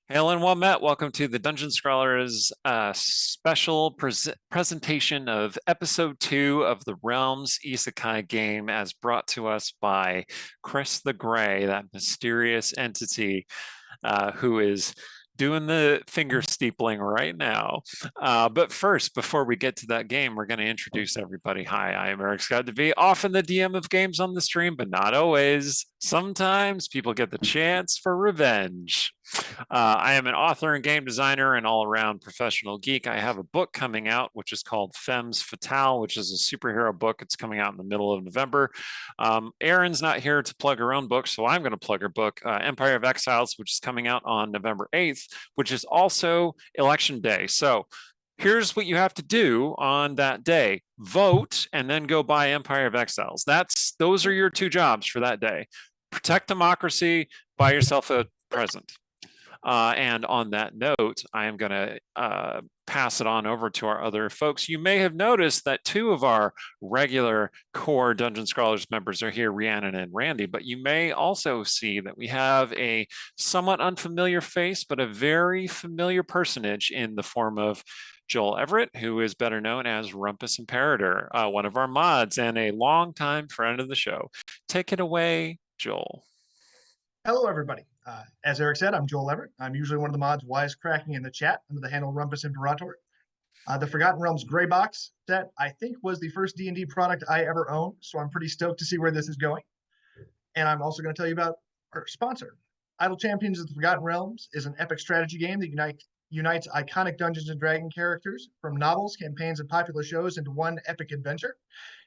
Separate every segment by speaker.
Speaker 1: Hail and well met. Welcome to the Dungeon Scrawlers special presentation of episode 2 of the Realms Isekai game, as brought to us by Chris the Gray, that mysterious entity who is doing the finger steepling right now. But first, before we get to that game, we're going to introduce everybody. Hi, I am Eric Scott DeVee, often the DM of games on the stream, but not always. Sometimes people get the chance for revenge. I am an author and game designer and all-around professional geek. I have a book coming out, which is called Femmes Fatale, which is a superhero book. It's coming out in the middle of November. Erin's not here to plug her own book, so I'm going to plug her book, Empire of Exiles, which is coming out on November 8th, which is also Election Day. So here's what you have to do on that day: vote and then go buy Empire of Exiles. Those are your two jobs for that day. Protect democracy, buy yourself a present. And on that note, I am going to pass it on over to our other folks. You may have noticed that two of our regular core Dungeon Scrawlers members are here, Rhiannon and Randy, but you may also see that we have a somewhat unfamiliar face, but a very familiar personage in the form of Joel Everett, who is better known as RumpusImperator, one of our mods and a longtime friend of the show. Take it away, Joel.
Speaker 2: Hello, everybody. As Eric said, I'm Joel Everett. I'm usually one of the mods wisecracking in the chat under the handle RumpusImperator. The Forgotten Realms Gray Box set, I think, was the first D&D product I ever owned, so I'm pretty stoked to see where this is going. And I'm also going to tell you about our sponsor. Idle Champions of the Forgotten Realms is an epic strategy game that unites iconic Dungeons & Dragons characters from novels, campaigns, and popular shows into one epic adventure,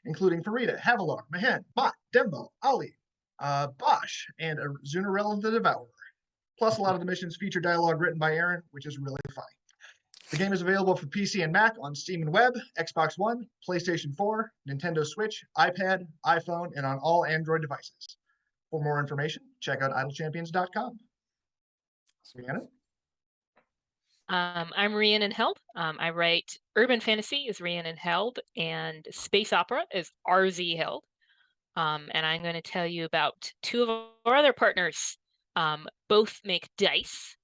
Speaker 2: including Farida, Havilar, Mahan, Mott, Dembo, Ali, Bosch, and Zunarella the Devourer. Plus, a lot of the missions feature dialogue written by Aaron, which is really funny. The game is available for PC and Mac on Steam and Web, Xbox One, PlayStation 4, Nintendo Switch, iPad, iPhone, and on all Android devices. For more information, check out idlechampions.com. Rhiannon?
Speaker 3: I'm Rhiannon Held. I write urban fantasy as Rhiannon Held, and space opera is RZ Held. And I'm going to tell you about two of our other partners. Both make dice.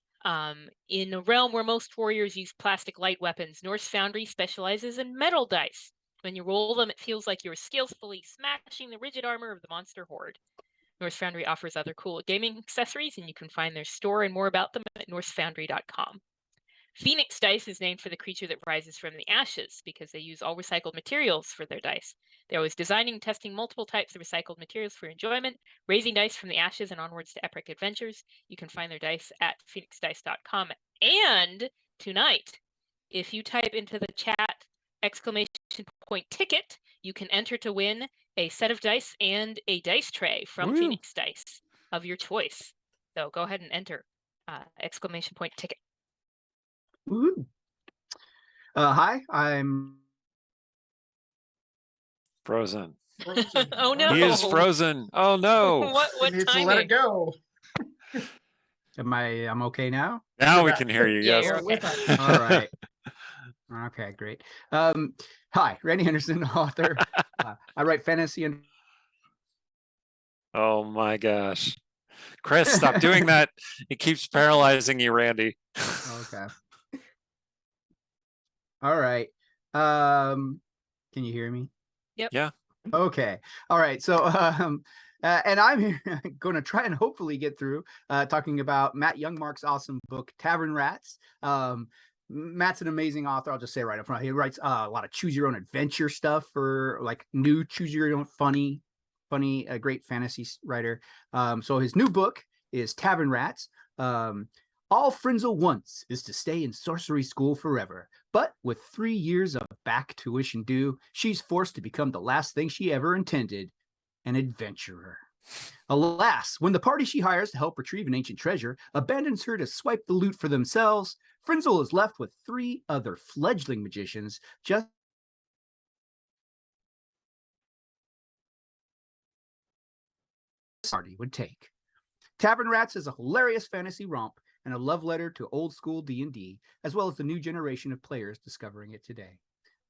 Speaker 3: In a realm where most warriors use plastic light weapons, Norse Foundry specializes in metal dice. When you roll them, it feels like you're skillfully smashing the rigid armor of the monster horde. Norse Foundry offers other cool gaming accessories, and you can find their store and more about them at norsefoundry.com. Phoenix Dice is named for the creature that rises from the ashes because they use all recycled materials for their dice. They're always designing and testing multiple types of recycled materials for enjoyment, raising dice from the ashes and onwards to epic adventures. You can find their dice at phoenixdice.com. And tonight, if you type into the chat !ticket, you can enter to win a set of dice and a dice tray from Phoenix Dice of your choice. So go ahead and enter !ticket.
Speaker 4: Woo. Hi, I'm
Speaker 1: Frozen.
Speaker 3: Oh no!
Speaker 1: He is frozen. Oh no!
Speaker 3: What
Speaker 2: He needs
Speaker 3: timing?
Speaker 2: to let it go.
Speaker 4: I'm okay now?
Speaker 1: Now we can hear you.
Speaker 3: Yeah,
Speaker 1: Yes.
Speaker 3: you're okay.
Speaker 4: All right. Okay, great. Hi, Randy Henderson, author. I write fantasy and
Speaker 1: Oh my gosh. Chris, stop doing that. It keeps paralyzing you, Randy.
Speaker 4: okay. All right. Can you hear me?
Speaker 3: Yep.
Speaker 1: Yeah.
Speaker 4: Okay. All right. So and I'm here going to try and hopefully get through talking about Matt Youngmark's awesome book, Tavern Rats. Matt's an amazing author. I'll just say right up front. He writes a lot of choose your own adventure stuff for like new choose your own funny, a great fantasy writer. So his new book is Tavern Rats. All Frenzel wants is to stay in sorcery school forever. But with 3 years of back tuition due, she's forced to become the last thing she ever intended, an adventurer. Alas, when the party she hires to help retrieve an ancient treasure abandons her to swipe the loot for themselves, Frenzel is left with 3 other fledgling magicians just party would take. Tavern Rats is a hilarious fantasy romp and a love letter to old school D&D, as well as the new generation of players discovering it today.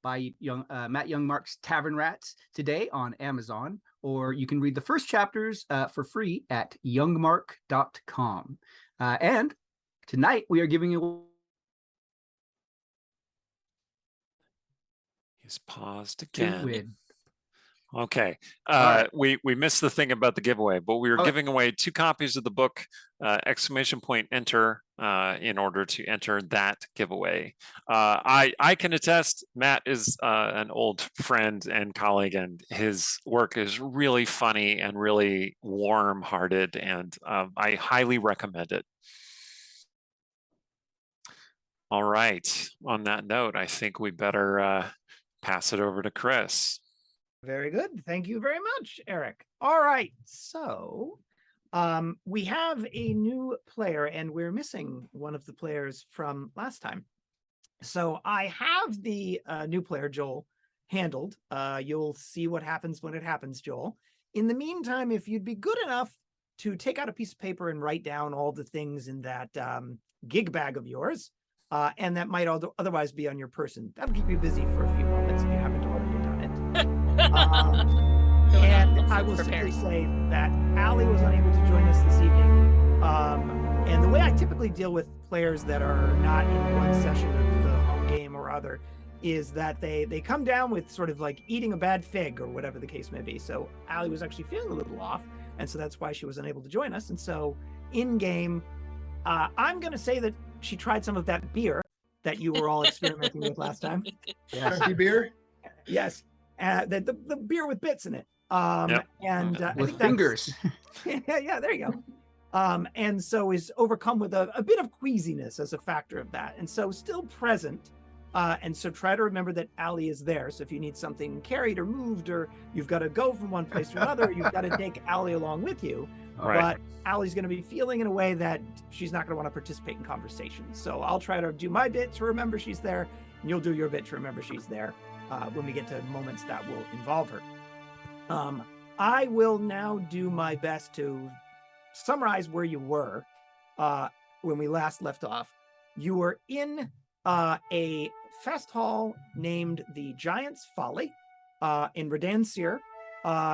Speaker 4: Buy Matt Youngmark's Tavern Rats today on Amazon, or you can read the first chapters for free at youngmark.com. And Tonight, we are giving you.
Speaker 1: He's paused again. Okay.
Speaker 4: Right.
Speaker 1: We missed the thing about the giveaway, but we were
Speaker 4: Okay.
Speaker 1: giving away 2 copies of the book, !enter, in order to enter that giveaway. I can attest, Matt is an old friend and colleague, and his work is really funny and really warm-hearted, and I highly recommend it. All right. On that note, I think we better pass it over to Chris.
Speaker 5: Very good. Thank you very much, Eric. All right. So we have a new player, and we're missing one of the players from last time. So I have the new player, Joel, handled. You'll see what happens when it happens, Joel. In the meantime, if you'd be good enough to take out a piece of paper and write down all the things in that gig bag of yours, and that might otherwise be on your person. That'll keep you busy for a few moments if you haven't already done it. And I will simply say that Allie was unable to join us this evening. And the way I typically deal with players that are not in one session of the home game or other is that they come down with sort of like eating a bad fig or whatever the case may be. So Allie was actually feeling a little off, and so that's why she was unable to join us. And so in game, I'm going to say that she tried some of that beer that you were all experimenting with last time.
Speaker 2: Turkey beer?
Speaker 5: Yes. The beer with bits in it.
Speaker 1: Yep.
Speaker 5: And I
Speaker 4: With
Speaker 5: think
Speaker 4: fingers.
Speaker 5: yeah, there you go. And so is overcome with a bit of queasiness as a factor of that. And so still present. And so try to remember that Allie is there. So if you need something carried or moved, or you've got to go from one place to another, you've got to take Allie along with you.
Speaker 1: Right.
Speaker 5: But Allie's going to be feeling in a way that she's not going to want to participate in conversation. So I'll try to do my bit to remember she's there, and you'll do your bit to remember she's there when we get to moments that will involve her. I will now do my best to summarize where you were when we last left off. You were in a fest hall named the Giant's Folly in Redansir.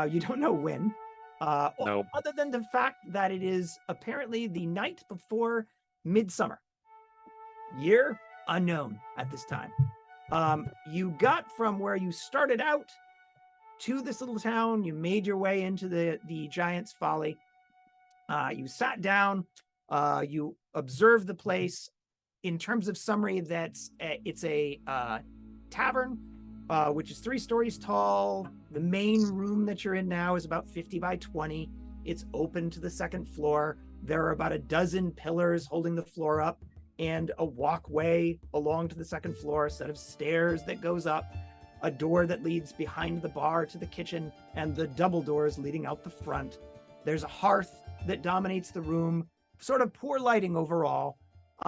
Speaker 5: You don't know when.
Speaker 1: Nope.
Speaker 5: Other than the fact that it is apparently the night before midsummer. Year unknown at this time. You got from where you started out to this little town. You made your way into the Giant's Folly. You sat down. You observed the place. In terms of summary, it's a tavern, which is 3 stories tall. The main room that you're in now is about 50 by 20. It's open to the 2nd floor. There are about a dozen pillars holding the floor up, and a walkway along to the 2nd floor, a set of stairs that goes up, a door that leads behind the bar to the kitchen, and the double doors leading out the front. There's a hearth that dominates the room, sort of poor lighting overall.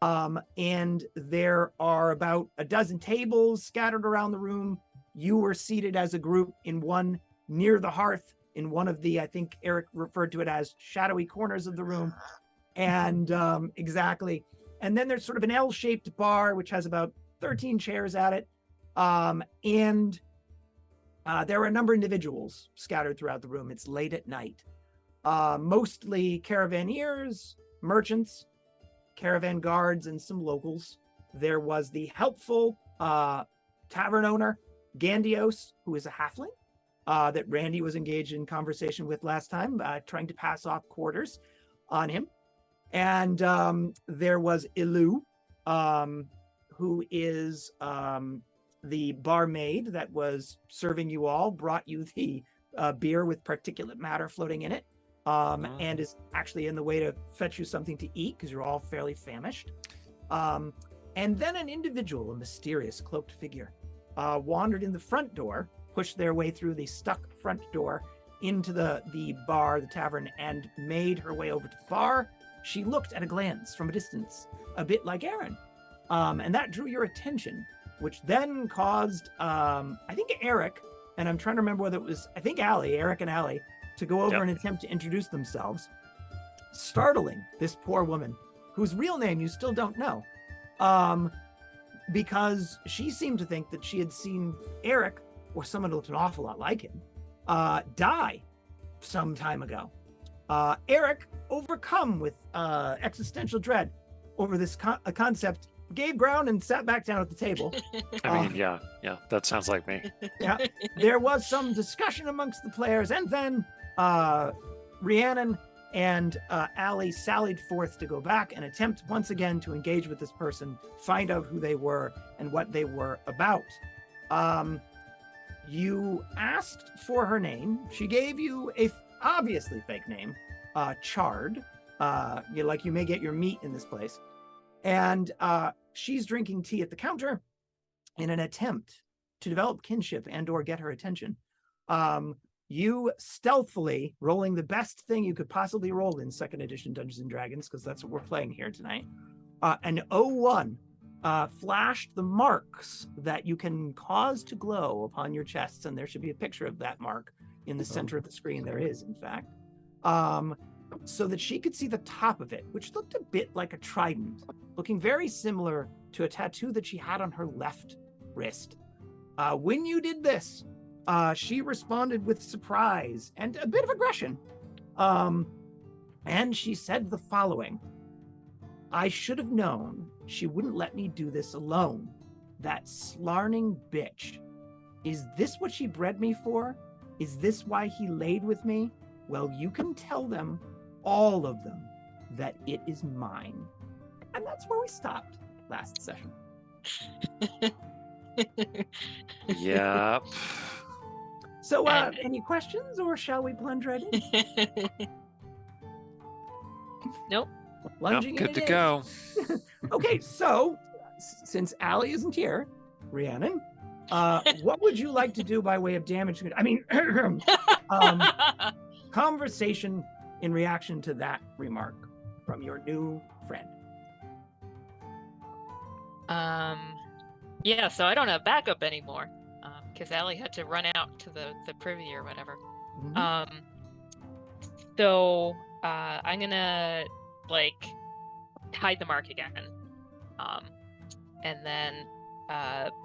Speaker 5: And there are about a dozen tables scattered around the room. You were seated as a group in one near the hearth in one of the, I think Eric referred to it as shadowy corners of the room. And exactly. And then there's sort of an L-shaped bar, which has about 13 chairs at it. And there are a number of individuals scattered throughout the room. It's late at night. Mostly caravaneers, merchants, caravan guards, and some locals. There was the helpful tavern owner, Gandios, who is a halfling, that Randy was engaged in conversation with last time, trying to pass off quarters on him. And there was Ilu, who is the barmaid that was serving you all, brought you the beer with particulate matter floating in it, and is actually in the way to fetch you something to eat because you're all fairly famished. And then an individual, a mysterious cloaked figure, wandered in the front door, pushed their way through the stuck front door into the bar, the tavern, and made her way over to the bar. She looked at a glance from a distance, a bit like Aaron. And that drew your attention, which then caused, I think Eric, and I'm trying to remember whether it was, I think Eric and Allie, to go over and attempt to introduce themselves, startling this poor woman, whose real name you still don't know, because she seemed to think that she had seen Eric, or someone who looked an awful lot like him, die some time ago. Eric, overcome with existential dread, over this concept, gave ground and sat back down at the table.
Speaker 1: I mean, yeah, that sounds like me.
Speaker 5: Yeah, there was some discussion amongst the players, and then Rhiannon and Allie sallied forth to go back and attempt once again to engage with this person, find out who they were and what they were about. You asked for her name. She gave you a obviously fake name, Chard. You may get your meat in this place. And she's drinking tea at the counter in an attempt to develop kinship and or get her attention. You stealthily, rolling the best thing you could possibly roll in 2nd edition Dungeons and Dragons, because that's what we're playing here tonight, an 01 flashed the marks that you can cause to glow upon your chests, and there should be a picture of that mark in the center of the screen. There is, in fact, so that she could see the top of it, which looked a bit like a trident, looking very similar to a tattoo that she had on her left wrist. When you did this, she responded with surprise and a bit of aggression. And she said the following: I should have known she wouldn't let me do this alone. That slarning bitch. Is this what she bred me for? Is this why he laid with me? Well, you can tell them, all of them, that it is mine. And that's where we stopped last session.
Speaker 1: Yep.
Speaker 5: So, any questions, or shall we plunge right in?
Speaker 3: Nope.
Speaker 5: Plunging
Speaker 1: Good
Speaker 5: in
Speaker 1: to
Speaker 5: it is.
Speaker 1: go.
Speaker 5: Okay, so since Allie isn't here, Rhiannon, what would you like to do by way of damage? I mean, conversation in reaction to that remark from your new friend.
Speaker 3: Yeah, so I don't have backup anymore because Allie had to run out to the privy or whatever.
Speaker 5: Mhm.
Speaker 3: So I'm gonna hide the mark again, and then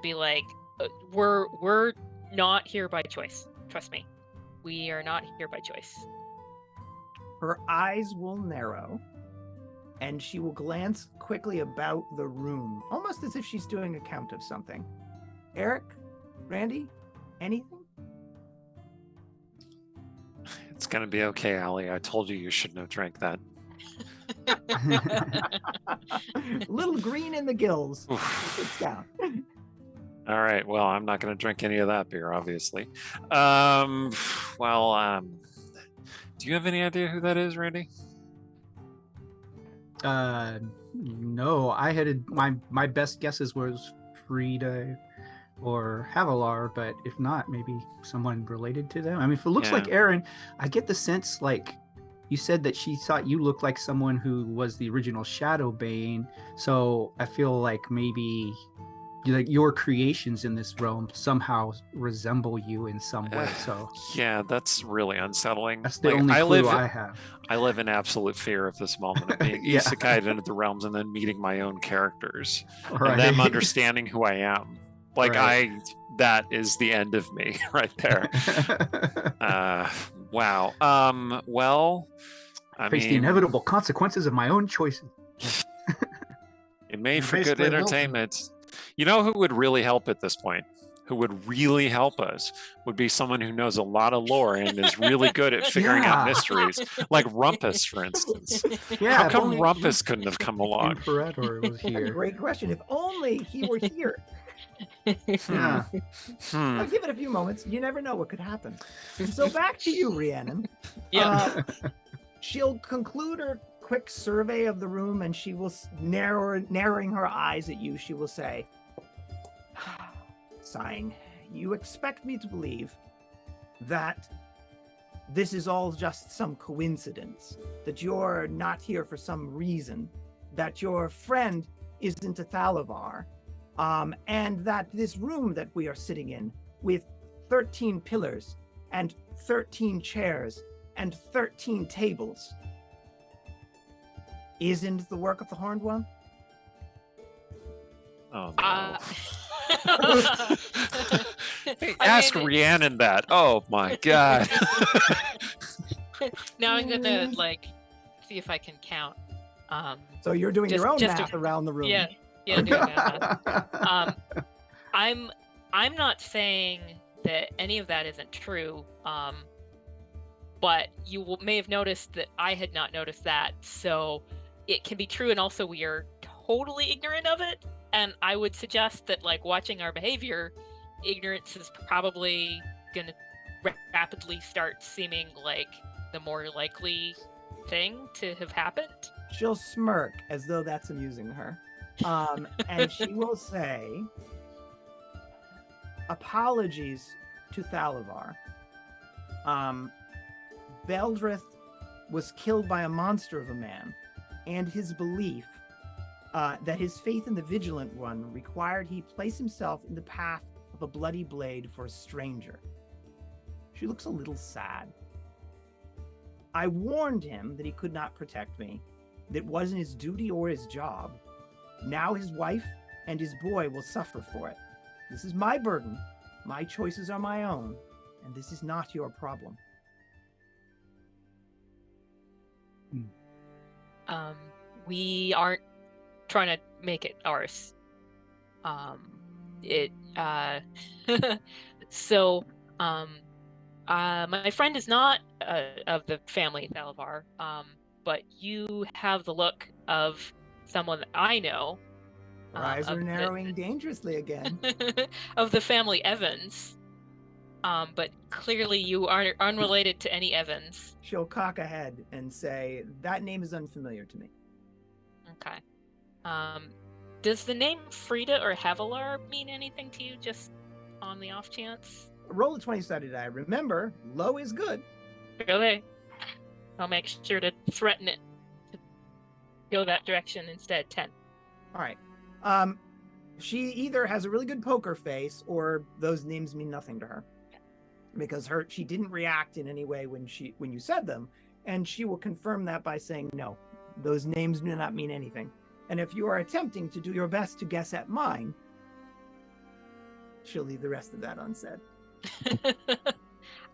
Speaker 3: be like, we're not here by choice. Trust me, we are not here by choice.
Speaker 5: Her eyes will narrow, and she will glance quickly about the room, almost as if she's doing a count of something. Eric, Randy, anything?
Speaker 1: It's gonna be okay, Allie. I told you shouldn't have drank that.
Speaker 5: Little green in the gills.
Speaker 1: Oof.
Speaker 5: It's down.
Speaker 1: All right. Well, I'm not going to drink any of that beer, obviously. Do you have any idea who that is, Randy?
Speaker 4: No, I had my best guesses was Frida or Havilar, but if not, maybe someone related to them. I mean, if it looks like Aaron, I get the sense like you said that she thought you looked like someone who was the original Shadow Bane. So I feel like maybe your creations in this realm somehow resemble you in some way. So
Speaker 1: yeah, that's really unsettling.
Speaker 4: That's the only clue I have.
Speaker 1: I live in absolute fear of this moment of being
Speaker 4: Yeah.
Speaker 1: isekai'd into the realms and then meeting my own characters
Speaker 4: Right.
Speaker 1: and them understanding who I am. Like
Speaker 4: Right.
Speaker 1: that is the end of me right there. Wow. Well, I
Speaker 4: Face the
Speaker 1: mean,
Speaker 4: inevitable consequences of my own choices.
Speaker 1: it made
Speaker 2: You
Speaker 1: for good
Speaker 2: basically will.
Speaker 1: entertainment. You know who would really help at this point? Who would really help us would be someone who knows a lot of lore and is really good at figuring out
Speaker 4: Yeah.
Speaker 1: mysteries, like Rumpus, for instance.
Speaker 4: Yeah,
Speaker 1: How
Speaker 4: if
Speaker 1: come
Speaker 4: only
Speaker 1: Rumpus couldn't have come along?
Speaker 4: Imperator was
Speaker 5: That's a
Speaker 4: here.
Speaker 5: great question. If only he were here.
Speaker 4: Yeah.
Speaker 1: Hmm.
Speaker 5: I'll give it a few moments. You never know what could happen. So back to you, Rhiannon.
Speaker 3: Yeah.
Speaker 5: She'll conclude her quick survey of the room, and she will narrowing her eyes at you. She will say, sighing, "You expect me to believe that this is all just some coincidence, that you're not here for some reason, that your friend isn't a Thalavar, and that this room that we are sitting in with 13 pillars and 13 chairs and 13 tables isn't the work of the Horned One?"
Speaker 1: Oh, no. Hey,
Speaker 3: I
Speaker 1: ask
Speaker 3: mean,
Speaker 1: Rhiannon that. Oh my god.
Speaker 3: now I'm gonna see if I can count.
Speaker 5: So you're doing your own math around the room.
Speaker 3: Yeah, doing that math. I'm not saying that any of that isn't true, but you may have noticed that I had not noticed that, so it can be true, and also we are totally ignorant of it. And I would suggest that, like, watching our behavior, ignorance is probably gonna rapidly start seeming like the more likely thing to have happened.
Speaker 5: She'll smirk as though that's amusing her. And she will say, apologies to Thalavar. Beldrith was killed by a monster of a man, and his belief that his faith in the Vigilant One required he place himself in the path of a bloody blade for a stranger. She looks a little sad. I warned him that he could not protect me, that wasn't his duty or his job. Now his wife and his boy will suffer for it. This is my burden. My choices are my own, and this is not your problem.
Speaker 3: We aren't trying to make it ours. My friend is not of the family Thalavar, but you have the look of someone that I know.
Speaker 5: Her eyes are narrowing dangerously again.
Speaker 3: Of the family Evans. But clearly you are unrelated to any Evans.
Speaker 5: She'll cock a head and say, that name is unfamiliar to me.
Speaker 3: Okay. Does the name Frida or Havilar mean anything to you, just on the off chance?
Speaker 5: Roll a 20-sided die. Remember, low is good.
Speaker 3: Really? I'll make sure to threaten it to go that direction instead. 10.
Speaker 5: All right. She either has a really good poker face, or those names mean nothing to her, because she didn't react in any way when you said them, and she will confirm that by saying no. Those names do not mean anything. And if you are attempting to do your best to guess at mine, she'll leave the rest of that unsaid.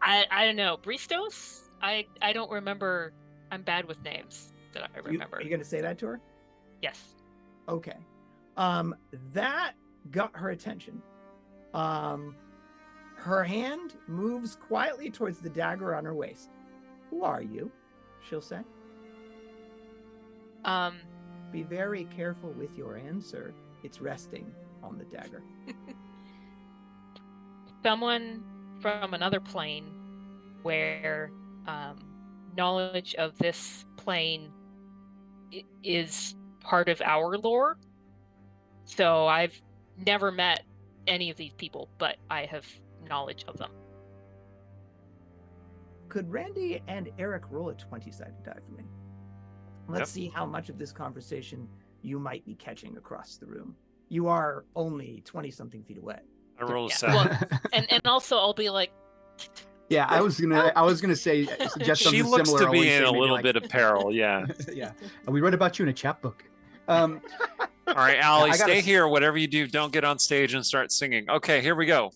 Speaker 3: I don't know. Bristos? I don't remember. I'm bad with names that I remember.
Speaker 5: Are you going to say that to her?
Speaker 3: Yes.
Speaker 5: Okay. That got her attention. Her hand moves quietly towards the dagger on her waist. Who are you? She'll say. Be very careful with your answer. It's resting on the dagger.
Speaker 3: Someone from another plane where knowledge of this plane is part of our lore. So I've never met any of these people, but I have knowledge of them.
Speaker 5: Could Randy and Eric roll a 20-sided die for me? Let's see how much of this conversation you might be catching across the room. You are only 20-something feet away.
Speaker 1: I roll a 7.
Speaker 3: Well, and also I'll be like,
Speaker 4: yeah, I was gonna say suggest something
Speaker 1: she looks
Speaker 4: similar.
Speaker 1: to be in a
Speaker 4: maybe
Speaker 1: little
Speaker 4: like,
Speaker 1: bit of peril. Yeah.
Speaker 4: yeah, we read about you in a chapbook.
Speaker 1: All right, Allie,
Speaker 4: I got
Speaker 1: stay here. Whatever you do, don't get on stage and start singing. Okay, here we go.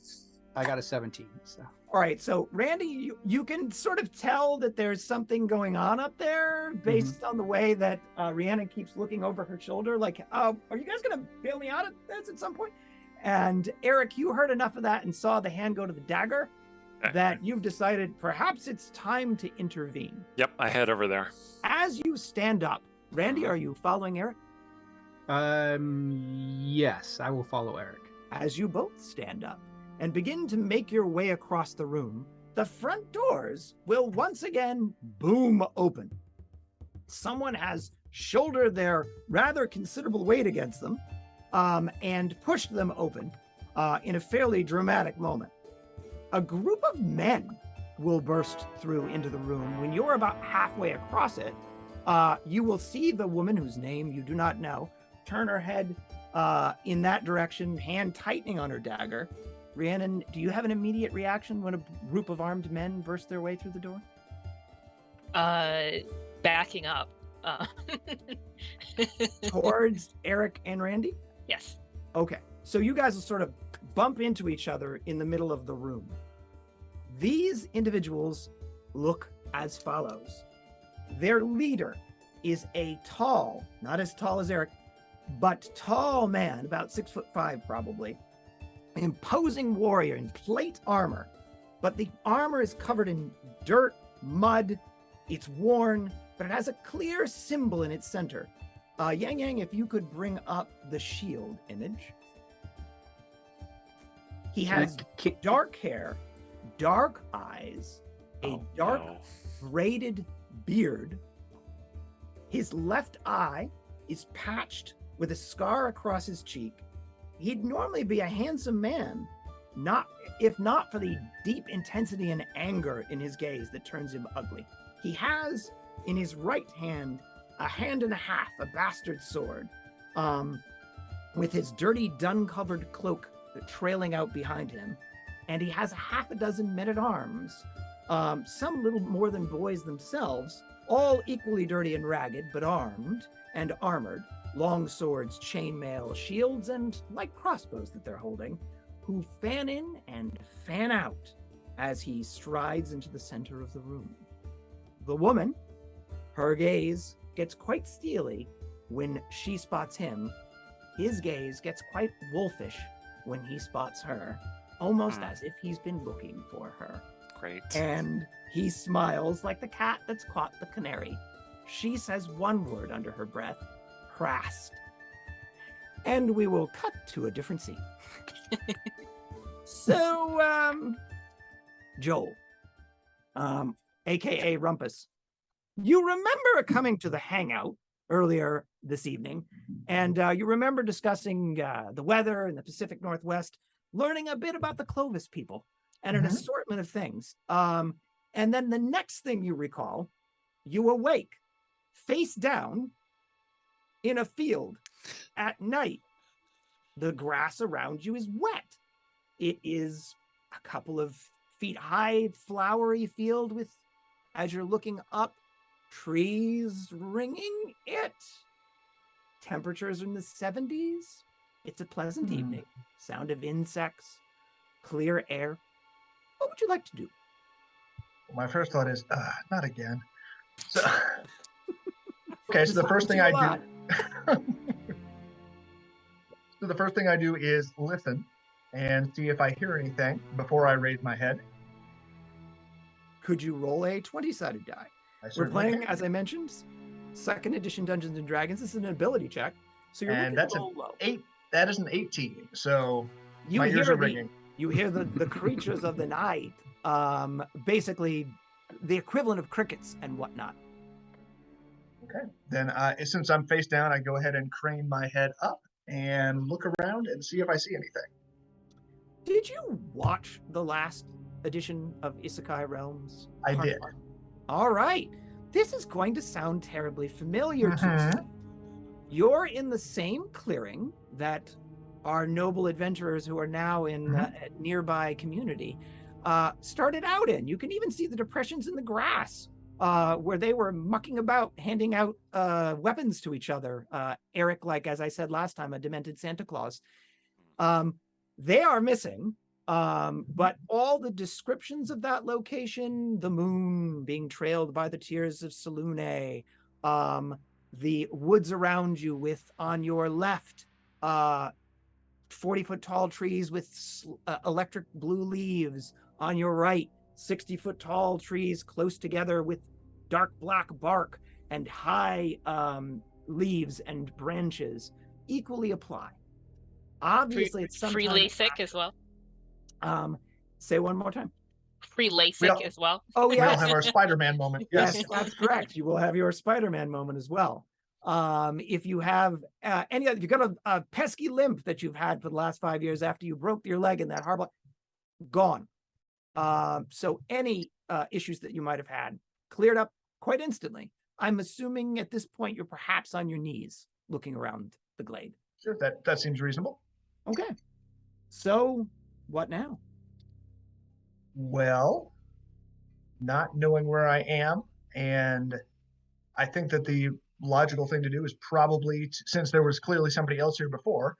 Speaker 4: I got a 17. So.
Speaker 5: All right, so Randy, you can sort of tell that there's something going on up there based on the way that Rhiannon keeps looking over her shoulder, like, are you guys going to bail me out of this at some point? And Eric, you heard enough of that and saw the hand go to the dagger that you've decided perhaps it's time to intervene.
Speaker 1: Yep, I head over there.
Speaker 5: As you stand up, Randy, are you following Eric?
Speaker 4: Yes, I will follow Eric.
Speaker 5: As you both stand up and begin to make your way across the room, the front doors will once again boom open. Someone has shouldered their rather considerable weight against them and pushed them open in a fairly dramatic moment. A group of men will burst through into the room. When you're about halfway across it, you will see the woman whose name you do not know turn her head in that direction, hand tightening on her dagger. Rhiannon, do you have an immediate reaction when a group of armed men burst their way through the door?
Speaker 3: Backing up.
Speaker 5: Towards Eric and Randy?
Speaker 3: Yes.
Speaker 5: Okay, so you guys will sort of bump into each other in the middle of the room. These individuals look as follows. Their leader is a tall, not as tall as Eric, but tall man, about 6'5" probably, imposing warrior in plate armor. But the armor is covered in dirt, mud, it's worn, but it has a clear symbol in its center. Yang Yang, if you could bring up the shield image. He has dark hair, dark eyes, a dark braided beard. His left eye is patched with a scar across his cheek. He'd normally be a handsome man, if not for the deep intensity and anger in his gaze that turns him ugly. He has in his right hand a hand and a half, a bastard sword, with his dirty dun-covered cloak trailing out behind him. And he has a half a dozen men-at-arms, some little more than boys themselves, all equally dirty and ragged, but armed and armored, long swords, chainmail, shields, and light crossbows that they're holding, who fan in and fan out as he strides into the center of the room. The woman, her gaze gets quite steely when she spots him. His gaze gets quite wolfish when he spots her, almost as if he's been looking for her.
Speaker 1: Great.
Speaker 5: And he smiles like the cat that's caught the canary. She says one word under her breath, "Hrast." And we will cut to a different scene. So, Joel, aka Rumpus, you remember coming to the hangout earlier this evening, and you remember discussing the weather in the Pacific Northwest, learning a bit about the Clovis people and an assortment of things. And then the next thing you recall, you awake face down in a field at night. The grass around you is wet. It is a couple of feet high, flowery field with, as you're looking up, trees ringing it. Temperatures are in the 70s. It's a pleasant evening. Sound of insects, clear air. What would you like to do?
Speaker 2: My first thought is, not again. So, okay, so the first thing I do, so the first thing I do is listen and see if I hear anything before I raise my head.
Speaker 5: Could you roll a 20-sided die? We're playing, as I mentioned, 2nd edition Dungeons and Dragons. This is an ability check, so you're looking
Speaker 2: that's
Speaker 5: to roll low.
Speaker 2: 8. That is an 18. So
Speaker 5: You
Speaker 2: my
Speaker 5: hear
Speaker 2: ears are ringing.
Speaker 5: You hear the creatures of the night, basically the equivalent of crickets and whatnot.
Speaker 2: Okay. Then since I'm face down, I go ahead and crane my head up and look around and see if I see anything.
Speaker 5: Did you watch the last edition of Isekai Realms?
Speaker 2: I did.
Speaker 5: All right. This is going to sound terribly familiar to you. You're in the same clearing that our noble adventurers who are now in a nearby community started out in. You can even see the depressions in the grass where they were mucking about, handing out weapons to each other. Eric, like as I said last time, a demented Santa Claus. They are missing, but all the descriptions of that location, the moon being trailed by the tears of Selune, the woods around you with, on your left, 40-foot tall trees with electric blue leaves. On your right, 60-foot tall trees close together with dark black bark and high leaves and branches equally apply. Obviously, it's some
Speaker 3: free LASIK as well.
Speaker 5: Say one more time.
Speaker 3: Free LASIK as well.
Speaker 5: Oh,
Speaker 2: We
Speaker 5: yeah.
Speaker 2: all have our Spider-Man moment.
Speaker 5: Yes, that's correct. You will have your Spider-Man moment as well. If you have if you've got a pesky limp that you've had for the last 5 years after you broke your leg in that horrible, gone. So any issues that you might have had cleared up quite instantly. I'm assuming at this point you're perhaps on your knees looking around the glade.
Speaker 2: Sure, that seems reasonable.
Speaker 5: Okay. So what now?
Speaker 2: Well, not knowing where I am, and I think that the logical thing to do is probably, since there was clearly somebody else here before,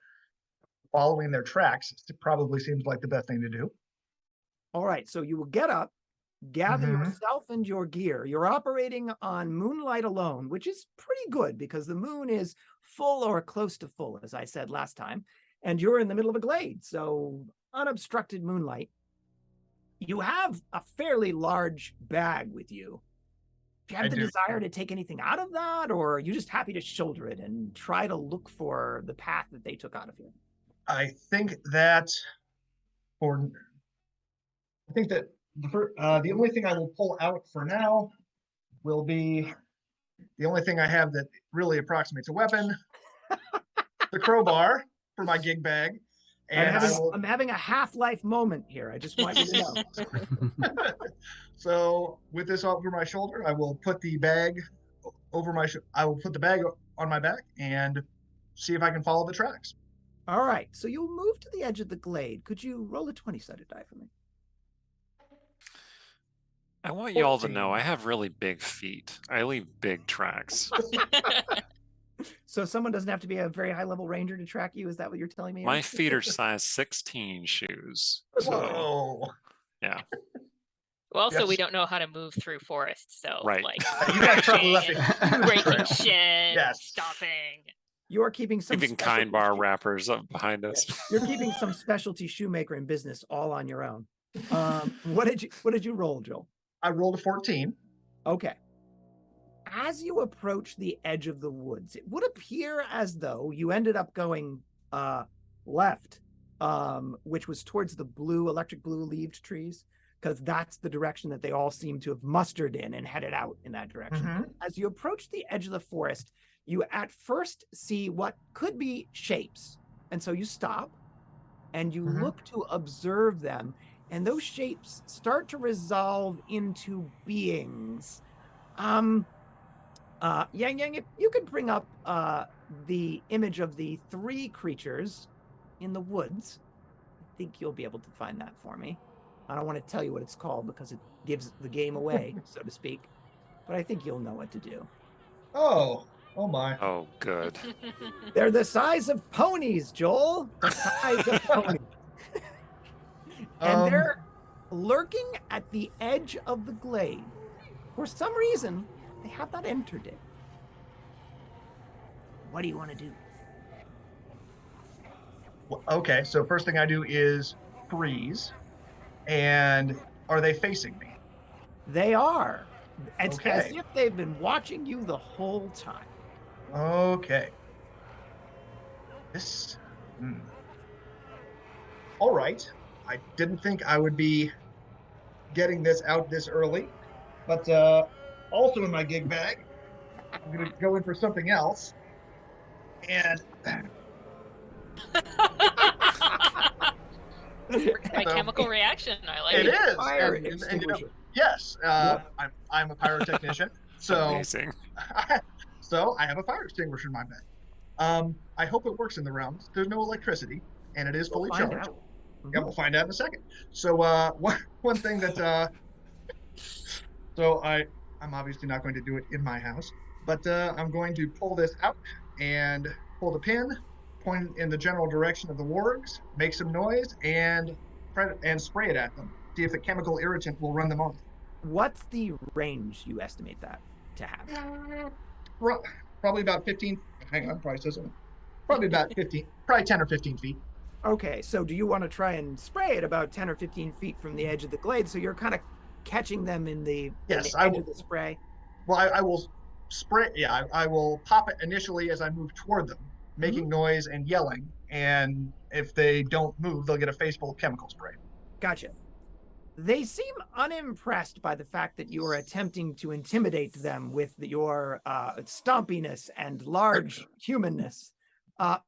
Speaker 2: following their tracks probably seems like the best thing to do.
Speaker 5: All right, so you will get up gather
Speaker 2: Mhm.
Speaker 5: yourself and your gear. You're operating on moonlight alone, which is pretty good because the moon is full or close to full, as I said last time, and you're in the middle of a glade, so unobstructed moonlight. You have a fairly large bag with you. Do you have
Speaker 2: I
Speaker 5: the
Speaker 2: do.
Speaker 5: desire to take anything out of that, or are you just happy to shoulder it and try to look for the path that they took out of here?
Speaker 2: I think that for I think that the only thing I will pull out for now will be the only thing I have that really approximates a weapon, the crowbar for my gig bag, and
Speaker 5: I'm having a Half-Life moment here. I just want you to know.
Speaker 2: So with this over my shoulder, I will put the bag I will put the bag on my back and see if I can follow the tracks.
Speaker 5: All right, so you'll move to the edge of the glade. Could you roll a 20-sided die for me?
Speaker 1: I want you all to
Speaker 2: 14.
Speaker 1: know I have really big feet. I leave big tracks.
Speaker 5: So someone doesn't have to be a very high-level ranger to track you? Is that what you're telling me?
Speaker 1: My feet are size 16 shoes. So,
Speaker 2: Whoa!
Speaker 1: yeah.
Speaker 3: Well, also, we
Speaker 2: Yes.
Speaker 3: don't know how to move through forests, so
Speaker 1: Right.
Speaker 3: like
Speaker 2: You guys probably left
Speaker 3: crashing,
Speaker 2: a
Speaker 3: breaking
Speaker 2: trail.
Speaker 3: shit,
Speaker 2: Yes.
Speaker 3: stopping.
Speaker 5: You're keeping some
Speaker 1: Leaving
Speaker 5: specialty
Speaker 1: kind bar
Speaker 5: shoe-
Speaker 1: wrappers up behind us.
Speaker 5: You're keeping some specialty shoemaker in business all on your own. What did you roll, Joel?
Speaker 2: I rolled a 14.
Speaker 5: Okay. As you approach the edge of the woods, it would appear as though you ended up going left, which was towards the electric blue leaved trees, because that's the direction that they all seem to have mustered in and headed out in that direction.
Speaker 2: Mhm.
Speaker 5: As you approach the edge of the forest, you at first see what could be shapes. And so you stop and you
Speaker 2: Mhm.
Speaker 5: look to observe them. And those shapes start to resolve into beings. Yang Yang, if you could bring up the image of the 3 creatures in the woods, I think you'll be able to find that for me. I don't want to tell you what it's called because it gives the game away, so to speak. But I think you'll know what to do.
Speaker 2: Oh my.
Speaker 1: Oh, good.
Speaker 5: They're the size of ponies, Joel. The size of ponies. And they're lurking at the edge of the glade. For some reason, they have not entered it. What do you want to do?
Speaker 2: Okay, so first thing I do is freeze. And are they facing me?
Speaker 5: They are. It's as
Speaker 2: Okay.
Speaker 5: if they've been watching you the whole time.
Speaker 2: Okay. All right. I didn't think I would be getting this out this early, but also in my gig bag, I'm going to go in for something else. And
Speaker 3: My
Speaker 2: So-
Speaker 3: chemical reaction. I like
Speaker 2: it
Speaker 3: it.
Speaker 2: is.
Speaker 5: Fire
Speaker 2: And, you know,
Speaker 5: extinguisher.
Speaker 2: yes,
Speaker 5: Yep.
Speaker 2: I'm a pyrotechnician, so
Speaker 1: Amazing.
Speaker 2: so I have a fire extinguisher in my bag. I hope it works in the realms. There's no electricity, and it is fully
Speaker 5: We'll find
Speaker 2: charged.
Speaker 5: out.
Speaker 2: Yeah, we'll find out in a second. So one thing that so I'm obviously not going to do it in my house, but I'm going to pull this out and pull the pin, point it in the general direction of the wargs, make some noise, and spray it at them. See if the chemical irritant will run them off.
Speaker 5: What's the range you estimate that to have?
Speaker 2: Probably about 15. Hang on, probably says it. Probably about 15, probably 10 or 15 feet.
Speaker 5: Okay, so do you want to try and spray it about 10 or 15 feet from the edge of the glade, so you're kind of catching them in the
Speaker 2: Yes,
Speaker 5: edge
Speaker 2: I will.
Speaker 5: of the spray?
Speaker 2: Well, I will spray. Yeah, I will pop it initially as I move toward them, making noise and yelling. And if they don't move, they'll get a face full of chemical spray.
Speaker 5: Gotcha. They seem unimpressed by the fact that you are attempting to intimidate them with your stompiness and large humanness,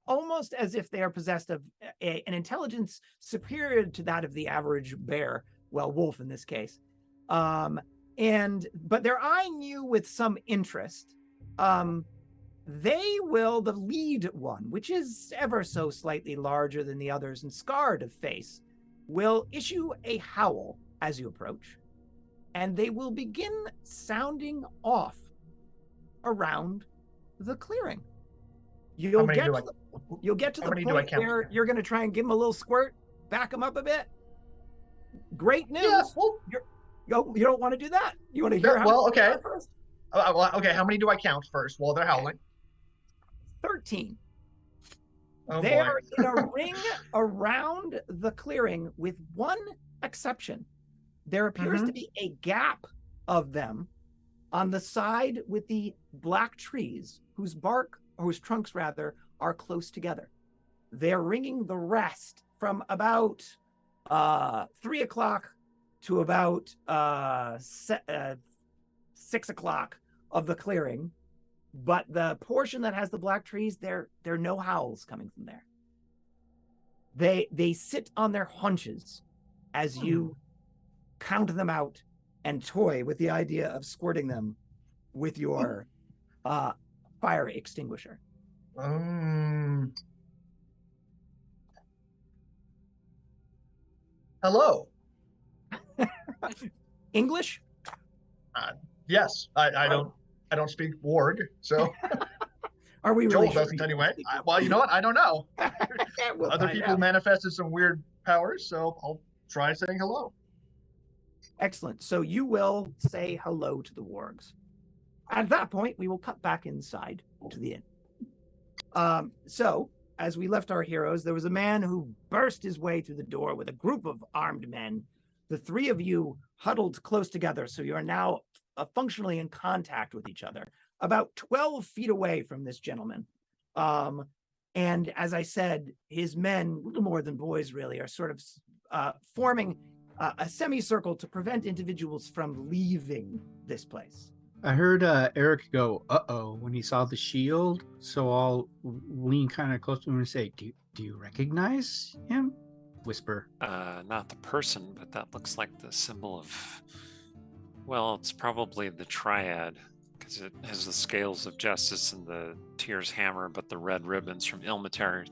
Speaker 5: almost as if they are possessed of an intelligence superior to that of the average bear, well, wolf in this case. But they're eyeing you with some interest. The lead one, which is ever so slightly larger than the others and scarred of face, will issue a howl as you approach, and they will begin sounding off around the clearing. You'll get to
Speaker 2: how
Speaker 5: the
Speaker 2: many do I
Speaker 5: point
Speaker 2: count?
Speaker 5: where you're going to try and give them a little squirt, back them up a bit. Great news.
Speaker 2: Yeah, well,
Speaker 5: You don't want to do that? You want to
Speaker 2: No,
Speaker 5: hear how
Speaker 2: well,
Speaker 5: many
Speaker 2: okay.
Speaker 5: are first?
Speaker 2: Okay, how many do I count first while they're howling?
Speaker 5: 13.
Speaker 2: Oh
Speaker 5: They're
Speaker 2: boy.
Speaker 5: in a ring around the clearing with one exception. There appears to be a gap of them on the side with the black trees whose trunks rather, are close together. They're ringing the rest from about 3 o'clock to about 6 o'clock of the clearing. But the portion that has the black trees, there are no howls coming from there. They sit on their haunches as you count them out and toy with the idea of squirting them with your fire extinguisher.
Speaker 2: Hello.
Speaker 5: English?
Speaker 2: Yes, I don't speak Warg, so
Speaker 5: Are we
Speaker 2: Joel
Speaker 5: really sure
Speaker 2: doesn't
Speaker 5: you
Speaker 2: anyway.
Speaker 5: speak
Speaker 2: Well, you know what? I don't know.
Speaker 5: We'll
Speaker 2: Other
Speaker 5: find
Speaker 2: people
Speaker 5: out.
Speaker 2: manifested some weird powers, so I'll try saying hello.
Speaker 5: Excellent. So you will say hello to the wargs. At that point, we will cut back inside to the inn. So, as we left our heroes, there was a man who burst his way through the door with a group of armed men. The three of you huddled close together, so you are now functionally in contact with each other, about 12 feet away from this gentleman. And as I said, his men, little more than boys really, are sort of forming a semicircle to prevent individuals from leaving this place.
Speaker 4: I heard Eric go, "Uh-oh," when he saw the shield. So I'll lean kind of close to him and say, "Do you recognize him?" Whisper.
Speaker 1: Not the person, but that looks like the symbol of, well, it's probably the triad, because it has the scales of justice and the Tyr's hammer, but the red ribbons from Ilmater.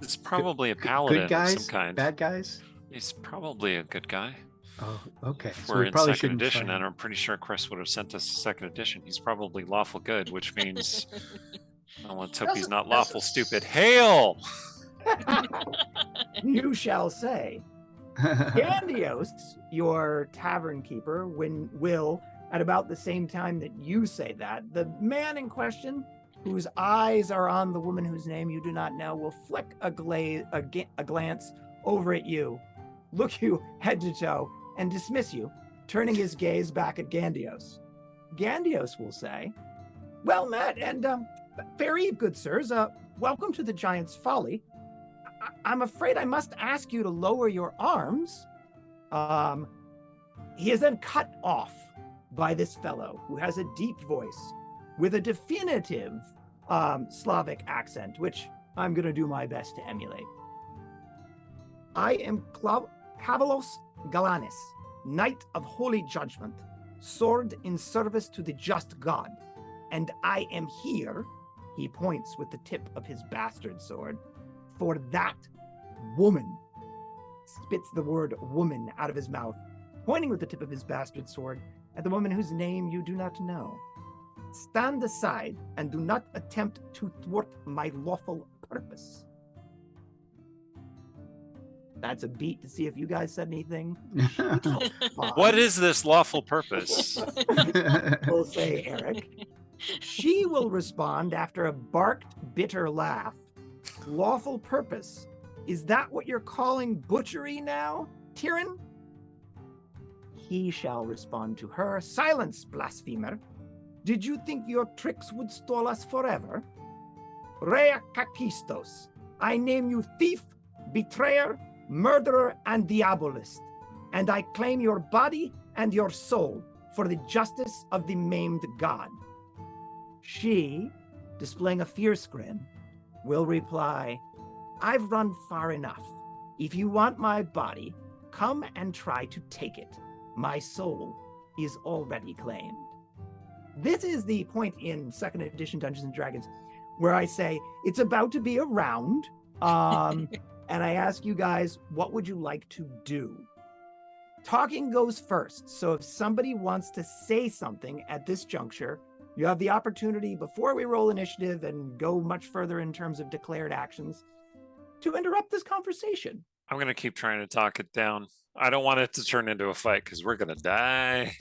Speaker 1: It's probably a paladin
Speaker 4: Good guys,
Speaker 1: of some kind.
Speaker 4: bad guys.
Speaker 1: He's probably a good guy.
Speaker 4: Oh, okay.
Speaker 1: If
Speaker 4: So
Speaker 1: we're
Speaker 4: we
Speaker 1: in
Speaker 4: probably
Speaker 1: second
Speaker 4: shouldn't
Speaker 1: edition,
Speaker 4: try
Speaker 1: and I'm pretty sure Chris would have sent us a second edition. He's probably lawful good, which means, well, let's hope he's not lawful stupid. Hail!
Speaker 5: You shall say. Gandios, your tavern keeper, will, at about the same time that you say that, the man in question, whose eyes are on the woman whose name you do not know, will flick a glance over at you, look you head to toe, and dismiss you, turning his gaze back at Gandios. Gandios will say, "Well met, and fair eve, good sirs. Welcome to the Giant's Folly. I'm afraid I must ask you to lower your arms." He is then cut off by this fellow who has a deep voice with a definitive Slavic accent, which I'm going to do my best to emulate. "I am Kavalos Galanis, Knight of Holy Judgment, sword in service to the just God, and I am here," he points with the tip of his bastard sword, "for that woman," spits the word woman out of his mouth, pointing with the tip of his bastard sword at the woman whose name you do not know. "Stand aside and do not attempt to thwart my lawful purpose." That's a beat to see if you guys said anything.
Speaker 1: What is this lawful purpose?
Speaker 5: Will say Eric. She will respond after a barked, bitter laugh. "Lawful purpose. Is that what you're calling butchery now, Tyrion?" He shall respond to her. "Silence, blasphemer. Did you think your tricks would stall us forever? Rea Kakistos. I name you thief, betrayer, murderer, and diabolist, and I claim your body and your soul for the justice of the maimed god." She, displaying a fierce grin, will reply, "I've run far enough. If you want my body, come and try to take it. My soul is already claimed." This is the point in second edition Dungeons and Dragons where I say it's about to be a round, and I ask you guys, what would you like to do? Talking goes first, so if somebody wants to say something at this juncture, you have the opportunity before we roll initiative and go much further in terms of declared actions to interrupt this conversation.
Speaker 1: I'm going to keep trying to talk it down. I don't want it to turn into a fight because we're gonna die.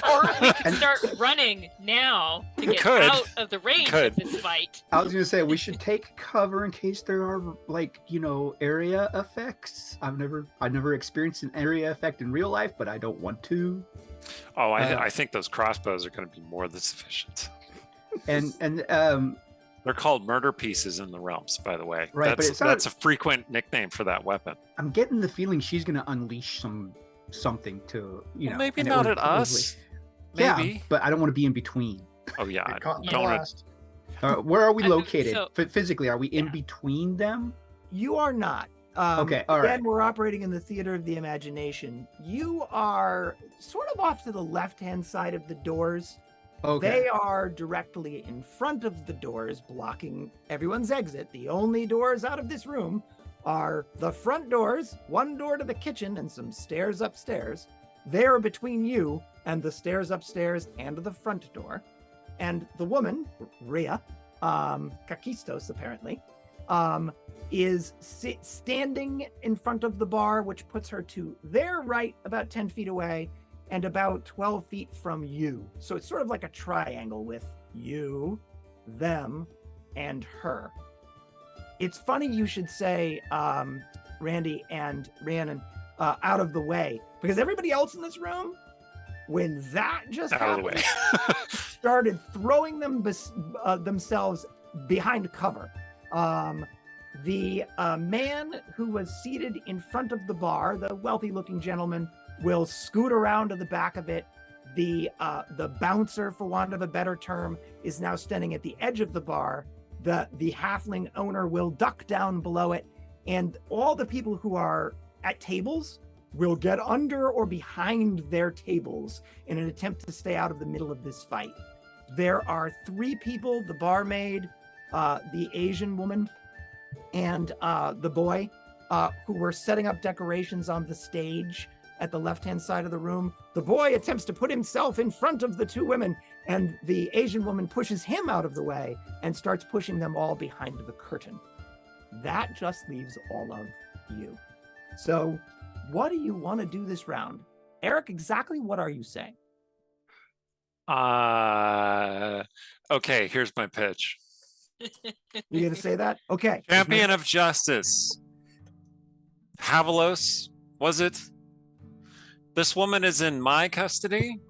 Speaker 3: Or start running now to get
Speaker 1: could.
Speaker 3: out of the range
Speaker 1: Could.
Speaker 3: of this fight.
Speaker 4: I was gonna say we should take cover in case there are like, you know, area effects. I've never experienced an area effect in real life, but I don't want to.
Speaker 1: Oh, I think those crossbows are going to be more than sufficient.
Speaker 4: And
Speaker 1: They're called murder pieces in the realms, by the way.
Speaker 4: Right, but
Speaker 1: That's a frequent nickname for that weapon.
Speaker 4: I'm getting the feeling she's gonna unleash something to, you know.
Speaker 1: Maybe
Speaker 4: and it
Speaker 1: not
Speaker 4: would
Speaker 1: at us.
Speaker 4: Yeah,
Speaker 1: Maybe.
Speaker 4: but I don't want to be in between.
Speaker 1: Oh yeah.
Speaker 2: Get caught in the
Speaker 1: Don't wanna-
Speaker 2: blast.
Speaker 4: Where are we
Speaker 3: I mean,
Speaker 4: located?
Speaker 3: so-
Speaker 4: Physically, are we in
Speaker 3: Yeah.
Speaker 4: between them?
Speaker 5: You are not.
Speaker 4: Okay, all right.
Speaker 5: Again, we're operating in the theater of the imagination. You are sort of off to the left-hand side of the doors.
Speaker 4: Okay.
Speaker 5: They are directly in front of the doors, blocking everyone's exit. The only doors out of this room are the front doors, one door to the kitchen, and some stairs upstairs. They're between you and the stairs upstairs and the front door. And the woman, Rhea, Kakistos apparently, is standing in front of the bar, which puts her to their right about 10 feet away and about 12 feet from you. So it's sort of like a triangle with you, them, and her. It's funny you should say Randy and Rhiannon out of the way, because everybody else in this room, when that just
Speaker 1: Out of the
Speaker 5: happened,
Speaker 1: way.
Speaker 5: started throwing themselves behind cover. The man who was seated in front of the bar, the wealthy-looking gentleman, will scoot around to the back of it. The bouncer, for want of a better term, is now standing at the edge of the bar. The halfling owner will duck down below it, and all the people who are at tables will get under or behind their tables in an attempt to stay out of the middle of this fight. There are 3 people, the barmaid, the Asian woman, and the boy, who were setting up decorations on the stage at the left-hand side of the room. The boy attempts to put himself in front of the 2 women, and the Asian woman pushes him out of the way and starts pushing them all behind the curtain. That just leaves all of you. So what do you want to do this round? Eric, exactly what are you saying?
Speaker 1: Okay, here's my pitch.
Speaker 5: You gonna say that? Okay.
Speaker 1: Champion of Justice. Havalos, was it? This woman is in my custody.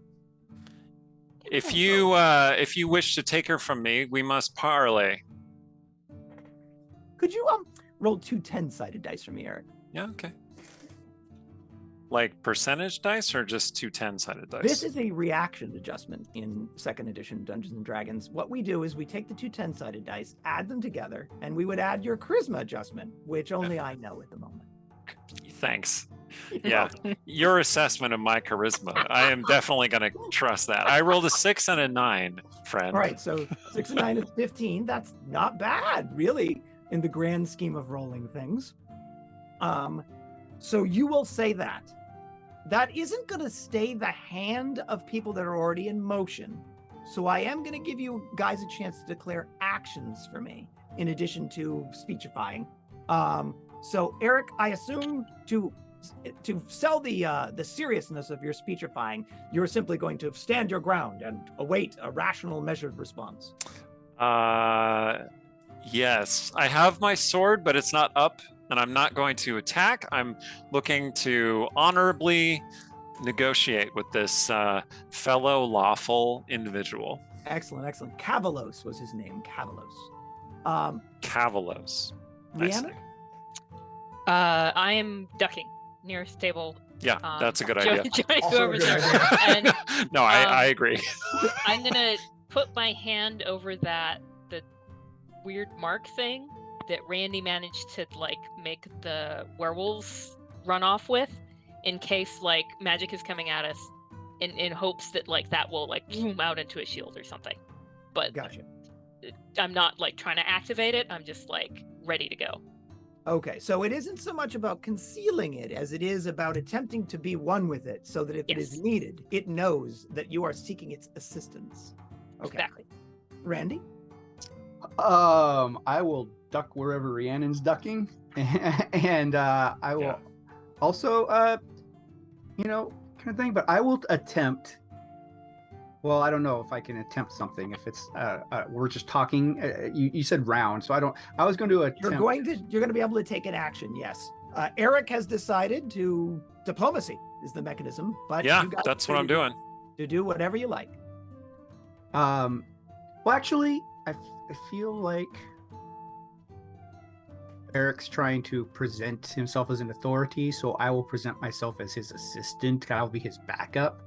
Speaker 1: If you wish to take her from me, we must parley.
Speaker 5: Could you roll 2 10-sided dice for me, Eric?
Speaker 1: Yeah, okay. Like percentage dice or just 2 10-sided dice?
Speaker 5: This is a reaction adjustment in 2nd edition Dungeons and Dragons. What we do is we take the 2 10-sided dice, add them together, and we would add your charisma adjustment, which only I know at the moment.
Speaker 1: Thanks. Yeah, your assessment of my charisma. I am definitely going to trust that. I rolled a 6 and a 9, friend.
Speaker 5: All right, so 6 and 9 is 15. That's not bad, really, in the grand scheme of rolling things. So you will say that. That isn't going to stay the hand of people that are already in motion. So I am going to give you guys a chance to declare actions for me, in addition to speechifying. So Eric, I assume to sell the seriousness of your speechifying, you're simply going to stand your ground and await a rational, measured response.
Speaker 1: Yes, I have my sword, but it's not up, and I'm not going to attack. I'm looking to honorably negotiate with this fellow lawful individual.
Speaker 5: Excellent, excellent. Cavalos was his name, Cavalos.
Speaker 1: Cavalos. I see.
Speaker 5: Rhiannon?
Speaker 3: I am ducking nearest table.
Speaker 1: Yeah, that's a good idea.
Speaker 3: Join
Speaker 2: Also a
Speaker 3: whoever's
Speaker 2: good
Speaker 3: there.
Speaker 2: idea.
Speaker 3: And
Speaker 1: No, I agree.
Speaker 3: I'm gonna put my hand over the weird mark thing that Randy managed to like make the werewolves run off with, in case like magic is coming at us, in hopes that like that will like zoom out into a shield or something. But
Speaker 5: Gotcha.
Speaker 3: I'm not like trying to activate it. I'm just like ready to go.
Speaker 5: Okay, so it isn't so much about concealing it as it is about attempting to be one with it so that if it is
Speaker 3: Yes.
Speaker 5: needed, it knows that you are seeking its assistance. Okay.
Speaker 3: Exactly.
Speaker 5: Randy?
Speaker 4: I will duck wherever Rhiannon's ducking, and I will.
Speaker 1: Yeah.
Speaker 4: Also, kind of thing, but I will attempt. Well, I don't know if I can attempt something. If it's we're just talking. You said round, so I don't. I was going to attempt.
Speaker 5: You're going to be able to take an action. Yes. Eric has decided to diplomacy is the mechanism, but
Speaker 1: Yeah,
Speaker 5: you got
Speaker 1: that's what I'm doing.
Speaker 5: To do whatever you like.
Speaker 4: Well, actually, I feel like Eric's trying to present himself as an authority, so I will present myself as his assistant. I'll be his backup.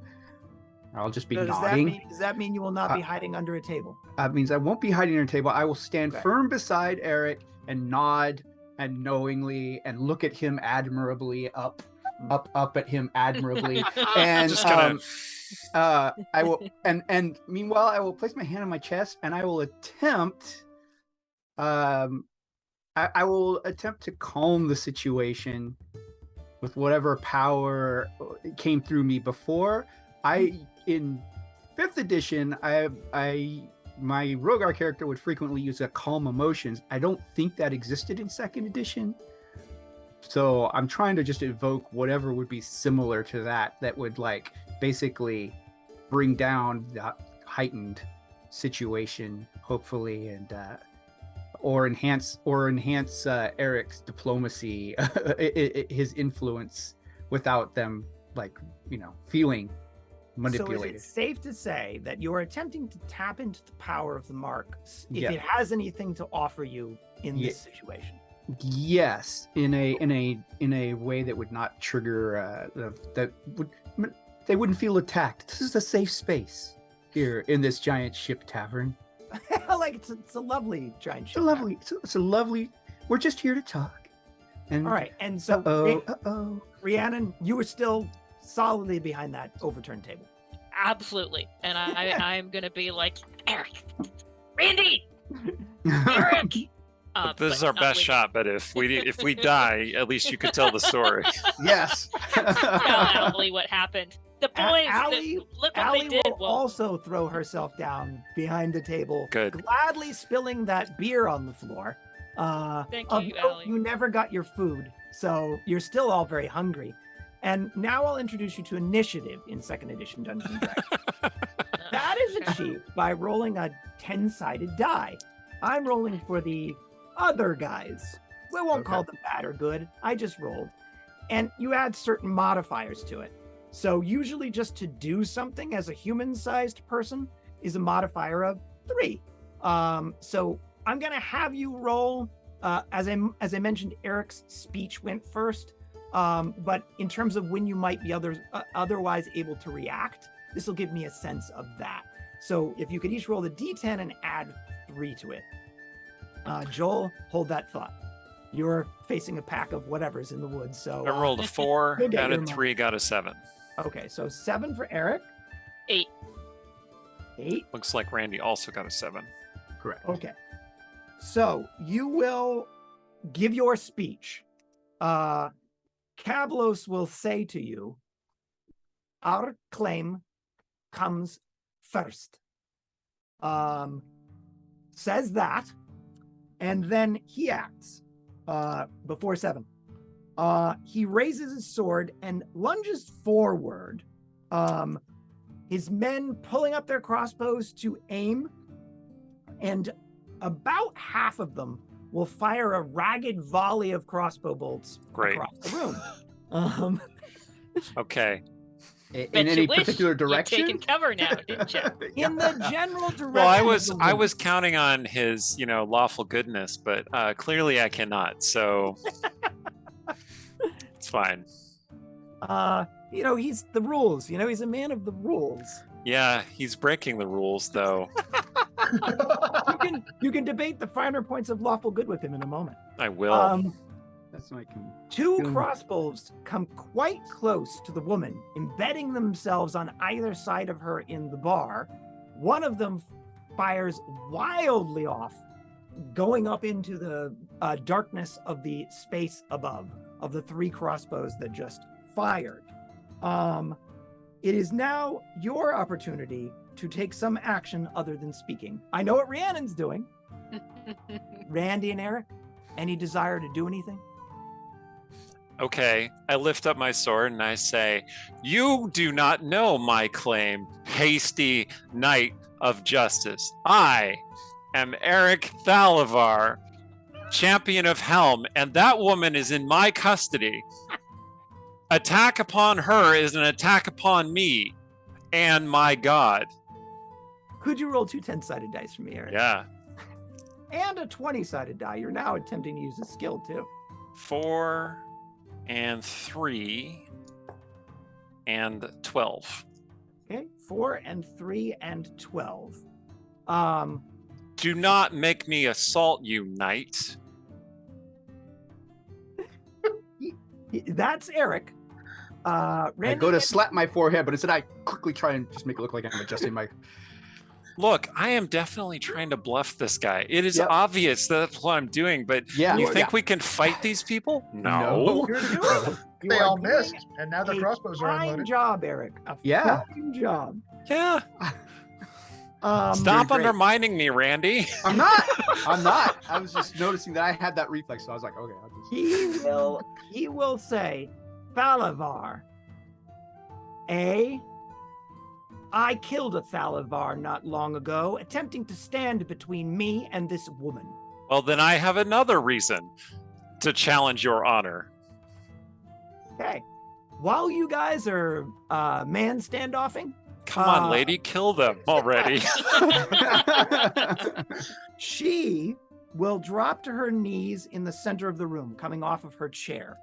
Speaker 4: I'll just be nodding.
Speaker 5: Does that mean you will not be hiding under a table?
Speaker 4: That means I won't be hiding under a table. I will stand
Speaker 5: Okay.
Speaker 4: firm beside Eric and nod and knowingly and look at him admirably, up at him admirably. And
Speaker 1: Just gonna
Speaker 4: I will and meanwhile I will place my hand on my chest and I will attempt I will attempt to calm the situation with whatever power came through me before. In 5th edition, my Rogar character would frequently use a calm emotions. I don't think that existed in 2nd edition. So I'm trying to just evoke whatever would be similar to that would like basically bring down the heightened situation, hopefully, and or enhance Eric's diplomacy, his influence without them feeling manipulated.
Speaker 5: So is it safe to say that you're attempting to tap into the power of the mark if
Speaker 4: Yeah.
Speaker 5: it has anything to offer you in this situation?
Speaker 4: Yes, in a way that would not trigger they wouldn't feel attacked. This is a safe space here in this giant ship tavern.
Speaker 5: Like it's a lovely giant ship.
Speaker 4: It's a lovely. We're just here to talk. And
Speaker 5: All right, and so Rhiannon, you were still solidly behind that overturned table.
Speaker 3: Absolutely. And I'm gonna be like, Eric, Randy, Eric.
Speaker 1: this is
Speaker 3: but
Speaker 1: our
Speaker 3: not
Speaker 1: best
Speaker 3: with-
Speaker 1: shot, but if we die, at least you could tell the story.
Speaker 4: Yes.
Speaker 3: Tell Allie what happened. The boys,
Speaker 5: Allie-
Speaker 3: look what
Speaker 5: Allie
Speaker 3: they did.
Speaker 5: will also throw herself down behind the table,
Speaker 1: Good.
Speaker 5: gladly spilling that beer on the floor.
Speaker 3: Thank
Speaker 5: Of
Speaker 3: you,
Speaker 5: note,
Speaker 3: Allie.
Speaker 5: you never got your food, so you're still all very hungry. And now I'll introduce you to initiative in 2nd edition Dungeons and Dragons. That is achieved by rolling a 10-sided die. I'm rolling for the other guys. We won't call them bad or good. I just rolled. And you add certain modifiers to it. So usually just to do something as a human-sized person is a modifier of 3. So I'm going to have you roll. As I mentioned, Eric's speech went first. But in terms of when you might be otherwise able to react, this will give me a sense of that. So if you could each roll the d10 and add 3 to it. Joel, hold that thought. You're facing a pack of whatever's in the woods. So
Speaker 1: I rolled a 4,
Speaker 5: You'll get your
Speaker 1: added 3, got a 7.
Speaker 5: okay, so 7 for Eric.
Speaker 3: 8.
Speaker 5: 8.
Speaker 1: Looks like Randy also got a 7.
Speaker 4: Correct.
Speaker 5: Okay. So you will give your speech. Kavlos will say to you, our claim comes first. Says that, and then he acts before 7. He raises his sword and lunges forward. His men pulling up their crossbows to aim, and about half of them will fire a ragged volley of crossbow bolts
Speaker 1: Great.
Speaker 5: across the room.
Speaker 1: Okay.
Speaker 4: In
Speaker 3: Bet you
Speaker 4: any
Speaker 3: wish
Speaker 4: particular
Speaker 3: you'd
Speaker 4: direction?
Speaker 3: taken cover now, didn't you?
Speaker 5: In the general direction.
Speaker 1: Well,
Speaker 5: of the
Speaker 1: I
Speaker 5: room.
Speaker 1: was counting on his, lawful goodness, but clearly I cannot. So it's fine.
Speaker 5: He's the rules. He's a man of the rules.
Speaker 1: Yeah, he's breaking the rules though.
Speaker 5: You can debate the finer points of lawful good with him in a moment.
Speaker 1: I will.
Speaker 4: That's my.
Speaker 5: 2 crossbows come quite close to the woman, embedding themselves on either side of her in the bar. One of them fires wildly off, going up into the darkness of the space above, of the 3 crossbows that just fired. It is now your opportunity to take some action other than speaking. I know what Rhiannon's doing. Randy and Eric, any desire to do anything?
Speaker 1: Okay, I lift up my sword and I say, "You do not know my claim, hasty knight of justice. I am Eric Thalivar, champion of Helm, and that woman is in my custody. Attack upon her is an attack upon me and my god."
Speaker 5: Could you roll 2 10-sided dice for me, Eric?
Speaker 1: Yeah.
Speaker 5: And a 20-sided die. You're now attempting to use a skill, too.
Speaker 1: 4 and 3 and 12.
Speaker 5: Okay, 4 and 3 and 12.
Speaker 1: Do not make me assault you, knight.
Speaker 5: That's Eric.
Speaker 4: I
Speaker 5: Randy,
Speaker 4: go to slap my forehead, but instead I quickly try and just make it look like I'm adjusting my.
Speaker 1: Look, I am definitely trying to bluff this guy. It is
Speaker 4: Yep.
Speaker 1: obvious that's what I'm doing, but
Speaker 4: Yeah.
Speaker 1: you
Speaker 4: Yeah.
Speaker 1: think we can fight these people?
Speaker 4: No.
Speaker 5: You're doing, you
Speaker 2: They
Speaker 5: are
Speaker 2: all
Speaker 5: doing
Speaker 2: missed, and now their
Speaker 5: a
Speaker 2: crossbows are
Speaker 5: fine
Speaker 2: unloaded.
Speaker 5: job, Eric. A
Speaker 4: Yeah.
Speaker 5: fine job.
Speaker 1: Yeah.
Speaker 5: Very
Speaker 1: Stop
Speaker 4: great.
Speaker 1: undermining me, Randy.
Speaker 4: I'm not. I'm not. I was just noticing that I had that reflex, so I was like, okay. I'll just...
Speaker 5: He will say, Thalivar. I killed a Thalivar not long ago, attempting to stand between me and this woman.
Speaker 1: Well, then I have another reason to challenge your honor.
Speaker 5: Okay. While you guys are man standoffing,
Speaker 1: Come on, lady, kill them already.
Speaker 5: she will drop to her knees in the center of the room, coming off of her chair,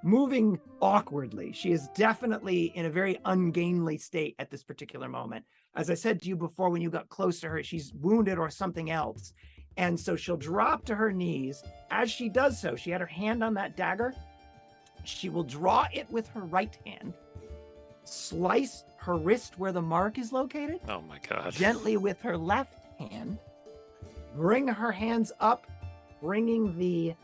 Speaker 5: moving awkwardly. She is definitely in a very ungainly state at this particular moment. As I said to you before, when you got close to her, she's wounded or something else. And so she'll drop to her knees. As she does so, she had her hand on that dagger. She will draw it with her right hand, slice her wrist where the mark is located,
Speaker 1: Oh my god.
Speaker 5: gently with her left hand, bring her hands up, bringing the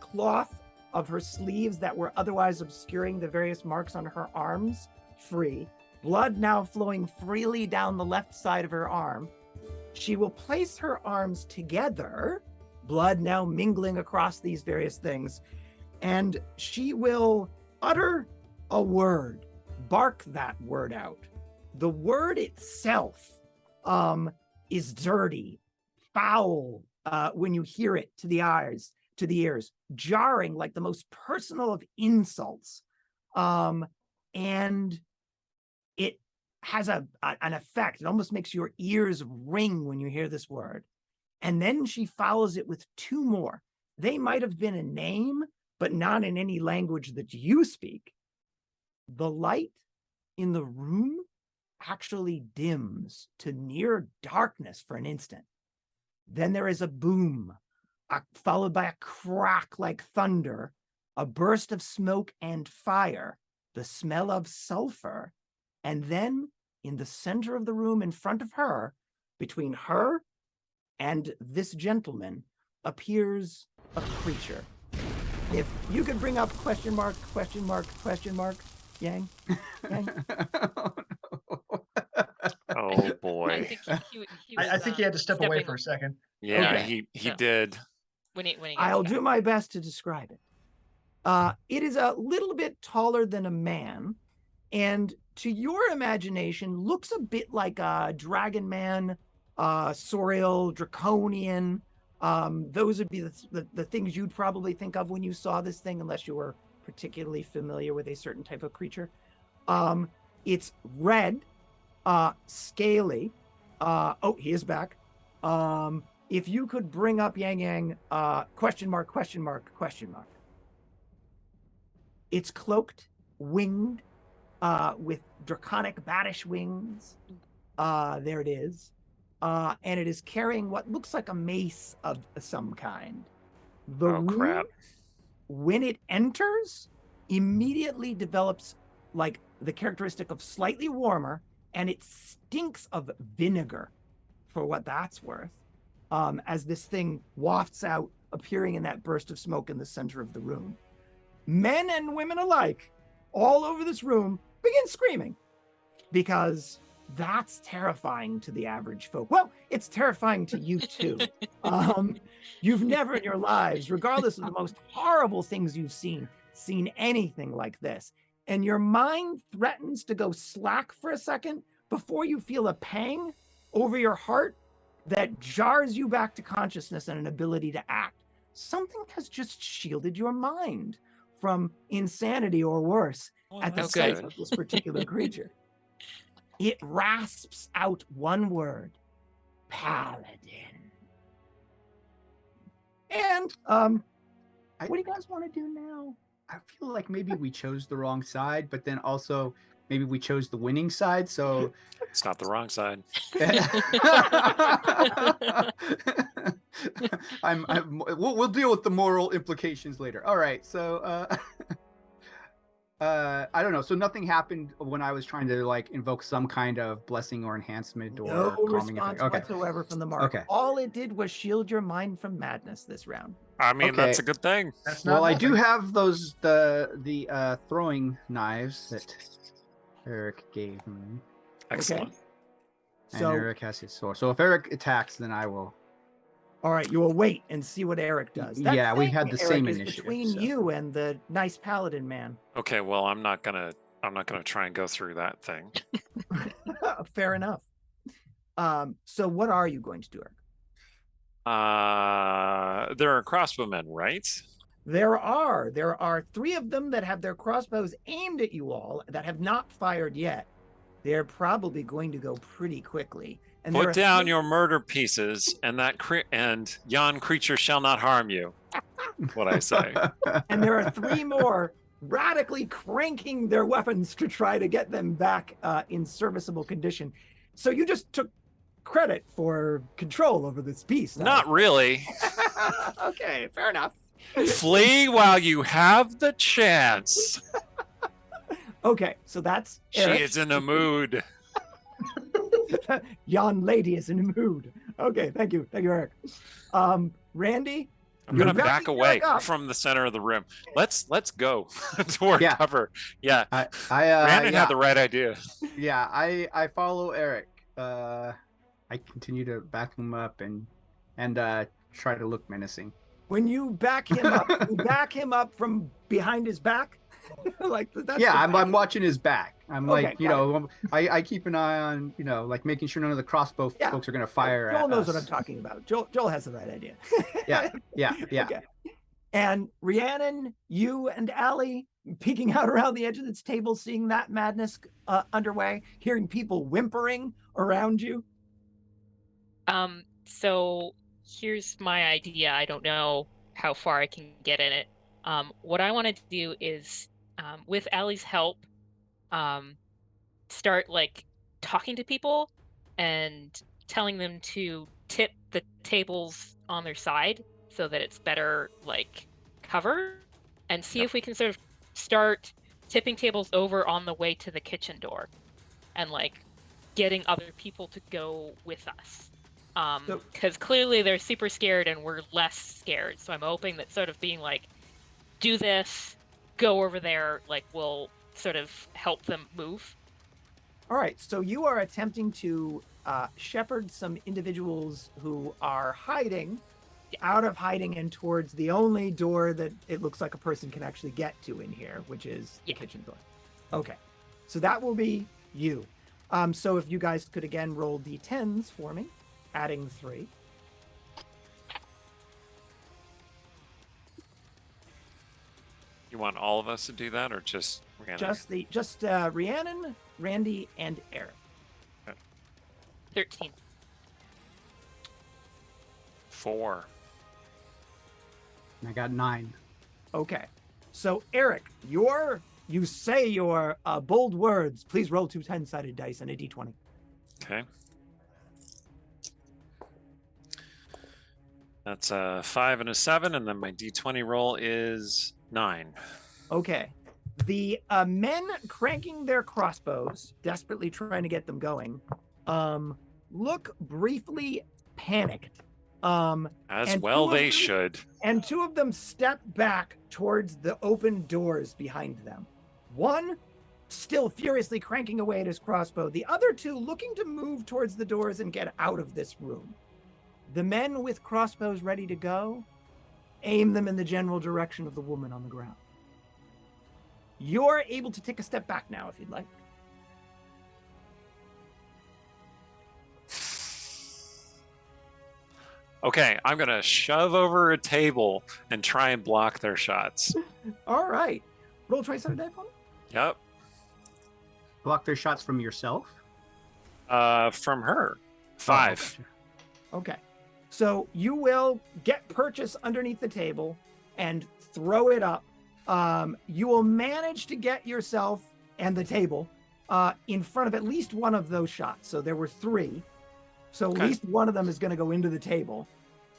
Speaker 5: cloth of her sleeves that were otherwise obscuring the various marks on her arms free, blood now flowing freely down the left side of her arm. She will place her arms together, blood now mingling across these various things, and she will utter a word, bark that word out. The word itself is dirty, foul when you hear it to the ears, jarring like the most personal of insults. And it has an effect. It almost makes your ears ring when you hear this word. And then she follows it with 2 more. They might have been a name, but not in any language that you speak. The light in the room actually dims to near darkness for an instant. Then there is a boom, followed by a crack like thunder, a burst of smoke and fire, the smell of sulfur, and then in the center of the room in front of her, between her and this gentleman, appears a creature. If you could bring up question mark, Yang.
Speaker 1: Oh boy.
Speaker 3: I think he was,
Speaker 2: I think he had to step away
Speaker 3: stepping
Speaker 2: for a second.
Speaker 1: Yeah,
Speaker 5: Okay.
Speaker 1: he
Speaker 3: So-
Speaker 1: did.
Speaker 3: when he gets
Speaker 5: I'll
Speaker 3: back.
Speaker 5: do my best to describe it. It is a little bit taller than a man, and to your imagination, looks a bit like a dragon man, Sorial, draconian. Those would be the things you'd probably think of when you saw this thing, unless you were particularly familiar with a certain type of creature. It's red, scaly. Oh, he is back. If you could bring up Yang, question mark. It's cloaked, winged, with draconic batish wings. There it is. And it is carrying what looks like a mace of some kind. The
Speaker 1: Oh, crap.
Speaker 5: room, when it enters, immediately develops like the characteristic of slightly warmer, and it stinks of vinegar, for what that's worth, as this thing wafts out, appearing in that burst of smoke in the center of the room. Men and women alike, all over this room, begin screaming, because That's terrifying to the average folk. Well, it's terrifying to you too. You've never in your lives, regardless of the most horrible things you've seen anything like this. And your mind threatens to go slack for a second before you feel a pang over your heart that jars you back to consciousness and an ability to act. Something has just shielded your mind from insanity or worse at the sight of this particular creature. It rasps out one word: paladin. And what do you guys want to do now?
Speaker 4: I feel like maybe we chose the wrong side, but then also maybe we chose the winning side. So
Speaker 1: It's not the wrong side.
Speaker 4: We'll deal with the moral implications later. All right. So I don't know. So nothing happened when I was trying to like invoke some kind of blessing or enhancement or
Speaker 5: No
Speaker 4: calming
Speaker 5: response
Speaker 4: effect. Okay.
Speaker 5: whatsoever from the mark.
Speaker 4: Okay.
Speaker 5: All it did was shield your mind from madness this round.
Speaker 1: I mean,
Speaker 4: Okay.
Speaker 1: that's a good thing.
Speaker 2: That's not
Speaker 4: Well, I
Speaker 2: nothing.
Speaker 4: do have those the throwing knives that Eric gave me,
Speaker 1: Excellent.
Speaker 4: and
Speaker 5: So,
Speaker 4: Eric has his sword. So if Eric attacks, then I will.
Speaker 5: all right, you will wait and see what Eric does. That
Speaker 4: Yeah, we
Speaker 5: thing,
Speaker 4: had the
Speaker 5: Eric,
Speaker 4: same
Speaker 5: is
Speaker 4: initiative,
Speaker 5: between
Speaker 4: so.
Speaker 5: you and the nice paladin man.
Speaker 1: Okay, well, I'm not gonna try and go through that thing.
Speaker 5: Fair enough. So what are you going to do, Eric?
Speaker 1: There are crossbowmen, right?
Speaker 5: There are 3 of them that have their crossbows aimed at you all that have not fired yet. They're probably going to go pretty quickly. And there
Speaker 1: Put
Speaker 5: are
Speaker 1: down
Speaker 5: 3
Speaker 1: your murder pieces, and and yon creature shall not harm you. What I say.
Speaker 5: and there are 3 more radically cranking their weapons to try to get them back in serviceable condition. So you just took credit for control over this beast.
Speaker 1: Not really.
Speaker 5: Okay, fair enough.
Speaker 1: Flee while you have the chance.
Speaker 5: Okay, so that's
Speaker 1: She
Speaker 5: Eric.
Speaker 1: is in a mood.
Speaker 5: Yon lady is in a mood. Okay, thank you, Eric. Randy,
Speaker 1: I'm
Speaker 5: you're
Speaker 1: gonna back
Speaker 5: backing
Speaker 1: away
Speaker 5: Eric up.
Speaker 1: from the center of the room. Let's go toward
Speaker 4: Yeah.
Speaker 1: cover. Yeah, Brandon
Speaker 4: yeah,
Speaker 1: had the right idea.
Speaker 4: yeah. I follow Eric. I continue to back him up and try to look menacing.
Speaker 5: When you back him up, you back him up from behind his back. Like that's
Speaker 4: Yeah,
Speaker 5: the
Speaker 4: I'm
Speaker 5: back.
Speaker 4: watching his back. I'm
Speaker 5: Okay,
Speaker 4: like, you
Speaker 5: got
Speaker 4: know, I keep an eye on, you know, like making sure none of the crossbow
Speaker 5: Yeah.
Speaker 4: folks are gonna fire
Speaker 5: Joel
Speaker 4: at
Speaker 5: knows
Speaker 4: us.
Speaker 5: what I'm talking about. Joel has the right idea.
Speaker 4: Yeah.
Speaker 5: Okay. And Rhiannon, you and Allie peeking out around the edge of this table, seeing that madness underway, hearing people whimpering around you.
Speaker 3: So here's my idea. I don't know how far I can get in it. What I want to do is, with Allie's help, start like talking to people and telling them to tip the tables on their side so that it's better like cover, and see if we can sort of start tipping tables over on the way to the kitchen door and like getting other people to go with us. Because clearly they're super scared and we're less scared. So I'm hoping that sort of being like, do this, go over there, like will sort of help them move.
Speaker 5: All right, so you are attempting to shepherd some individuals who are hiding out of hiding and towards the only door that it looks like a person can actually get to in here, which is the kitchen door. Okay, so that will be you. So if you guys could again roll d10s for me, adding 3.
Speaker 1: You want all of us to do that, or just Rhiannon?
Speaker 5: Just Rhiannon, Randy, and Eric.
Speaker 3: 13.
Speaker 1: 4.
Speaker 4: I got 9.
Speaker 5: Okay, so Eric, you say your bold words. Please roll 2 10-sided dice and a d20.
Speaker 1: Okay. That's a 5 and a 7, and then my d20 roll is 9.
Speaker 5: Okay. The men cranking their crossbows, desperately trying to get them going, look briefly panicked.
Speaker 1: As
Speaker 5: and
Speaker 1: well
Speaker 5: two of
Speaker 1: they
Speaker 5: them-
Speaker 1: should.
Speaker 5: And 2 of them step back towards the open doors behind them. One still furiously cranking away at his crossbow. The other two looking to move towards the doors and get out of this room. The men with crossbows ready to go, aim them in the general direction of the woman on the ground. You're able to take a step back now if you'd like.
Speaker 1: Okay, I'm going to shove over a table and try and block their shots.
Speaker 5: All right. Roll 20-sided die for me.
Speaker 1: Yep.
Speaker 4: Block their shots from yourself.
Speaker 1: From her. 5.
Speaker 5: Okay. So you will get purchase underneath the table and throw it up. You will manage to get yourself and the table in front of at least one of those shots. So there were 3. So
Speaker 1: Okay.
Speaker 5: at least one of them is going to go into the table.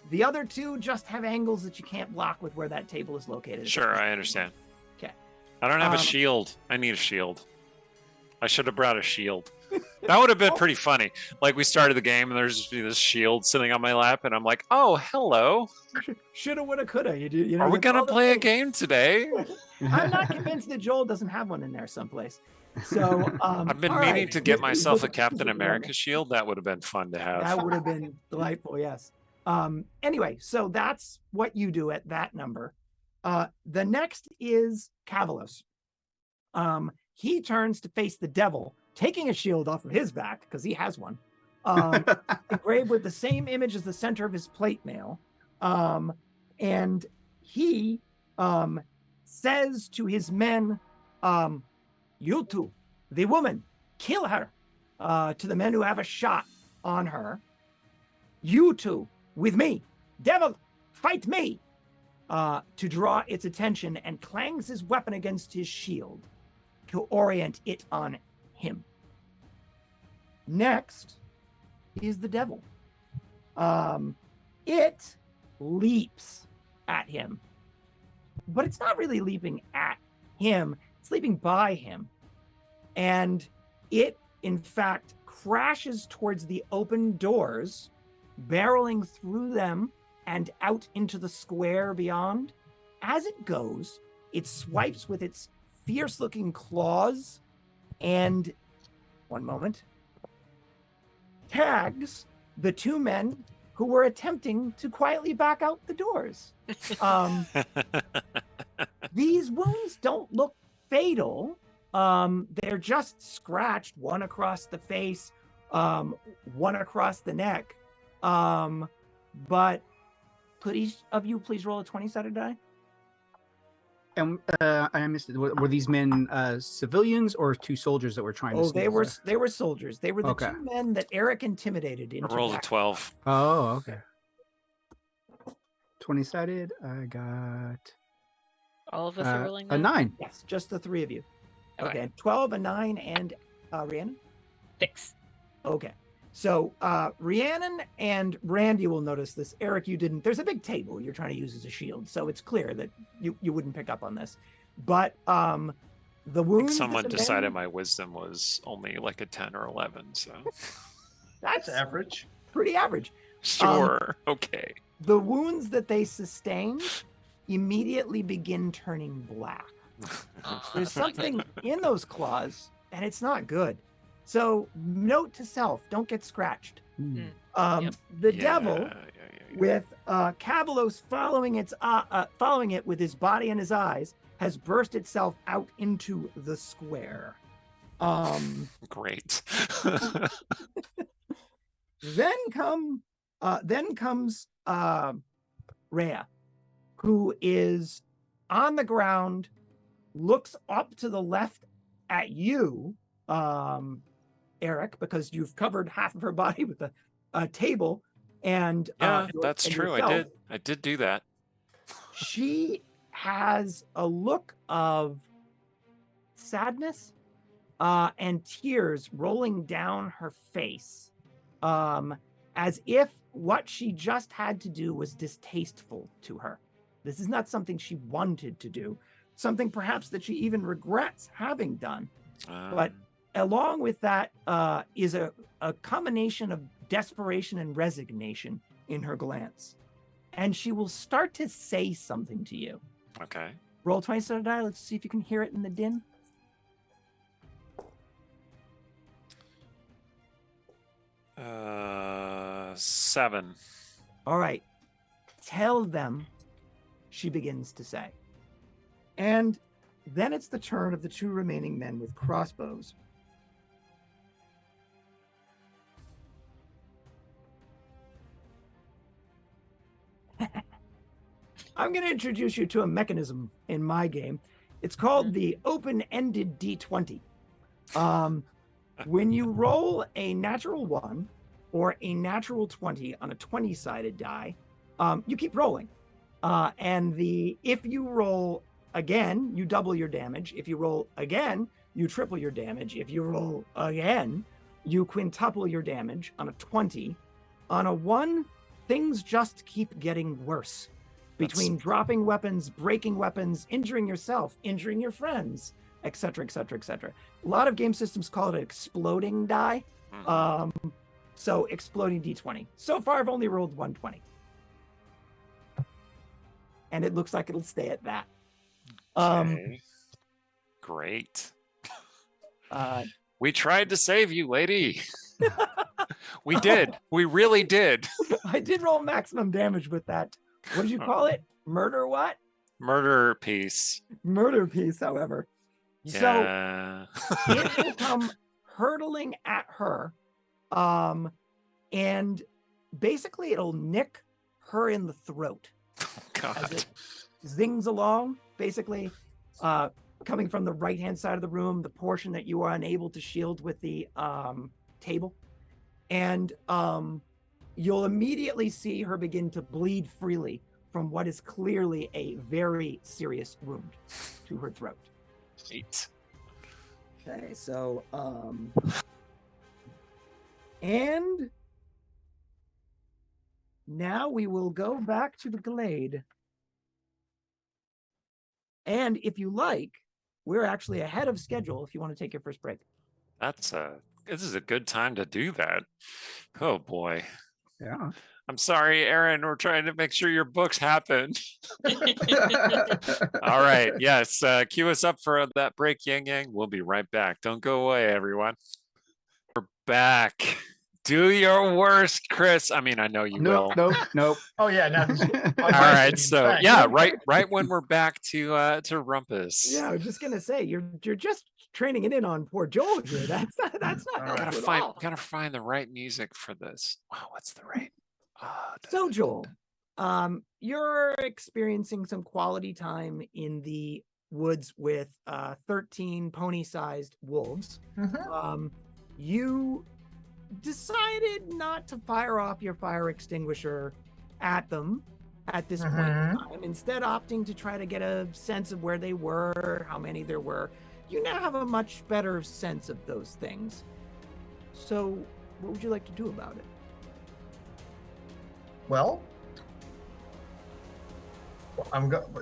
Speaker 5: The other 2 just have angles that you can't block with where that table is located.
Speaker 1: Sure, I understand.
Speaker 5: Okay.
Speaker 1: I don't have a shield. I need a shield. I should have brought a shield. That would have been pretty funny. Like, we started the game and there's just this shield sitting on my lap, and I'm like, oh, hello.
Speaker 5: Shoulda, woulda, coulda. You know,
Speaker 1: Are we
Speaker 5: that's
Speaker 1: going to
Speaker 5: all the
Speaker 1: play a
Speaker 5: things.
Speaker 1: game today?
Speaker 5: I'm not convinced that Joel doesn't have one in there someplace. So
Speaker 1: I've been
Speaker 5: all
Speaker 1: meaning
Speaker 5: right.
Speaker 1: to get myself a
Speaker 5: Look-
Speaker 1: Captain
Speaker 5: look-
Speaker 1: America shield. That would have been fun to have.
Speaker 5: That would have been delightful, yes. Anyway, so that's what you do at that number. The next is Cavalos. He turns to face the devil, taking a shield off of his back, because he has one, engraved with the same image as the center of his plate mail. And he says to his men, you two, the woman, kill her. To the men who have a shot on her. You two, with me, devil, fight me. To draw its attention, and clangs his weapon against his shield to orient it on him. Next is the devil. It leaps at him, but it's not really leaping at him, it's leaping by him. And it, in fact, crashes towards the open doors, barreling through them and out into the square beyond. As it goes, it swipes with its fierce-looking claws and, one moment, tags the 2 men who were attempting to quietly back out the doors. These wounds don't look fatal. They're just scratched, one across the face, one across the neck. But could each of you please roll a 20-sided die?
Speaker 4: And I missed it. Were these men civilians or 2 soldiers that were trying to?
Speaker 5: Oh,
Speaker 4: sneak
Speaker 5: they
Speaker 4: away?
Speaker 5: were soldiers. They were the
Speaker 4: Okay.
Speaker 5: 2 men that Eric intimidated
Speaker 1: I
Speaker 5: into
Speaker 1: rolled a
Speaker 5: back.
Speaker 1: 12.
Speaker 4: Oh, okay. 20-sided. I got
Speaker 3: All of us are rolling
Speaker 4: a
Speaker 3: now?
Speaker 4: 9.
Speaker 5: Yes, just the 3 of you.
Speaker 3: Okay.
Speaker 5: Okay, 12, a 9, and Rhiannon?
Speaker 3: 6.
Speaker 5: Okay. So Rhiannon and Randy will notice this. Eric, you didn't. There's a big table you're trying to use as a shield, so it's clear that you wouldn't pick up on this. But the
Speaker 1: I think
Speaker 5: wounds.
Speaker 1: someone
Speaker 5: that the
Speaker 1: decided
Speaker 5: men-
Speaker 1: my wisdom was only like a 10 or 11, so.
Speaker 5: That's
Speaker 2: That's average.
Speaker 5: pretty average.
Speaker 1: Sure. Okay.
Speaker 5: The wounds that they sustained immediately begin turning black. There's something in those claws, and it's not good. So, note to self: don't get scratched.
Speaker 4: Hmm.
Speaker 3: Yep.
Speaker 5: The
Speaker 1: Yeah,
Speaker 5: devil,
Speaker 1: yeah.
Speaker 5: with Cavalos following it with his body and his eyes, has burst itself out into the square.
Speaker 1: Great.
Speaker 5: Then comes Rhea, who is on the ground, looks up to the left at you, Eric, because you've covered half of her body with a table, and
Speaker 1: Yeah, that's
Speaker 5: and
Speaker 1: true.
Speaker 5: yourself.
Speaker 1: I did do that.
Speaker 5: She has a look of sadness and tears rolling down her face, as if what she just had to do was distasteful to her. This is not something she wanted to do, something perhaps that she even regrets having done. But along with that is a combination of desperation and resignation in her glance. And she will start to say something to you.
Speaker 1: Okay.
Speaker 5: Roll 20-sided die. Let's see if you can hear it in the din.
Speaker 1: 7.
Speaker 5: All right. Tell them, she begins to say. And then it's the turn of the 2 remaining men with crossbows. I'm going to introduce you to a mechanism in my game. It's called the open-ended D20. When you roll a natural 1 or a natural 20 on a 20-sided die, you keep rolling. And if you roll again, you double your damage. If you roll again, you triple your damage. If you roll again, you quintuple your damage on a 20. On a 1, things just keep getting worse. Between dropping weapons, breaking weapons, injuring yourself, injuring your friends, etc., etc., etc. A lot of game systems call it an exploding die. So exploding D20. So far, I've only rolled 120. And it looks like it'll stay at that.
Speaker 1: Okay. Great. We tried to save you, lady. We did. We really did.
Speaker 5: I did roll maximum damage with that. What did you call it? Murder what?
Speaker 1: Murder piece.
Speaker 5: Murder piece, however.
Speaker 1: Yeah.
Speaker 5: So it will come hurtling at her. And basically it'll nick her in the throat.
Speaker 1: Oh, God.
Speaker 5: As it zings along, basically coming from the right-hand side of the room, the portion that you are unable to shield with the table. And you'll immediately see her begin to bleed freely from what is clearly a very serious wound to her throat.
Speaker 1: 8.
Speaker 5: Okay, so and now we will go back to the glade. And if you like, we're actually ahead of schedule if you want to take your first break.
Speaker 1: This is a good time to do that. Oh boy.
Speaker 4: Yeah.
Speaker 1: I'm sorry, Aaron. We're trying to make sure your books happen. All right. Yes. Cue us up for that break, Yang Yang. We'll be right back. Don't go away, everyone. We're back. Do your worst, Chris. I mean, I know you will.
Speaker 4: Nope.
Speaker 2: Oh yeah, now
Speaker 1: All right. So yeah, right when we're back to Rumpus.
Speaker 5: Yeah, I was just gonna say you're just training it in on poor Joel here. That's not helpful at all.
Speaker 1: Gotta find the right music for this. Wow, what's the right?
Speaker 5: So Joel, you're experiencing some quality time in the woods with 13 pony-sized wolves. You decided not to fire off your fire extinguisher at them at this point in time, instead opting to try to get a sense of where they were, how many there were. You now have a much better sense of those things. So what would you like to do about it?
Speaker 2: Well,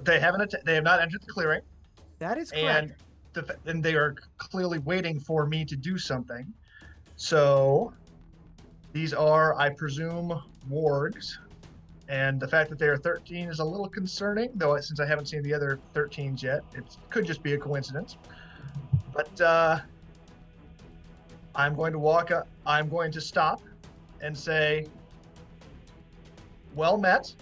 Speaker 2: they have not entered the clearing.
Speaker 5: That is correct.
Speaker 2: And they are clearly waiting for me to do something. So these are, I presume, wargs. And the fact that they are 13 is a little concerning, though since I haven't seen the other 13s yet, it could just be a coincidence. But I'm going to stop and say, well met.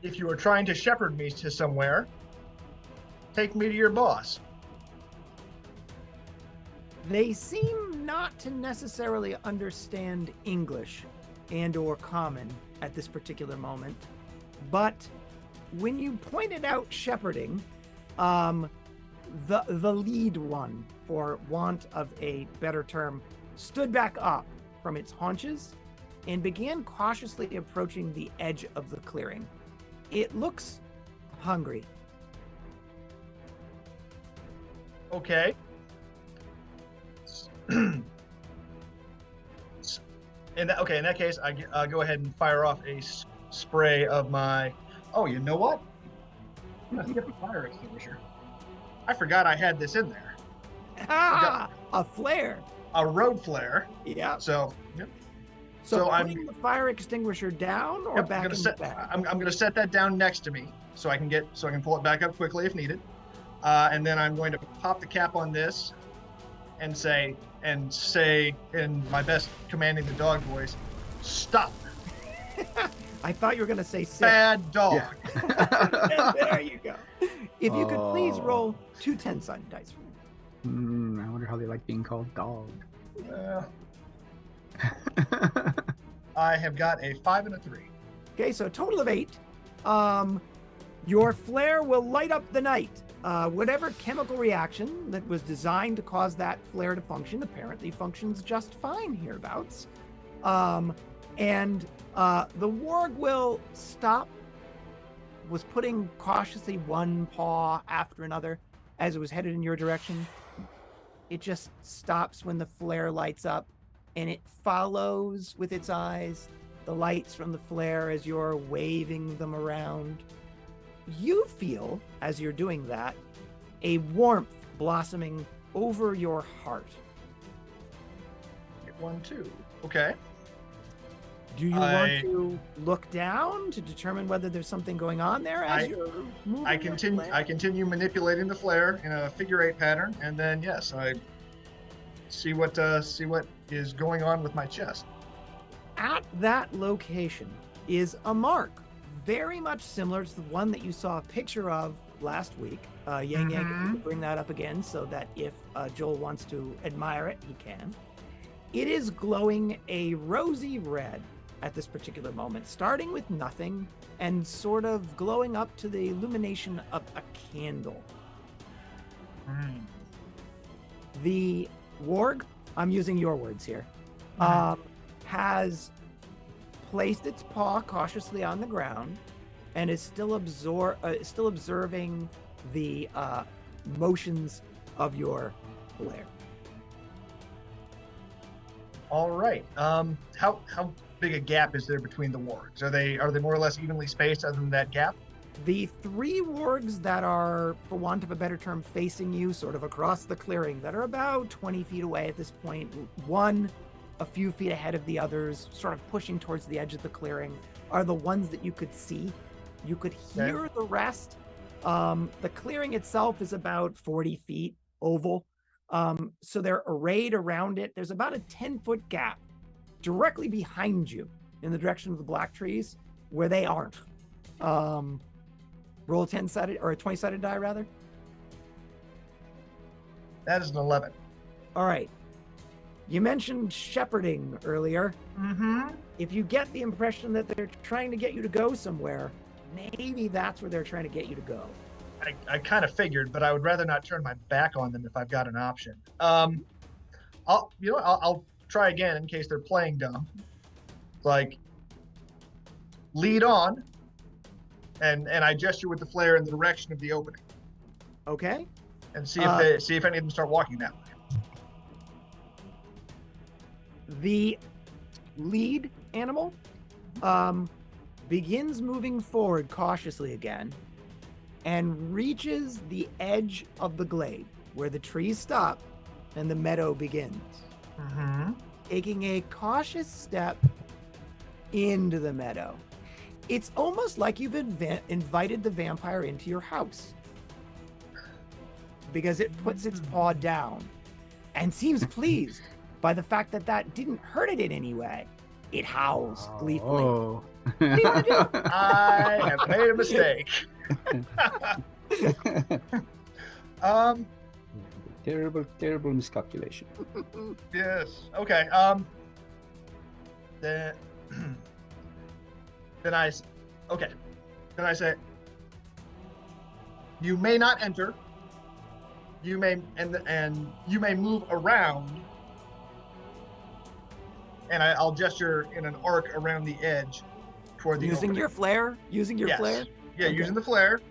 Speaker 2: If you are trying to shepherd me to somewhere, take me to your boss.
Speaker 5: They seem not to necessarily understand English and or common at this particular moment. But when you pointed out shepherding, the lead one, for want of a better term, stood back up from its haunches and began cautiously approaching the edge of the clearing. It looks hungry.
Speaker 2: Okay. In that case, I go ahead and fire off a spray of my. Oh, you know what? I'm gonna skip the fire extinguisher. I forgot I had this in there.
Speaker 5: A flare.
Speaker 2: A road flare.
Speaker 5: Yeah.
Speaker 2: So. Yep.
Speaker 5: So putting the fire extinguisher down or back in the back?
Speaker 2: I'm going to set that down next to me so I can pull it back up quickly if needed. And then I'm going to pop the cap on this and say in my best commanding the dog voice, "Stop,
Speaker 5: I thought you were going to say sit.
Speaker 2: bad dog."
Speaker 4: Yeah.
Speaker 5: There you go. If you could please roll 2 10-sided dice for me.
Speaker 4: I wonder how they like being called dog.
Speaker 2: I have got a 5 and a 3.
Speaker 5: Okay, so a total of 8. Your flare will light up the night. Whatever chemical reaction that was designed to cause that flare to function apparently functions just fine hereabouts. And the warg will stop, was putting cautiously one paw after another as it was headed in your direction. It just stops when the flare lights up, and it follows with its eyes the lights from the flare as you're waving them around. You feel, as you're doing that, a warmth blossoming over your heart.
Speaker 2: 1, 2. Okay.
Speaker 5: Do you want to look down to determine whether there's something going on there as you're moving?
Speaker 2: I continue manipulating the flare in a figure 8 pattern, and then yes, I see what is going on with my chest.
Speaker 5: At that location is a mark very much similar to the one that you saw a picture of last week. Yang, if you could bring that up again so that if Joel wants to admire it, he can. It is glowing a rosy red at this particular moment, starting with nothing and sort of glowing up to the illumination of a candle. The warg, I'm using your words here, has placed its paw cautiously on the ground and is still observing the motions of your flare.
Speaker 2: All right. How big a gap is there between the wargs? Are they more or less evenly spaced other than that gap?
Speaker 5: The 3 wargs that are, for want of a better term, facing you sort of across the clearing, that are about 20 feet away at this point, one a few feet ahead of the others, sort of pushing towards the edge of the clearing, are the ones that you could see. You could hear the rest. The clearing itself is about 40 feet oval. So they're arrayed around it. There's about a 10-foot gap directly behind you in the direction of the black trees where they aren't. Roll a 10-sided or a 20-sided die, rather.
Speaker 2: That is an 11.
Speaker 5: All right. You mentioned shepherding earlier.
Speaker 2: Mm-hmm.
Speaker 5: If you get the impression that they're trying to get you to go somewhere, maybe that's where they're trying to get you to go.
Speaker 2: I kind of figured, but I would rather not turn my back on them if I've got an option. I'll try again in case they're playing dumb. Like, lead on, and I gesture with the flare in the direction of the opening.
Speaker 5: Okay.
Speaker 2: And see if any of them start walking that way.
Speaker 5: The lead animal begins moving forward cautiously again and reaches the edge of the glade where the trees stop and the meadow begins. Taking a cautious step into the meadow. It's almost like you've invited the vampire into your house, because it puts its paw down and seems pleased by the fact that didn't hurt it in any way. It howls gleefully.
Speaker 4: Oh.
Speaker 5: What do you want to do?
Speaker 2: I have made a mistake.
Speaker 4: Terrible miscalculation.
Speaker 2: Yes. Okay. Then I say, you may not enter. You may and you may move around. And I'll gesture in an arc around the edge toward the
Speaker 5: Using
Speaker 2: opening.
Speaker 5: your flare? Using your
Speaker 2: Yes.
Speaker 5: flare?
Speaker 2: Yeah,
Speaker 5: Okay.
Speaker 2: using the flare.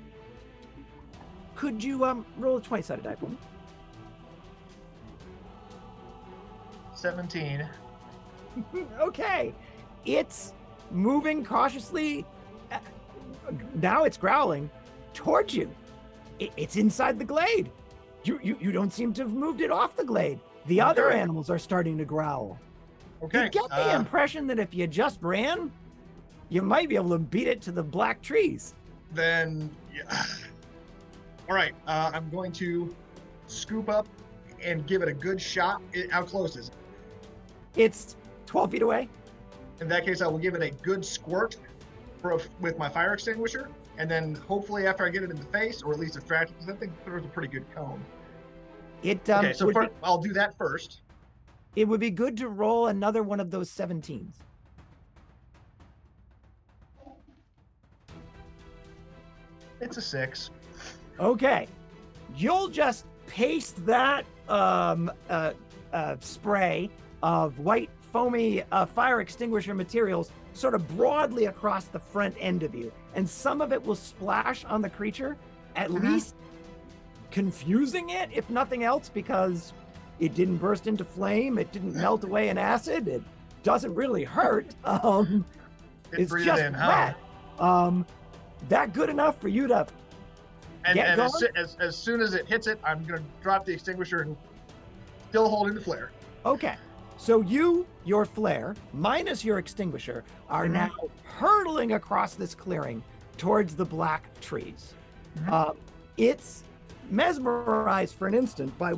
Speaker 5: Could you roll a 20-sided die for me?
Speaker 2: 17.
Speaker 5: Okay. It's moving cautiously. Now it's growling towards you. It's inside the glade. You don't seem to have moved it off the glade. The other
Speaker 2: Okay.
Speaker 5: animals are starting to growl.
Speaker 2: Okay.
Speaker 5: You get the impression that if you just ran, you might be able to beat it to the black trees.
Speaker 2: Then, yeah. All right. I'm going to scoop up and give it a good shot. How close is it?
Speaker 5: It's 12 feet away.
Speaker 2: In that case, I will give it a good squirt with my fire extinguisher, and then hopefully after I get it in the face, or at least distract it, because that thing throws a pretty good cone. Okay, so I'll do that first.
Speaker 5: It would be good to roll another one of those 17s.
Speaker 2: It's a 6.
Speaker 5: Okay. You'll just paste that spray of white foamy fire extinguisher materials sort of broadly across the front end of you. And some of it will splash on the creature, at least confusing it, if nothing else, because it didn't burst into flame. It didn't melt away in acid. It doesn't really hurt. It's just wet. That good enough for you to get going?
Speaker 2: As soon as it hits it, I'm going to drop the extinguisher and still holding the flare.
Speaker 5: Okay. So your flare, minus your extinguisher, are now hurtling across this clearing towards the black trees. It's mesmerized for an instant by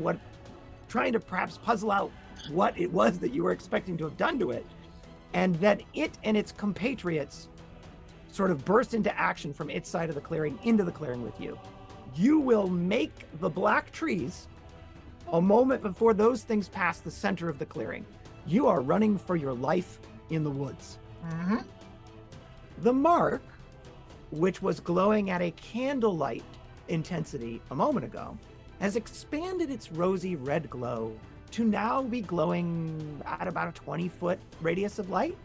Speaker 5: trying to perhaps puzzle out what it was that you were expecting to have done to it, and that it and its compatriots sort of burst into action from its side of the clearing into the clearing with you. You will make the black trees a moment before those things pass the center of the clearing. You are running for your life in the woods. The mark, which was glowing at a candlelight intensity a moment ago, has expanded its rosy red glow to now be glowing at about a 20-foot radius of light.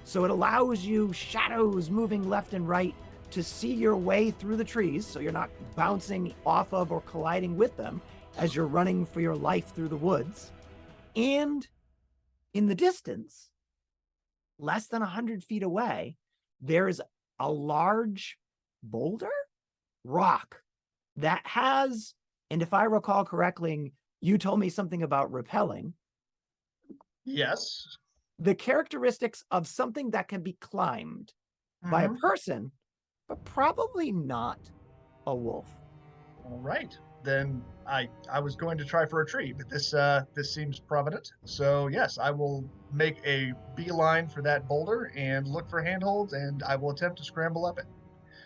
Speaker 5: So it allows you, shadows moving left and right, to see your way through the trees, so you're not bouncing off of or colliding with them as you're running for your life through the woods. And in the distance, less than 100 feet away, there's a large boulder rock that has, and if I recall correctly, you told me something about repelling.
Speaker 2: Yes.
Speaker 5: The characteristics of something that can be climbed by a person, but probably not a wolf.
Speaker 2: All right. Then I was going to try for a tree, but this seems provident. So yes, I will make a beeline for that boulder and look for handholds, and I will attempt to scramble up it.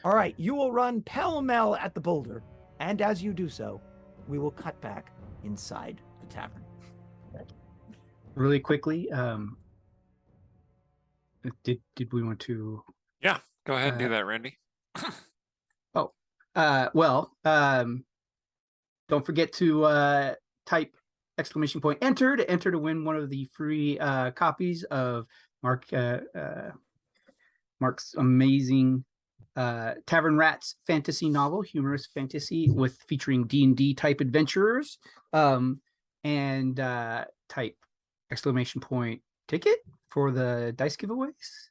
Speaker 5: All right, you will run pell-mell at the boulder, and as you do so, we will cut back inside the tavern.
Speaker 4: Really quickly, did we want to?
Speaker 1: Yeah, go ahead and do that, Randy.
Speaker 4: Don't forget to type !enter to win one of the free copies of Mark's amazing Tavern Rats fantasy novel, humorous fantasy featuring D&D type adventurers, and type ! Ticket for the dice giveaways.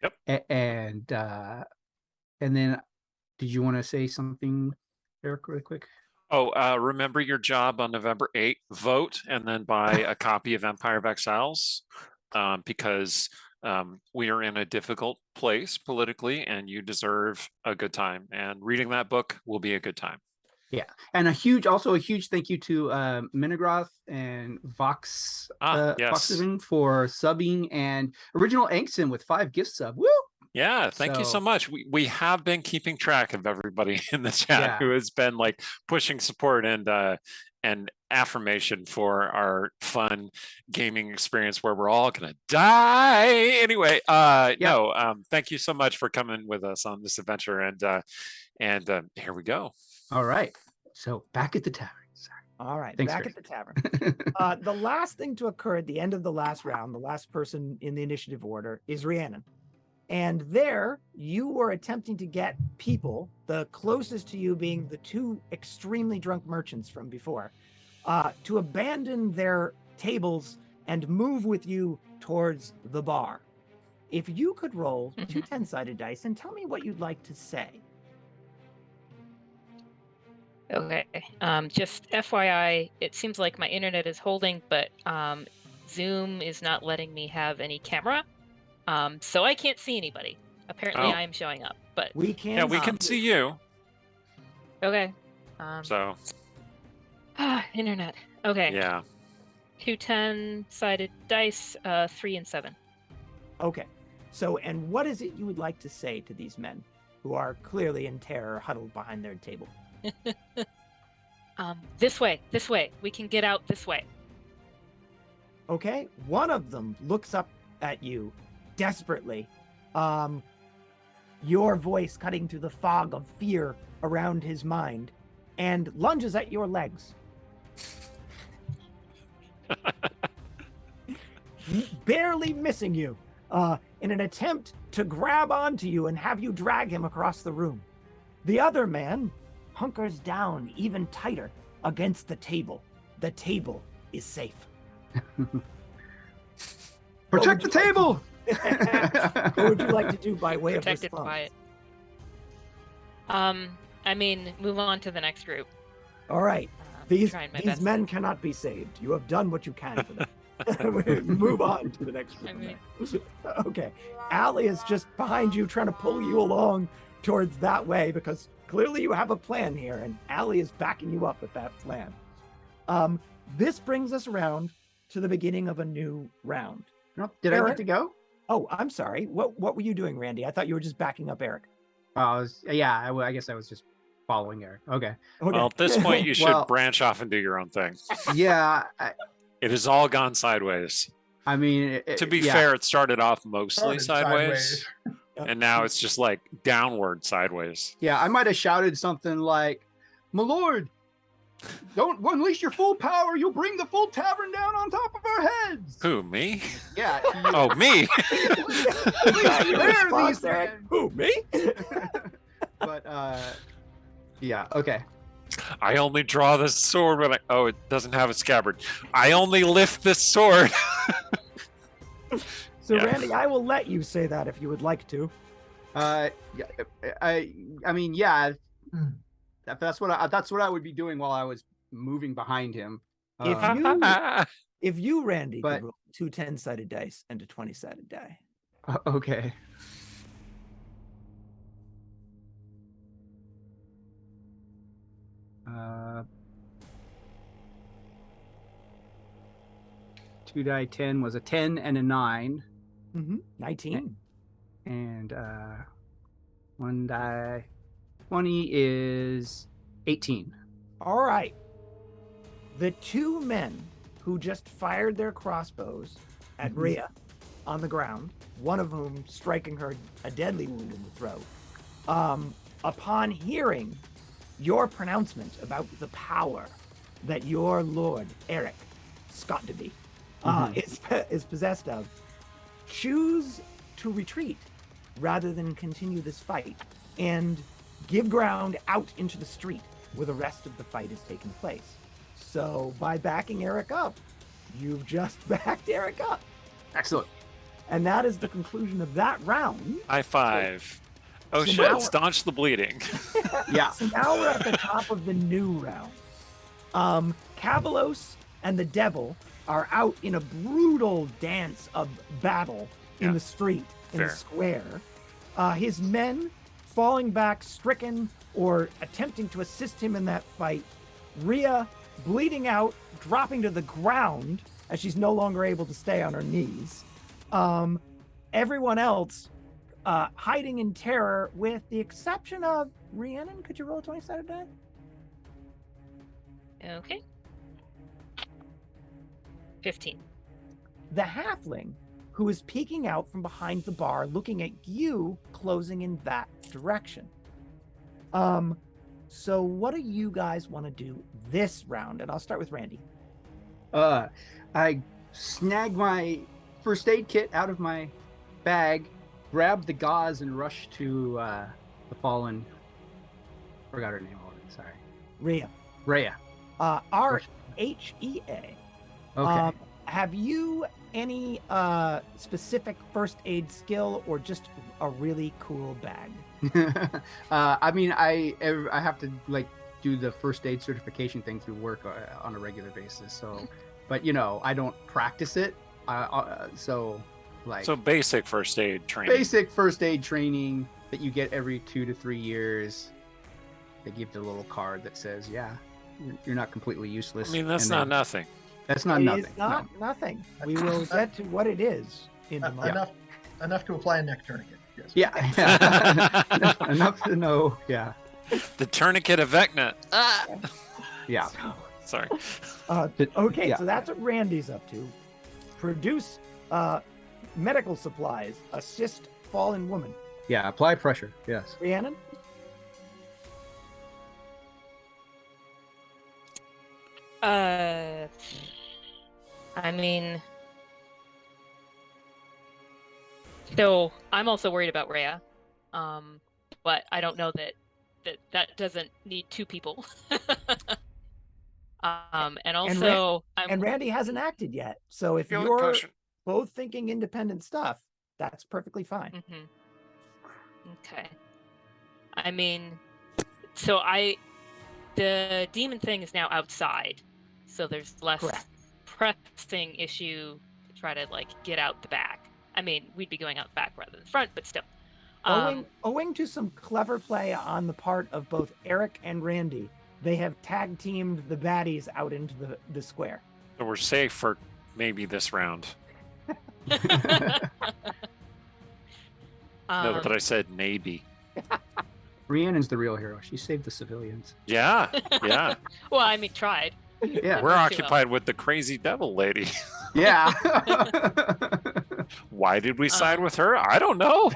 Speaker 1: Yep.
Speaker 4: And then, did you want to say something, Eric, really quick?
Speaker 1: Oh, remember your job on November 8th. Vote and then buy a copy of Empire of Exiles, because we are in a difficult place politically, and you deserve a good time. And reading that book will be a good time.
Speaker 4: Yeah, and a huge thank you to Menegroth and Vox Voxivin for subbing, and Original Angson with 5 gift sub. Woo!
Speaker 1: Yeah, thank you so much. We have been keeping track of everybody in the chat who has been like pushing support and affirmation for our fun gaming experience where we're all gonna die anyway. Thank you so much for coming with us on this adventure, and here we go.
Speaker 4: All right, so back at the tavern.
Speaker 5: All right,
Speaker 4: thanks,
Speaker 5: back
Speaker 4: Chris.
Speaker 5: at the tavern. The last thing to occur at the end of the last round, the last person in the initiative order, is Rhiannon. And there, you were attempting to get people, the closest to you being the 2 extremely drunk merchants from before, to abandon their tables and move with you towards the bar. If you could roll 2 10-sided dice and tell me what you'd like to say.
Speaker 3: Okay. Just FYI, it seems like my internet is holding, but Zoom is not letting me have any camera. So I can't see anybody. Apparently I am showing up, but
Speaker 5: we can.
Speaker 1: Yeah, we can see you.
Speaker 3: Okay.
Speaker 1: So
Speaker 3: Internet. Okay.
Speaker 1: Yeah.
Speaker 3: 2 10-sided dice, 3 and 7.
Speaker 5: Okay. So, and what is it you would like to say to these men who are clearly in terror, huddled behind their table?
Speaker 3: This way. We can get out this way.
Speaker 5: Okay. One of them looks up at you desperately. Your voice cutting through the fog of fear around his mind, and lunges at your legs. Barely missing you in an attempt to grab onto you and have you drag him across the room. The other man hunkers down even tighter against the table. The table is safe.
Speaker 4: Protect the table!
Speaker 5: What would you like to do by way
Speaker 3: Protected
Speaker 5: of response?
Speaker 3: by it. I mean, move on to the next group.
Speaker 5: All right. These
Speaker 3: trying my
Speaker 5: these
Speaker 3: best.
Speaker 5: men cannot be saved. You have done what you can for them. Move on to the next group.
Speaker 3: I mean-
Speaker 5: Okay. Allie is just behind you trying to pull you along towards that way because clearly you have a plan here, and Allie is backing you up with that plan. This brings us around to the beginning of a new round.
Speaker 4: No, did I
Speaker 5: Eric?
Speaker 4: get to go?
Speaker 5: Oh, I'm sorry. What were you doing, Randy? I thought you were just backing up Eric.
Speaker 4: I guess I was just following Eric. Okay.
Speaker 5: Okay.
Speaker 1: Well, at this point, you should
Speaker 4: Well-
Speaker 1: branch off and do your own thing.
Speaker 4: Yeah,
Speaker 1: It has all gone sideways.
Speaker 4: I mean,
Speaker 1: To be
Speaker 4: yeah.
Speaker 1: fair, it started off mostly
Speaker 2: Started
Speaker 1: sideways, and now it's just like downward sideways.
Speaker 4: Yeah, I might have shouted something like, "My lord, don't unleash your full power. You'll bring the full tavern down on top of our heads."
Speaker 1: Who, me?
Speaker 4: Yeah.
Speaker 1: Oh, me?
Speaker 5: Yeah, your
Speaker 4: There,
Speaker 5: response,
Speaker 4: these
Speaker 5: Eric.
Speaker 4: men.
Speaker 5: Who, me?
Speaker 4: But yeah. Okay.
Speaker 1: I only draw this sword when oh, it doesn't have a scabbard. I only lift this sword.
Speaker 5: So,
Speaker 1: Yeah.
Speaker 5: Randy, I will let you say that if you would like to.
Speaker 4: Yeah, I mean, yeah.
Speaker 2: Hmm.
Speaker 4: That's what I would be doing while I was moving behind him.
Speaker 5: If If you, Randy,
Speaker 4: But-
Speaker 5: could roll 2 10-sided dice and a 20-sided die.
Speaker 4: Okay. Two die 10 was a 10 and a 9,
Speaker 5: 19.
Speaker 4: and one die 20 is 18.
Speaker 5: All right. The two men who just fired their crossbows at Rhea on the ground, one of whom striking her a deadly wound in the throat, upon hearing your pronouncement about the power that your lord, Eric Scott-to-be, is possessed of, choose to retreat rather than continue this fight and give ground out into the street where the rest of the fight is taking place. So by backing Eric up, you've just backed Eric up.
Speaker 4: Excellent.
Speaker 5: And that is the conclusion of that round.
Speaker 1: High five. Oh
Speaker 5: So
Speaker 1: shit,
Speaker 5: now-
Speaker 1: staunch the bleeding.
Speaker 4: Yeah.
Speaker 5: So now we're at the top of the new round. Cavalos and the devil are out in a brutal dance of battle in
Speaker 1: Yeah.
Speaker 5: the street, in
Speaker 1: Fair.
Speaker 5: the square. His men falling back, stricken, or attempting to assist him in that fight. Rhea bleeding out, dropping to the ground as she's no longer able to stay on her knees. Everyone else hiding in terror, with the exception of Rhiannon. Could you roll a 20-sided die?
Speaker 3: Okay. 15.
Speaker 5: The halfling, who is peeking out from behind the bar, looking at you, closing in that direction. So what do you guys want to do this round? And I'll start with Randy.
Speaker 4: I snagged my first aid kit out of my bag, grabbed the gauze, and rushed to the fallen. Forgot her name already. Sorry,
Speaker 5: Rhea.
Speaker 4: Rhea.
Speaker 5: R-H-E-A.
Speaker 4: Okay.
Speaker 5: Have you any specific first aid skill or just a really cool bag?
Speaker 4: I mean, I have to like do the first aid certification thing through work on a regular basis. So, but I don't practice it. So
Speaker 1: Basic first aid training.
Speaker 4: basic first aid training that you get every 2 to 3 years. They give the little card that says, "Yeah, you're not completely
Speaker 1: I
Speaker 4: useless.
Speaker 1: mean, that's
Speaker 4: and
Speaker 1: not
Speaker 4: then-
Speaker 1: nothing.
Speaker 4: That's not
Speaker 5: It
Speaker 4: nothing.
Speaker 5: is not nothing. We will get to what it is in a moment.
Speaker 2: Enough to apply a neck tourniquet. Yes.
Speaker 4: Yeah. enough to know. Yeah.
Speaker 1: The tourniquet of Vecna.
Speaker 4: Yeah.
Speaker 1: Sorry.
Speaker 5: Okay,
Speaker 4: Yeah.
Speaker 5: so that's what Randy's up to. Produce medical supplies. Assist fallen woman.
Speaker 4: Yeah. Apply pressure. Yes.
Speaker 5: Rhiannon?
Speaker 3: I mean, so I'm also worried about Rhea, but I don't know that doesn't need two people. And also,
Speaker 5: And Randy hasn't acted yet. So if
Speaker 1: Healing
Speaker 5: you're
Speaker 1: potion.
Speaker 5: both thinking independent stuff, that's perfectly fine.
Speaker 3: Okay. I mean, so the demon thing is now outside, so there's less
Speaker 5: Correct.
Speaker 3: pressing issue to try to like get out the back. I mean, we'd be going out the back rather than the front, but still.
Speaker 5: Owing to some clever play on the part of both Eric and Randy, they have tag teamed the baddies out into the square.
Speaker 1: So we're safe for maybe this round. No, but I said maybe.
Speaker 4: Rhiannon's the real hero. She saved the civilians.
Speaker 1: Yeah, yeah.
Speaker 3: Well, I mean, tried.
Speaker 4: Yeah.
Speaker 1: We're
Speaker 3: Too
Speaker 1: occupied with the crazy devil lady.
Speaker 4: Yeah.
Speaker 1: Why did we side with her? I don't know.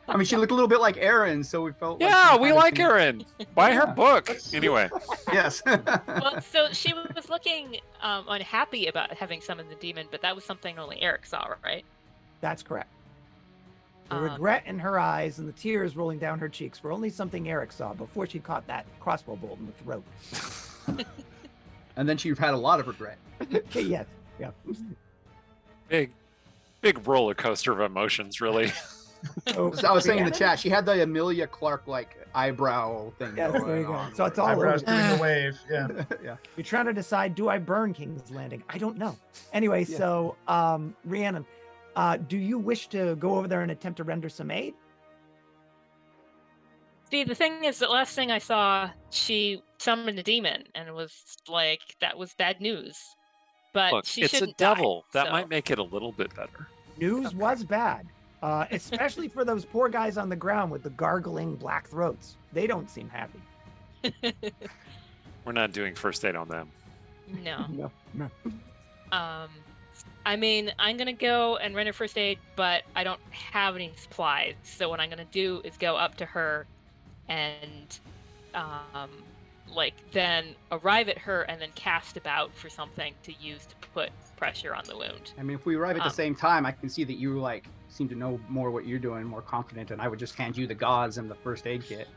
Speaker 4: I mean, she looked a little bit like Aaron, so we felt.
Speaker 1: Yeah,
Speaker 4: some
Speaker 1: we
Speaker 4: kind of
Speaker 1: like
Speaker 4: connection.
Speaker 1: Erin. Buy her
Speaker 4: Yeah.
Speaker 1: book. Anyway,
Speaker 4: Yes.
Speaker 3: Well, so she was looking unhappy about having summoned the demon, but that was something only Eric saw, right?
Speaker 5: That's correct. The
Speaker 3: Um,
Speaker 5: regret in her eyes and the tears rolling down her cheeks were only something Eric saw before she caught that crossbow bolt in the throat.
Speaker 4: And then she've had a lot of regret.
Speaker 5: Yes. Yeah.
Speaker 1: big roller coaster of emotions, really.
Speaker 5: So,
Speaker 4: I was saying in the
Speaker 5: Rhiannon?
Speaker 4: chat, she had the Amelia Clark like eyebrow thing.
Speaker 5: Yes,
Speaker 4: going
Speaker 5: there you go.
Speaker 4: on.
Speaker 5: So it's all
Speaker 2: Eyebrows
Speaker 5: over.
Speaker 2: doing the wave. Yeah.
Speaker 4: Yeah.
Speaker 5: You're trying to decide, do I burn King's Landing? I don't know. Anyway,
Speaker 4: Yeah.
Speaker 5: so Rhiannon, do you wish to go over there and attempt to render some aid?
Speaker 3: See, the thing is, the last thing I saw, she summoned a demon, and it was like, that was bad news. But
Speaker 1: Look,
Speaker 3: she
Speaker 1: it's a
Speaker 3: shouldn't die,
Speaker 1: devil. That
Speaker 3: so-
Speaker 1: might make it a little bit better.
Speaker 5: News
Speaker 3: Okay.
Speaker 5: was bad, especially for those poor guys on the ground with the gargling black throats. They don't seem happy.
Speaker 1: We're not doing first aid on them.
Speaker 3: No.
Speaker 5: No.
Speaker 3: I mean, I'm gonna go and render first aid, but I don't have any supplies. So what I'm gonna do is go up to her and then arrive at her and then cast about for something to use to put pressure on the wound.
Speaker 4: I mean, if we arrive at the same time, I can see that you like seem to know more what you're doing, more confident, and I would just hand you the gauze and the first aid kit.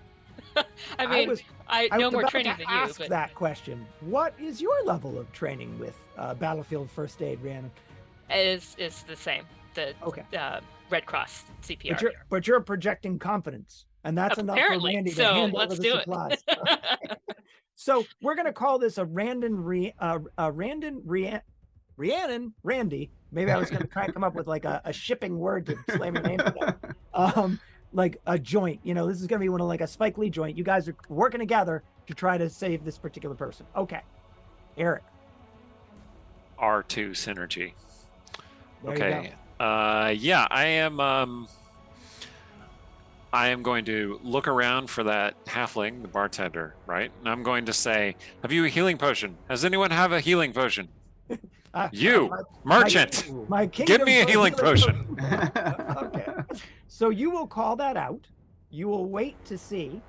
Speaker 3: I mean, I
Speaker 5: I
Speaker 3: know
Speaker 5: was
Speaker 3: more
Speaker 5: about
Speaker 3: training
Speaker 5: to
Speaker 3: than you,
Speaker 5: ask
Speaker 3: but
Speaker 5: that question. What is your level of training with battlefield first aid, Rhiannon?
Speaker 3: is the same. The
Speaker 5: Okay.
Speaker 3: Red Cross CPR.
Speaker 5: But you're projecting confidence, and that's enough for
Speaker 3: Apparently.
Speaker 5: Randy to
Speaker 3: So
Speaker 5: hand
Speaker 3: let's
Speaker 5: over the
Speaker 3: do it.
Speaker 5: supplies. So we're gonna call this a Rhiannon Randy. Maybe I was gonna try and come up with like a shipping word to slam your name to that. Like a joint. You know, this is gonna be one of like a Spike Lee joint. You guys are working together to try to save this particular person. Okay, Eric.
Speaker 1: R2 synergy.
Speaker 5: There you go.
Speaker 1: Okay. Yeah, I am going to look around for that halfling, the bartender, right? And I'm going to say, have you a healing potion? Does anyone have a healing potion? You, merchant,
Speaker 5: My
Speaker 1: give me a healing potion.
Speaker 5: Okay. So you will call that out. You will wait to see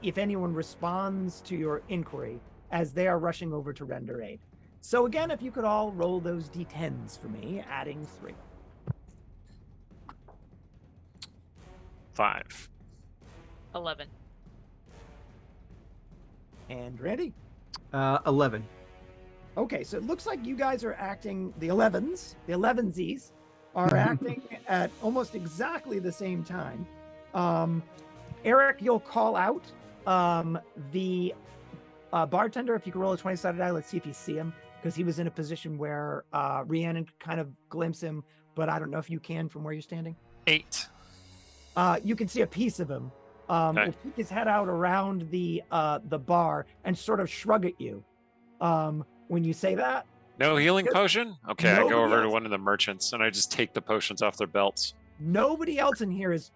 Speaker 5: if anyone responds to your inquiry as they are rushing over to render aid. So again, if you could all roll those d10s for me, adding 3.
Speaker 1: 5.
Speaker 3: 11.
Speaker 5: And ready?
Speaker 4: 11.
Speaker 5: Okay, so it looks like you guys are acting, the 11sies are acting at almost exactly the same time. Eric, you'll call out the bartender. If you can roll a 20-sided die, let's see if you see him, because he was in a position where Rhiannon could kind of glimpse him, but I don't know if you can from where you're standing.
Speaker 1: 8.
Speaker 5: You can see a piece of him.
Speaker 1: Okay.
Speaker 5: will keep his head out around the bar and sort of shrug at you. When you say that,
Speaker 1: No healing
Speaker 5: Just
Speaker 1: potion? Okay, I go
Speaker 5: nobody
Speaker 1: over to
Speaker 5: else.
Speaker 1: one of the merchants and I just take the potions off their belts.
Speaker 5: nobody else in here is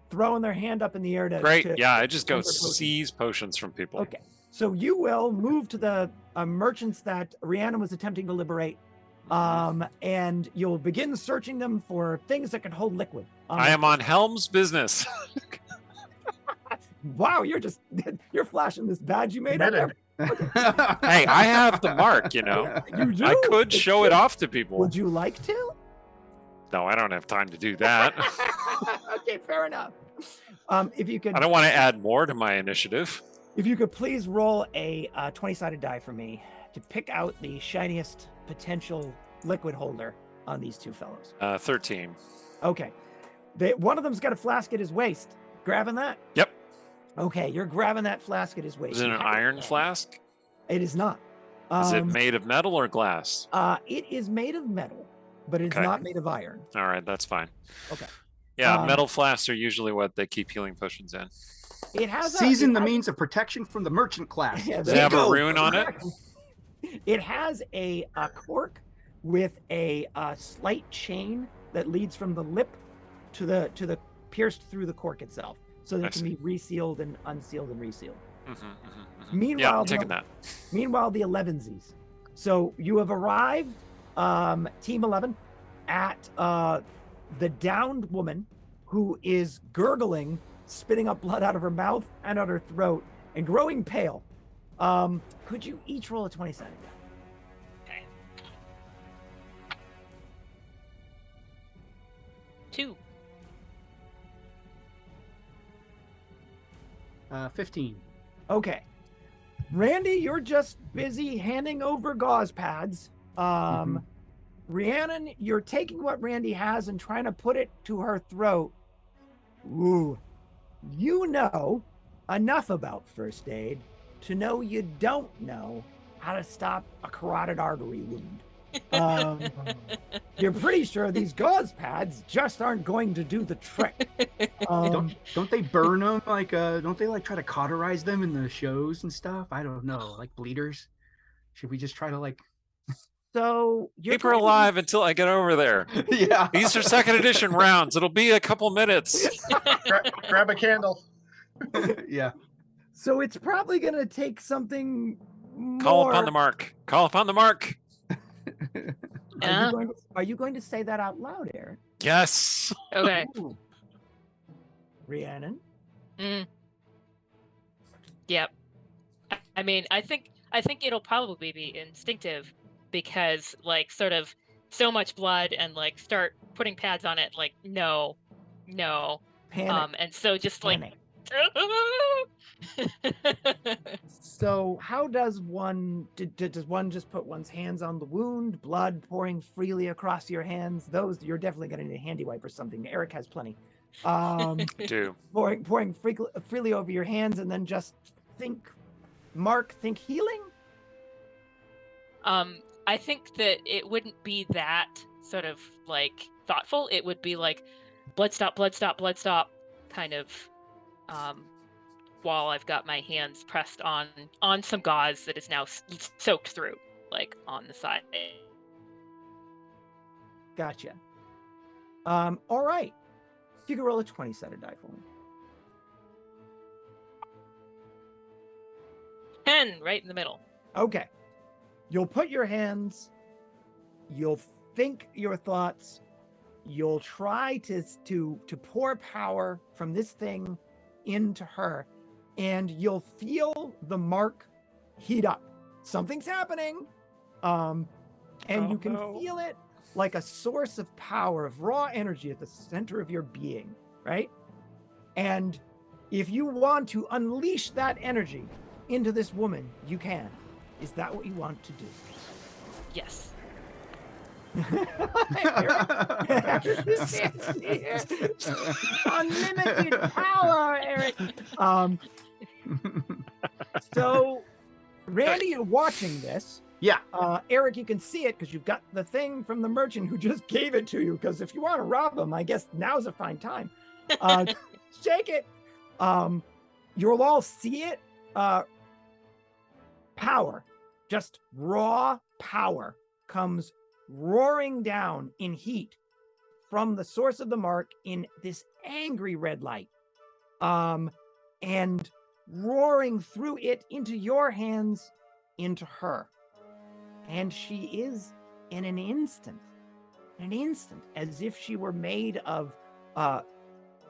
Speaker 5: throwing their hand up in the air to.
Speaker 1: Great.
Speaker 5: to
Speaker 1: Yeah, I just go
Speaker 5: want their potions.
Speaker 1: seize potions from people.
Speaker 5: Okay, so you will move to the merchants that Rhiannon was attempting to liberate, and you'll begin searching them for things that can hold liquid.
Speaker 1: I am on Helm's business.
Speaker 5: Wow, you're flashing this badge you made up.
Speaker 2: Committed.
Speaker 1: Hey, I have the mark, you know.
Speaker 5: You do?
Speaker 1: I could show it off to people.
Speaker 5: Would you like to?
Speaker 1: No, I don't have time to do that.
Speaker 5: Okay, fair enough. If you could,
Speaker 1: I don't want to add more to my initiative.
Speaker 5: if you could please roll a 20-sided die for me to pick out the shiniest potential liquid holder on these two fellows.
Speaker 1: 13.
Speaker 5: Okay, one of them's got a flask at his waist. Grabbing that?
Speaker 1: Yep.
Speaker 5: Okay, you're grabbing that flask at his waist.
Speaker 1: Is it
Speaker 5: You
Speaker 1: an
Speaker 5: have
Speaker 1: iron flask?
Speaker 5: It is not.
Speaker 1: Is it made of metal or glass?
Speaker 5: It is made of metal, but it's
Speaker 1: Okay.
Speaker 5: not made of iron.
Speaker 1: All right, that's fine.
Speaker 5: Okay.
Speaker 1: Yeah, metal flasks are usually what they keep healing potions in.
Speaker 5: It has
Speaker 4: Season the
Speaker 5: it has-
Speaker 4: means of protection from the merchant class.
Speaker 5: Yeah,
Speaker 1: Does
Speaker 5: there
Speaker 1: it
Speaker 5: you
Speaker 1: have a
Speaker 5: go.
Speaker 1: rune on it?
Speaker 5: It has a cork with a slight chain that leads from the lip to the pierced through the cork itself, so that
Speaker 1: I
Speaker 5: it can be resealed and unsealed and resealed.
Speaker 1: Yeah,
Speaker 5: Meanwhile,
Speaker 1: I'm taking that.
Speaker 5: Meanwhile, the 11sies. So you have arrived, Team 11, at the downed woman who is gurgling, spitting up blood out of her mouth and out her throat, and growing pale. Could you each roll a 20-sided die?
Speaker 3: Okay. 2.
Speaker 4: 15.
Speaker 5: Okay. Randy, you're just busy handing over gauze pads. Rhiannon, you're taking what Randy has and trying to put it to her throat. Ooh. You know enough about first aid to know you don't know how to stop a carotid artery wound. You're pretty sure these gauze pads just aren't going to do the trick.
Speaker 4: Don't they burn them? Like, don't they like try to cauterize them in the shows and stuff? I don't know, like bleeders. Should we just try to like?
Speaker 5: So you're
Speaker 1: Keep her
Speaker 5: trying to-
Speaker 1: alive until I get over there.
Speaker 4: Yeah.
Speaker 1: These are second edition rounds. It'll be a couple minutes.
Speaker 2: Grab a candle.
Speaker 4: Yeah.
Speaker 5: So it's probably going to take something
Speaker 1: Call
Speaker 5: more.
Speaker 1: upon the mark. Call upon the mark.
Speaker 5: Are you going to say that out loud, Aaron?
Speaker 1: Yes.
Speaker 3: Okay.
Speaker 5: Ooh. Rhiannon?
Speaker 3: Yep. I mean, I think it'll probably be instinctive because like sort of so much blood and like start putting pads on it like no.
Speaker 5: Panic.
Speaker 3: And so just like
Speaker 5: Panic. So how does one does one just put one's hands on the wound, blood pouring freely across your hands? Those you're definitely going to need a handy wipe or something. Eric has plenty.
Speaker 1: I do.
Speaker 5: Pouring freely over your hands, and then just think healing.
Speaker 3: I think that it wouldn't be that sort of like thoughtful. It would be like blood stop, kind of while I've got my hands pressed on some gauze that is now soaked through, like on the side.
Speaker 5: Gotcha. All right. You can roll a 20-sided die for me.
Speaker 3: 10 right in the middle.
Speaker 5: Okay. You'll put your hands, you'll think your thoughts, you'll try to pour power from this thing into her, and you'll feel the mark heat up. Something's happening. And you can feel it like a source of power, of raw energy at the center of your being, right? And if you want to unleash that energy into this woman, you can. Is that what you want to do?
Speaker 3: Yes.
Speaker 5: Unlimited power, Eric. So, Randy, you're watching this.
Speaker 4: Yeah.
Speaker 5: Eric, you can see it because you've got the thing from the merchant who just gave it to you. Because if you want to rob him, I guess now's a fine time. Shake it. You'll all see it. Power, just raw power, comes roaring down in heat from the source of the mark in this angry red light, and roaring through it into your hands, into her. And she is in an instant, as if she were made of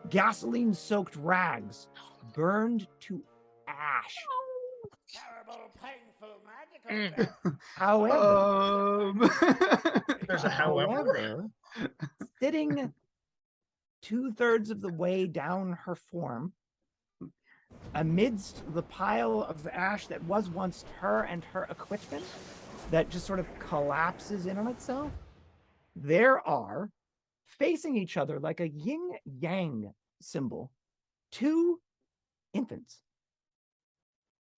Speaker 5: gasoline-soaked rags, burned to ash.
Speaker 6: Terrible, painful magic.
Speaker 5: However,
Speaker 2: There's a however.
Speaker 5: Sitting 2/3 of the way down her form, amidst the pile of ash that was once her and her equipment, that just sort of collapses in on itself, there are, facing each other like a yin-yang symbol, 2 infants.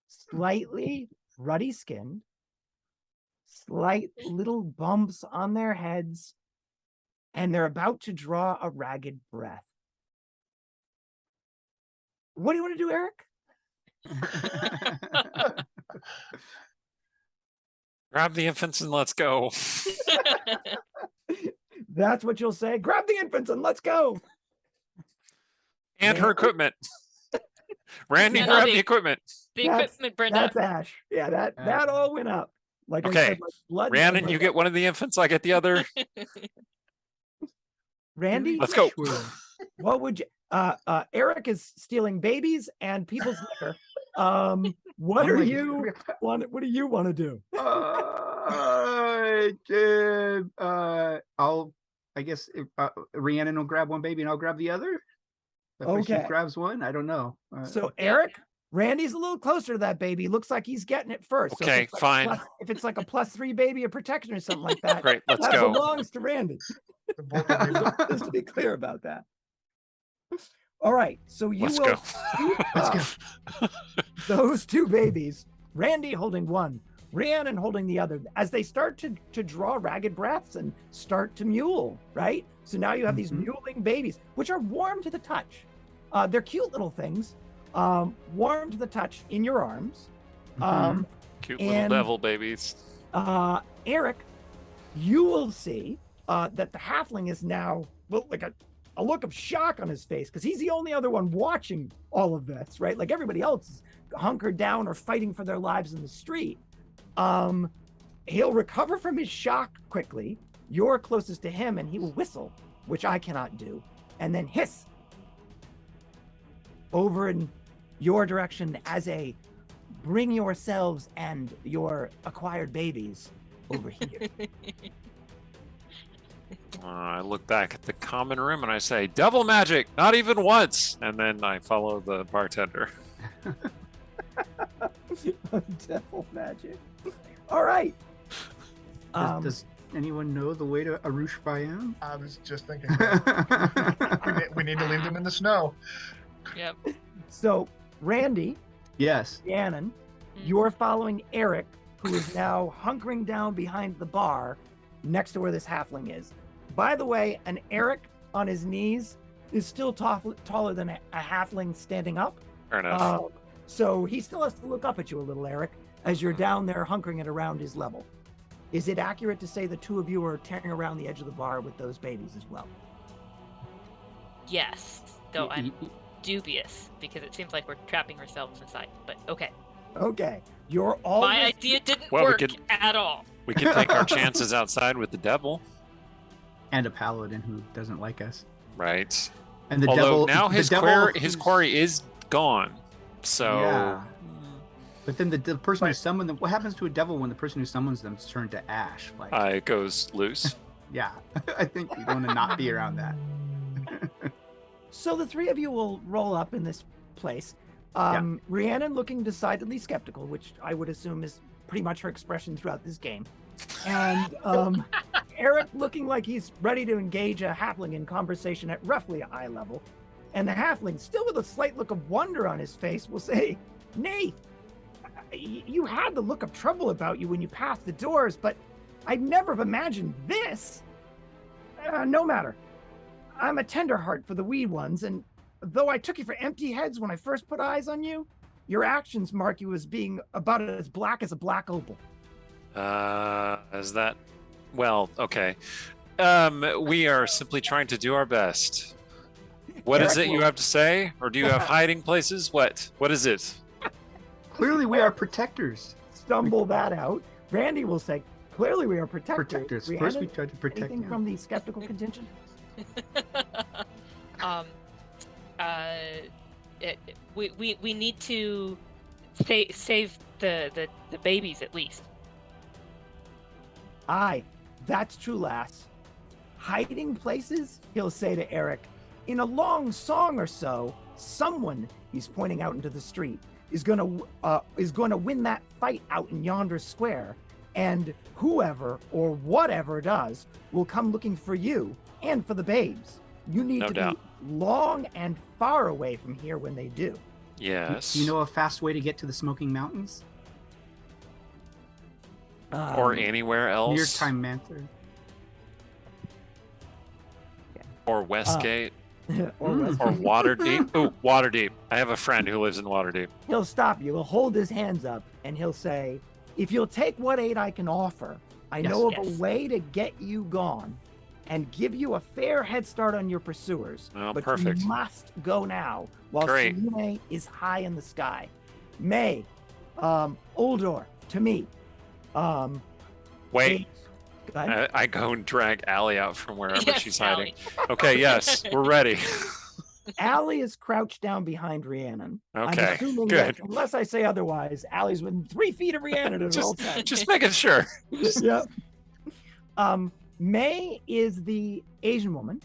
Speaker 5: Slightly ruddy skinned, slight little bumps on their heads, and they're about to draw a ragged breath. What do you want to do, Eric?
Speaker 1: Grab the infants and let's go.
Speaker 5: That's what you'll say. Grab the infants and let's go.
Speaker 1: And her equipment. Randy,
Speaker 3: Yeah,
Speaker 1: grab
Speaker 3: the-
Speaker 1: the equipment.
Speaker 3: The equipment burned
Speaker 5: That's
Speaker 3: up.
Speaker 5: Ash. Yeah, that all went up. Like I
Speaker 1: Okay.
Speaker 5: said, like blood.
Speaker 1: Rhiannon, you get one of the infants, I get the other.
Speaker 5: Randy.
Speaker 1: Let's go.
Speaker 5: What would you? Eric is stealing babies and people's liquor. What do you want to do?
Speaker 4: I guess Rhiannon will grab one baby and I'll grab the other. If she
Speaker 5: Okay.
Speaker 4: grabs one, I don't know.
Speaker 5: So Eric, Randy's a little closer to that baby. Looks like he's getting it first. So if
Speaker 1: Okay,
Speaker 5: it's like
Speaker 1: fine.
Speaker 5: if it's like a +3 baby of protection or something like that,
Speaker 1: Great, let's
Speaker 5: that
Speaker 1: go.
Speaker 5: belongs to Randy.
Speaker 2: The both of you.
Speaker 5: Just to be clear about that. All right, so you
Speaker 1: Let's
Speaker 5: will
Speaker 1: go.
Speaker 5: scoop up those 2 babies, Randy holding one, Rhiannon holding the other, as they start to draw ragged breaths and start to mule, right? So now you have these muling babies, which are warm to the touch. They're cute little things, warm to the touch in your arms.
Speaker 1: Cute little
Speaker 5: and-
Speaker 1: devil babies.
Speaker 5: Eric, you will see that the halfling is now like a look of shock on his face, because he's the only other one watching all of this, right? Like everybody else is hunkered down or fighting for their lives in the street. He'll recover from his shock quickly. You're closest to him, and he will whistle, which I cannot do, and then hiss over in your direction as a bring yourselves and your acquired babies over here.
Speaker 1: I look back at the common room and I say, "Devil magic, not even once." And then I follow the bartender.
Speaker 5: Devil magic. All right.
Speaker 4: Does anyone know the way to Arush Bayam?
Speaker 2: I was just thinking. We need to leave them in the snow.
Speaker 3: Yep.
Speaker 5: So, Randy,
Speaker 4: Yes.
Speaker 5: Rhiannon,
Speaker 3: Mm.
Speaker 5: you're following Eric, who is now hunkering down behind the bar next to where this halfling is. By the way, an Eric on his knees is still taller than a halfling standing up.
Speaker 1: Fair enough.
Speaker 5: So he still has to look up at you a little, Eric, as you're down there hunkering it around his level. Is it accurate to say the 2 of you are tearing around the edge of the bar with those babies as well?
Speaker 3: Yes. Though I'm dubious because it seems like we're trapping ourselves inside. But okay.
Speaker 5: Okay. You're all
Speaker 3: My idea didn't
Speaker 1: Well, we
Speaker 3: work
Speaker 1: could-
Speaker 3: at all.
Speaker 1: We can take our chances outside with the devil,
Speaker 4: And a paladin who doesn't like us.
Speaker 1: right?
Speaker 4: And the
Speaker 1: Although
Speaker 4: devil.
Speaker 1: now
Speaker 4: the
Speaker 1: his
Speaker 4: devil
Speaker 1: his
Speaker 4: who's-
Speaker 1: quarry is gone. So
Speaker 4: Yeah. But then the person who summoned them. What happens to a devil when the person who summons them is turned to ash? Like,
Speaker 1: it goes loose.
Speaker 4: yeah. I think we want to not be around that.
Speaker 5: So the 3 of you will roll up in this place. Rhiannon looking decidedly skeptical, which I would assume is pretty much her expression throughout this game. And Eric looking like he's ready to engage a halfling in conversation at roughly eye level. And the halfling, still with a slight look of wonder on his face, will say, "Nath, you had the look of trouble about you when you passed the doors, but I'd never have imagined this. No matter. I'm a tender heart for the wee ones, and though I took you for empty heads when I first put eyes on you, your actions mark you as being about as black as a black opal.
Speaker 1: Is that? Well, okay. We are simply trying to do our best. What is
Speaker 5: Eric
Speaker 1: it you
Speaker 5: will-
Speaker 1: have to say? Or do you have hiding places? What is it?
Speaker 4: Clearly, we are protectors.
Speaker 5: Stumble that out. Randy will say, clearly we are protectors.
Speaker 4: Protectors. First,
Speaker 5: Rhiannon,
Speaker 4: we tried to protect
Speaker 5: anything
Speaker 4: you.
Speaker 5: from the skeptical contingent?
Speaker 3: We need to save the babies at least.
Speaker 5: Aye, that's true, lass. Hiding places, he'll say to Eric, in a long song or so, someone, he's pointing out into the street, is gonna win that fight out in yonder square, and whoever or whatever does will come looking for you and for the babes. You need
Speaker 1: No
Speaker 5: to
Speaker 1: doubt.
Speaker 5: be long and far away from here when they do.
Speaker 1: Yes.
Speaker 4: Do you know a fast way to get to the Smoking Mountains?
Speaker 1: or anywhere else?
Speaker 4: Near Time Manther.
Speaker 1: Or Westgate.
Speaker 5: or
Speaker 4: Mm.
Speaker 5: West-
Speaker 1: Or Waterdeep. Ooh, Waterdeep. I have a friend who lives in Waterdeep.
Speaker 5: He'll stop you. He'll hold his hands up and he'll say, if you'll take what aid I can offer, I
Speaker 4: Yes.
Speaker 5: know of
Speaker 3: Yes.
Speaker 5: a way to get you gone and give you a fair head start on your pursuers.
Speaker 1: Oh,
Speaker 5: but
Speaker 1: perfect.
Speaker 5: you must go now while
Speaker 1: Great.
Speaker 5: Selene is high in the sky. May, Uldor, to me.
Speaker 1: Wait,
Speaker 5: Go ahead.
Speaker 1: I go and drag Allie out from wherever
Speaker 3: Yes,
Speaker 1: she's hiding.
Speaker 3: Allie.
Speaker 1: Okay, yes, we're ready.
Speaker 5: Allie is crouched down behind Rhiannon. I'm
Speaker 1: Okay,
Speaker 5: assuming
Speaker 1: good.
Speaker 5: that, unless I say otherwise, Allie's within 3 feet of Rhiannon at all times.
Speaker 1: Just making sure.
Speaker 5: Yep. May is the Asian woman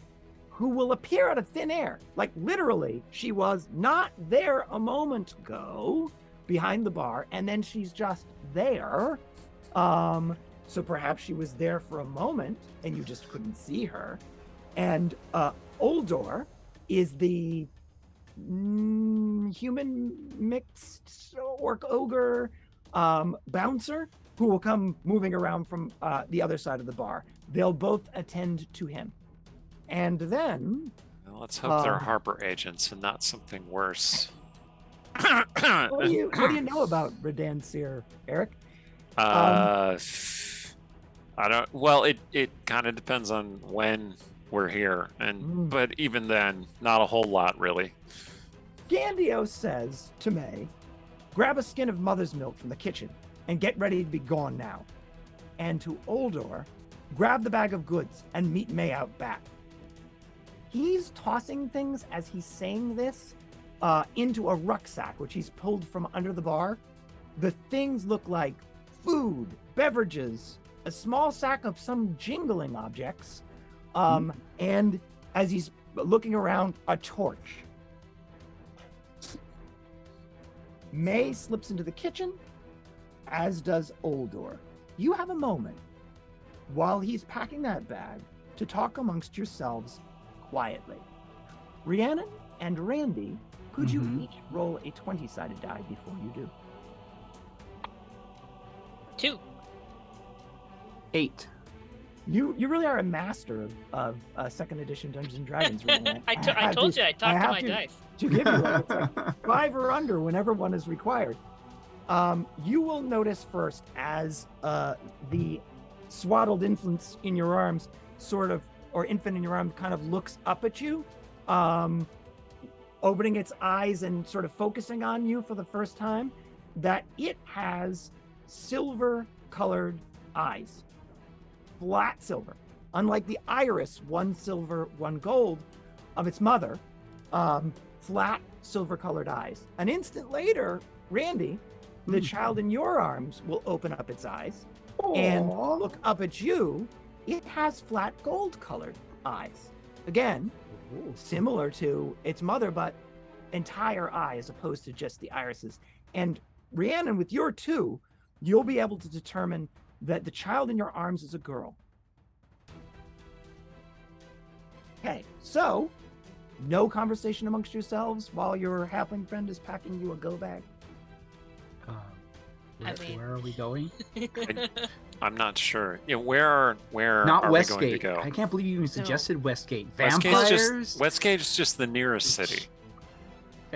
Speaker 5: who will appear out of thin air. Like literally, she was not there a moment ago behind the bar, and then she's just there. So perhaps she was there for a moment and you just couldn't see her. And Uldor is the human mixed orc ogre bouncer who will come moving around from the other side of the bar. They'll both attend to him. And then,
Speaker 1: Well, let's hope they're
Speaker 5: Um,
Speaker 1: Harper agents and not something worse.
Speaker 5: what do you know about Redan Seer, Eric?
Speaker 1: I don't. Well, it kind of depends on when we're here, and
Speaker 5: Mm.
Speaker 1: but even then, not a whole lot really.
Speaker 5: Gandio says to May, grab a skin of mother's milk from the kitchen and get ready to be gone now. And to Uldor, grab the bag of goods and meet May out back. He's tossing things as he's saying this into a rucksack, which he's pulled from under the bar. The things look like food, beverages, a small sack of some jingling objects, and as he's looking around, a torch. May slips into the kitchen, as does Uldor. You have a moment while he's packing that bag to talk amongst yourselves quietly. Rhiannon and Randy, could you
Speaker 4: Mhm.
Speaker 5: each roll a 20-sided die before you do?
Speaker 3: 2.
Speaker 4: 8.
Speaker 5: You really are a master of second edition Dungeons and Dragons. Rhiannon.
Speaker 3: I
Speaker 5: have
Speaker 3: told
Speaker 5: to-
Speaker 3: you I talked to
Speaker 5: have
Speaker 3: my dice.
Speaker 5: to give you one. It's like 5 or under whenever one is required. You will notice first as the swaddled infant in your arms infant in your arms kind of looks up at you, opening its eyes and sort of focusing on you for the first time, that it has silver colored eyes, flat silver, unlike the iris, one silver, one gold of its mother, flat silver colored eyes. An instant later, Randy, the child in your arms, will open up its eyes and look up at you. It has flat gold colored eyes. Again, similar to its mother, but entire eye as opposed to just the irises. And Rhiannon, with your 2, you'll be able to determine that the child in your arms is a girl. Okay, so no conversation amongst yourselves while your halfling friend is packing you a go bag.
Speaker 4: Where are we going?
Speaker 1: I'm not sure. Yeah, where
Speaker 4: Not
Speaker 1: are
Speaker 4: Westgate.
Speaker 1: we going to go?
Speaker 4: I can't believe you even suggested Westgate.
Speaker 1: Westgate's
Speaker 4: Vampires?
Speaker 1: Westgate is just the nearest city.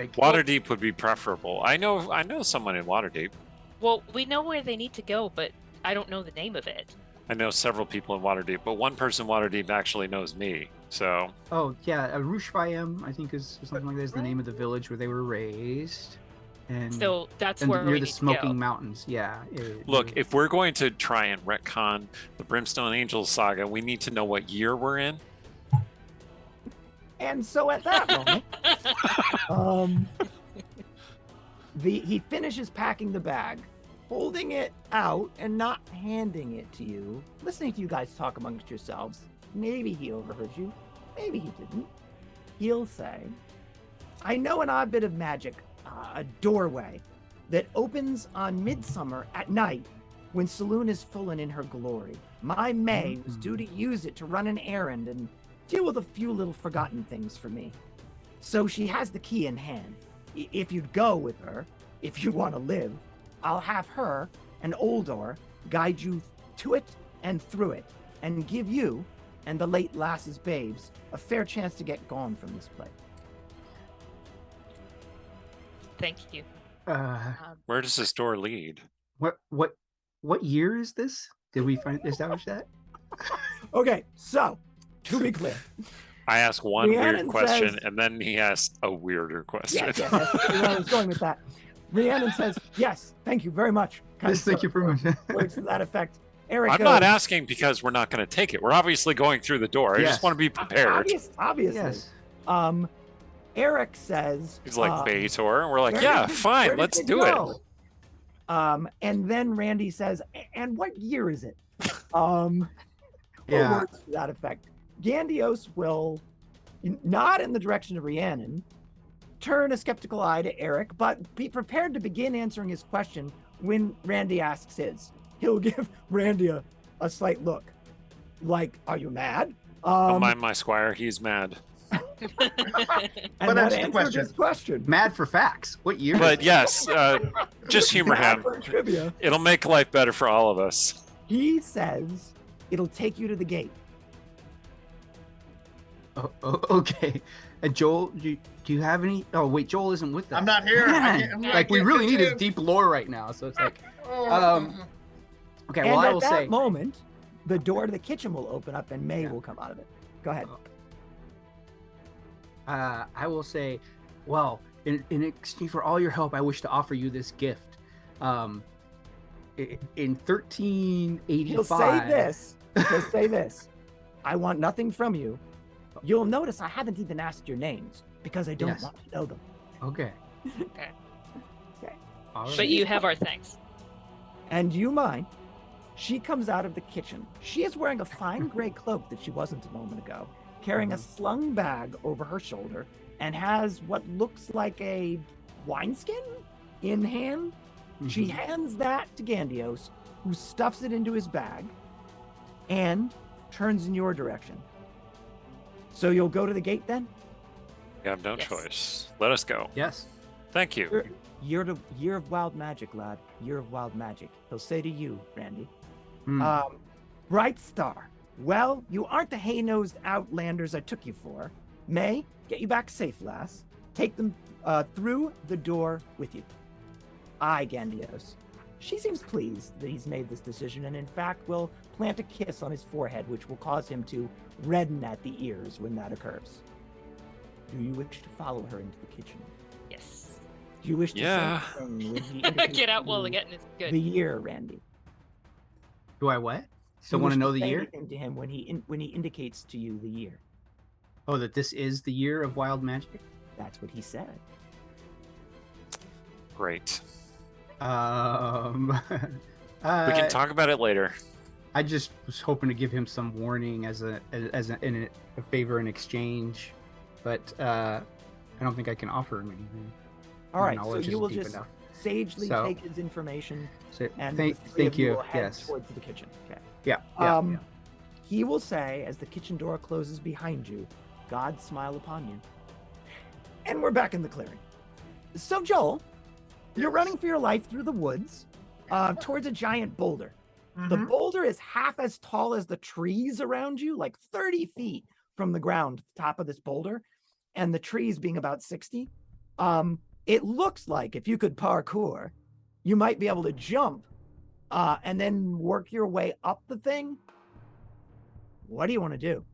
Speaker 4: Like,
Speaker 1: Waterdeep would be preferable. I know someone in Waterdeep.
Speaker 3: Well, we know where they need to go, but I don't know the name of it.
Speaker 1: I know several people in Waterdeep, but one person in Waterdeep actually knows me. So
Speaker 4: oh yeah, Rushvayam, I think is something like that is the name of the village where they were raised. And
Speaker 3: So that's
Speaker 4: and
Speaker 3: where
Speaker 4: near
Speaker 3: we
Speaker 4: the
Speaker 3: need to
Speaker 4: Smoking
Speaker 3: go.
Speaker 4: Mountains. Yeah.
Speaker 1: look, if we're going to try and retcon the Brimstone Angels saga, we need to know what year we're in.
Speaker 5: And so at that moment, he finishes packing the bag, holding it out and not handing it to you, listening to you guys talk amongst yourselves. Maybe he overheard you, maybe he didn't. He'll say, I know an odd bit of magic, a doorway that opens on midsummer at night when Saloon is full and in her glory. My May was due to use it to run an errand and deal with a few little forgotten things for me. So she has the key in hand. If you'd go with her, if you want to live, I'll have her and Oldor guide you to it and through it, and give you and the late lass's babes a fair chance to get gone from this place.
Speaker 3: Thank you.
Speaker 1: Where does this door lead?
Speaker 4: What year is this? Did we establish that?
Speaker 5: Okay, so to be clear,
Speaker 1: I ask one weird
Speaker 5: Rhiannon
Speaker 1: question,
Speaker 5: says-
Speaker 1: and then he asks a weirder question.
Speaker 5: yes, that's where I was going with that. Rhiannon says, yes, thank you very much. kind
Speaker 4: Yes, thank
Speaker 5: sir."
Speaker 4: you very much.
Speaker 5: Words to that effect. Eric
Speaker 1: I'm not
Speaker 5: goes,
Speaker 1: asking because we're not going to take it. We're obviously going through the door. I
Speaker 4: Yes.
Speaker 1: just want to be prepared.
Speaker 5: Obviously.
Speaker 4: Yes.
Speaker 5: Eric says,
Speaker 1: He's like Baitor, and we're like,
Speaker 5: where
Speaker 1: yeah,
Speaker 5: did-
Speaker 1: fine,
Speaker 5: where did
Speaker 1: let's do it.
Speaker 5: go?" And then Randy says, and what year is it? Or
Speaker 4: Yeah.
Speaker 5: words to that effect. Gandios will nod in the direction of Rhiannon, turn a skeptical eye to Eric, but be prepared to begin answering his question when Randy asks his. He'll give Randy a slight look, like, "Are you mad?"
Speaker 1: Don't mind my squire, he's mad.
Speaker 5: And
Speaker 2: But
Speaker 5: that
Speaker 2: that's the
Speaker 5: answered his question.
Speaker 4: Mad for facts. What year?
Speaker 1: But yes, just humor
Speaker 5: Mad
Speaker 1: him.
Speaker 5: for trivia.
Speaker 1: It'll make life better for all of us.
Speaker 5: He says it'll take you to the gate.
Speaker 4: Okay. Joel, do you have any? Oh wait, Joel isn't with us.
Speaker 2: I'm not here.
Speaker 4: Man, like we really need his deep lore right now. So it's like, okay.
Speaker 5: And
Speaker 4: Well, I
Speaker 5: at
Speaker 4: will
Speaker 5: that
Speaker 4: say,
Speaker 5: moment, the door to the kitchen will open up and May will come out of it. Go ahead.
Speaker 4: I will say, well, in exchange for all your help, I wish to offer you this gift. In 1385,
Speaker 5: He'll say this. He'll say this. I want nothing from you. You'll notice I haven't even asked your names because I don't
Speaker 4: Yes.
Speaker 5: want to know them.
Speaker 4: Okay.
Speaker 3: Okay.
Speaker 5: Okay.
Speaker 4: All right.
Speaker 3: But you have our thanks.
Speaker 5: And you mind? She comes out of the kitchen. She is wearing a fine gray cloak that she wasn't a moment ago, carrying a slung bag over her shoulder, and has what looks like a wineskin in hand. She
Speaker 4: Mhm.
Speaker 5: hands that to Gandios, who stuffs it into his bag and turns in your direction. So you'll go to the gate then?
Speaker 1: You have no
Speaker 3: Yes.
Speaker 1: choice. Let us go.
Speaker 4: Yes.
Speaker 1: Thank you.
Speaker 5: Year of wild magic, lad. Year of wild magic. He'll say to you, Randy.
Speaker 4: Hmm.
Speaker 5: Bright Star. Well, you aren't the hay-nosed outlanders I took you for. May, get you back safe, lass. Take them through the door with you. Aye, Gandios. She seems pleased that he's made this decision, and in fact will plant a kiss on his forehead, which will cause him to redden at the ears when that occurs. Do you wish to follow her into the kitchen?
Speaker 3: Yes.
Speaker 5: Do you wish to
Speaker 1: Yeah.
Speaker 5: say anything when he indicates
Speaker 3: Get out
Speaker 5: to
Speaker 3: while the
Speaker 5: you
Speaker 3: getting is good.
Speaker 5: the year, Randy?
Speaker 4: Do I what?
Speaker 5: Do
Speaker 4: Still
Speaker 5: you
Speaker 4: want
Speaker 5: wish
Speaker 4: to know the
Speaker 5: say
Speaker 4: year?
Speaker 5: anything to him when he indicates to you the year?
Speaker 4: Oh, that this is the year of wild magic.
Speaker 5: That's what he said.
Speaker 1: Great.
Speaker 4: We
Speaker 1: We can talk about it later.
Speaker 4: I just was hoping to give him some warning as a favor in exchange, but I don't think I can offer him anything.
Speaker 5: All
Speaker 4: My
Speaker 5: right, so
Speaker 4: knowledge
Speaker 5: you
Speaker 4: isn't
Speaker 5: will
Speaker 4: deep
Speaker 5: just
Speaker 4: enough.
Speaker 5: sagely
Speaker 4: So-
Speaker 5: take his information
Speaker 4: So
Speaker 5: and
Speaker 4: thank
Speaker 5: the three of
Speaker 4: you.
Speaker 5: will head
Speaker 4: Yes.
Speaker 5: towards the kitchen. Okay.
Speaker 4: Yeah.
Speaker 5: He will say as the kitchen door closes behind you, God smile upon you. And we're back in the clearing. So Joel, you're running for your life through the woods towards a giant boulder. The
Speaker 2: Mhm.
Speaker 5: boulder is half as tall as the trees around you, like 30 feet from the ground, the top of this boulder, and the trees being about 60. It looks like if you could parkour, you might be able to jump and then work your way up the thing. What do you want to do?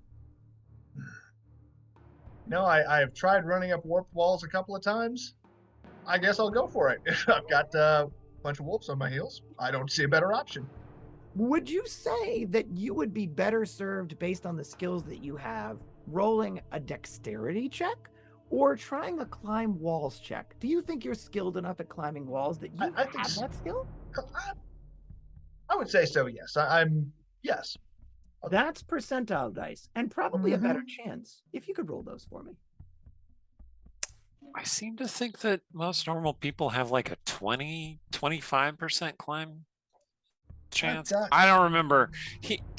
Speaker 2: No, I've tried running up warped walls a couple of times. I guess I'll go for it. I've got a bunch of wolves on my heels. I don't see a better option.
Speaker 5: Would you say that you would be better served based on the skills that you have rolling a dexterity check or trying a climb walls check? Do you think you're skilled enough at climbing walls that you
Speaker 2: I think
Speaker 5: have
Speaker 2: so.
Speaker 5: that skill?
Speaker 2: I would say so, yes. Yes.
Speaker 5: That's percentile dice and probably a better chance if you could roll those for me.
Speaker 1: I seem to think that most normal people have like a 25% climb chance. I don't remember.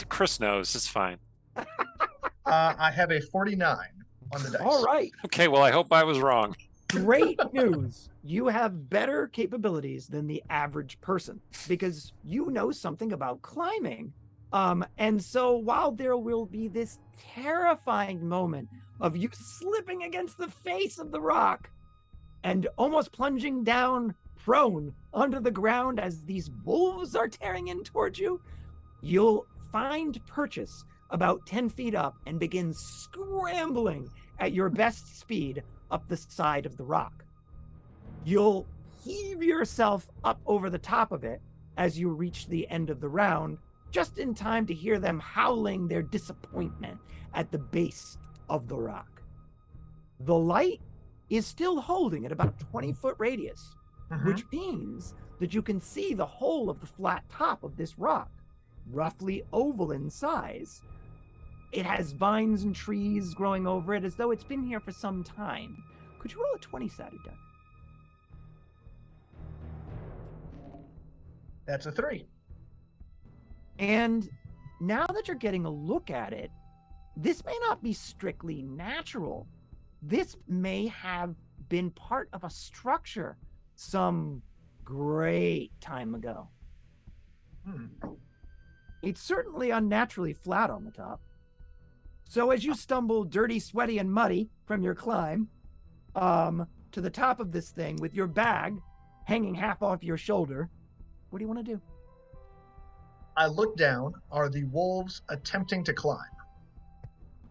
Speaker 1: Chris knows. It's fine.
Speaker 2: I have a 49 on the dice.
Speaker 5: All right.
Speaker 1: Okay, well, I hope I was wrong.
Speaker 5: Great news. You have better capabilities than the average person because you know something about climbing. And so while there will be this terrifying moment of you slipping against the face of the rock and almost plunging down prone onto the ground as these wolves are tearing in towards you, you'll find purchase about 10 feet up and begin scrambling at your best speed up the side of the rock. You'll heave yourself up over the top of it as you reach the end of the round, just in time to hear them howling their disappointment at the base of the rock. The light is still holding at about 20-foot radius, which means that you can see the whole of the flat top of this rock, roughly oval in size. It has vines and trees growing over it as though it's been here for some time. Could you roll a 20-sided die?
Speaker 2: That's a 3.
Speaker 5: And now that you're getting a look at it, this may not be strictly natural. This may have been part of a structure some great time ago. It's certainly unnaturally flat on the top. So as you stumble dirty, sweaty, and muddy from your climb to the top of this thing with your bag hanging half off your shoulder, what do you want to do?
Speaker 2: I look down. Are the wolves attempting to climb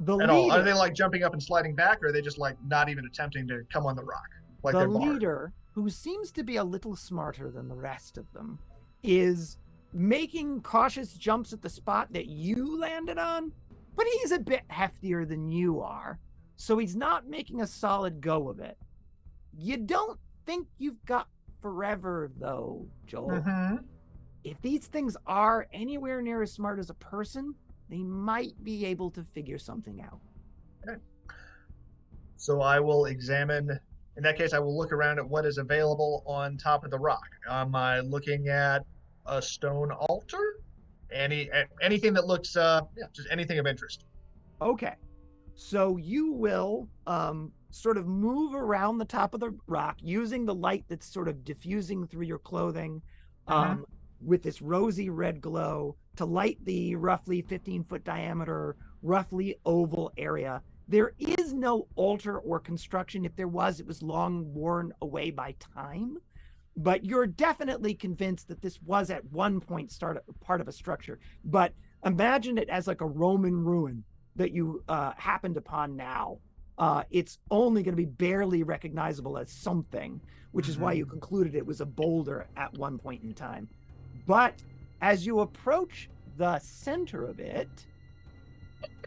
Speaker 5: The
Speaker 2: at all? Are
Speaker 5: leader,
Speaker 2: they like jumping up and sliding back, or are they just like not even attempting to come on the rock? Like
Speaker 5: the
Speaker 2: they're barred?
Speaker 5: leader, who seems to be a little smarter than the rest of them, is making cautious jumps at the spot that you landed on, but he's a bit heftier than you are, so he's not making a solid go of it. You don't think you've got forever, though, Joel. If these things are anywhere near as smart as a person, they might be able to figure something out.
Speaker 2: Okay. So I will examine. In that case, I will look around at what is available on top of the rock. Am I looking at a stone altar? Anything that looks, just anything of interest.
Speaker 5: Okay. So you will sort of move around the top of the rock using the light that's sort of diffusing through your clothing with this rosy red glow to light the roughly 15-foot diameter, roughly oval area. There is no altar or construction. If there was, it was long worn away by time. But you're definitely convinced that this was at one point part of a structure. But imagine it as like a Roman ruin that you happened upon now. It's only going to be barely recognizable as something, which is why you concluded it was a boulder at one point in time. But as you approach the center of it,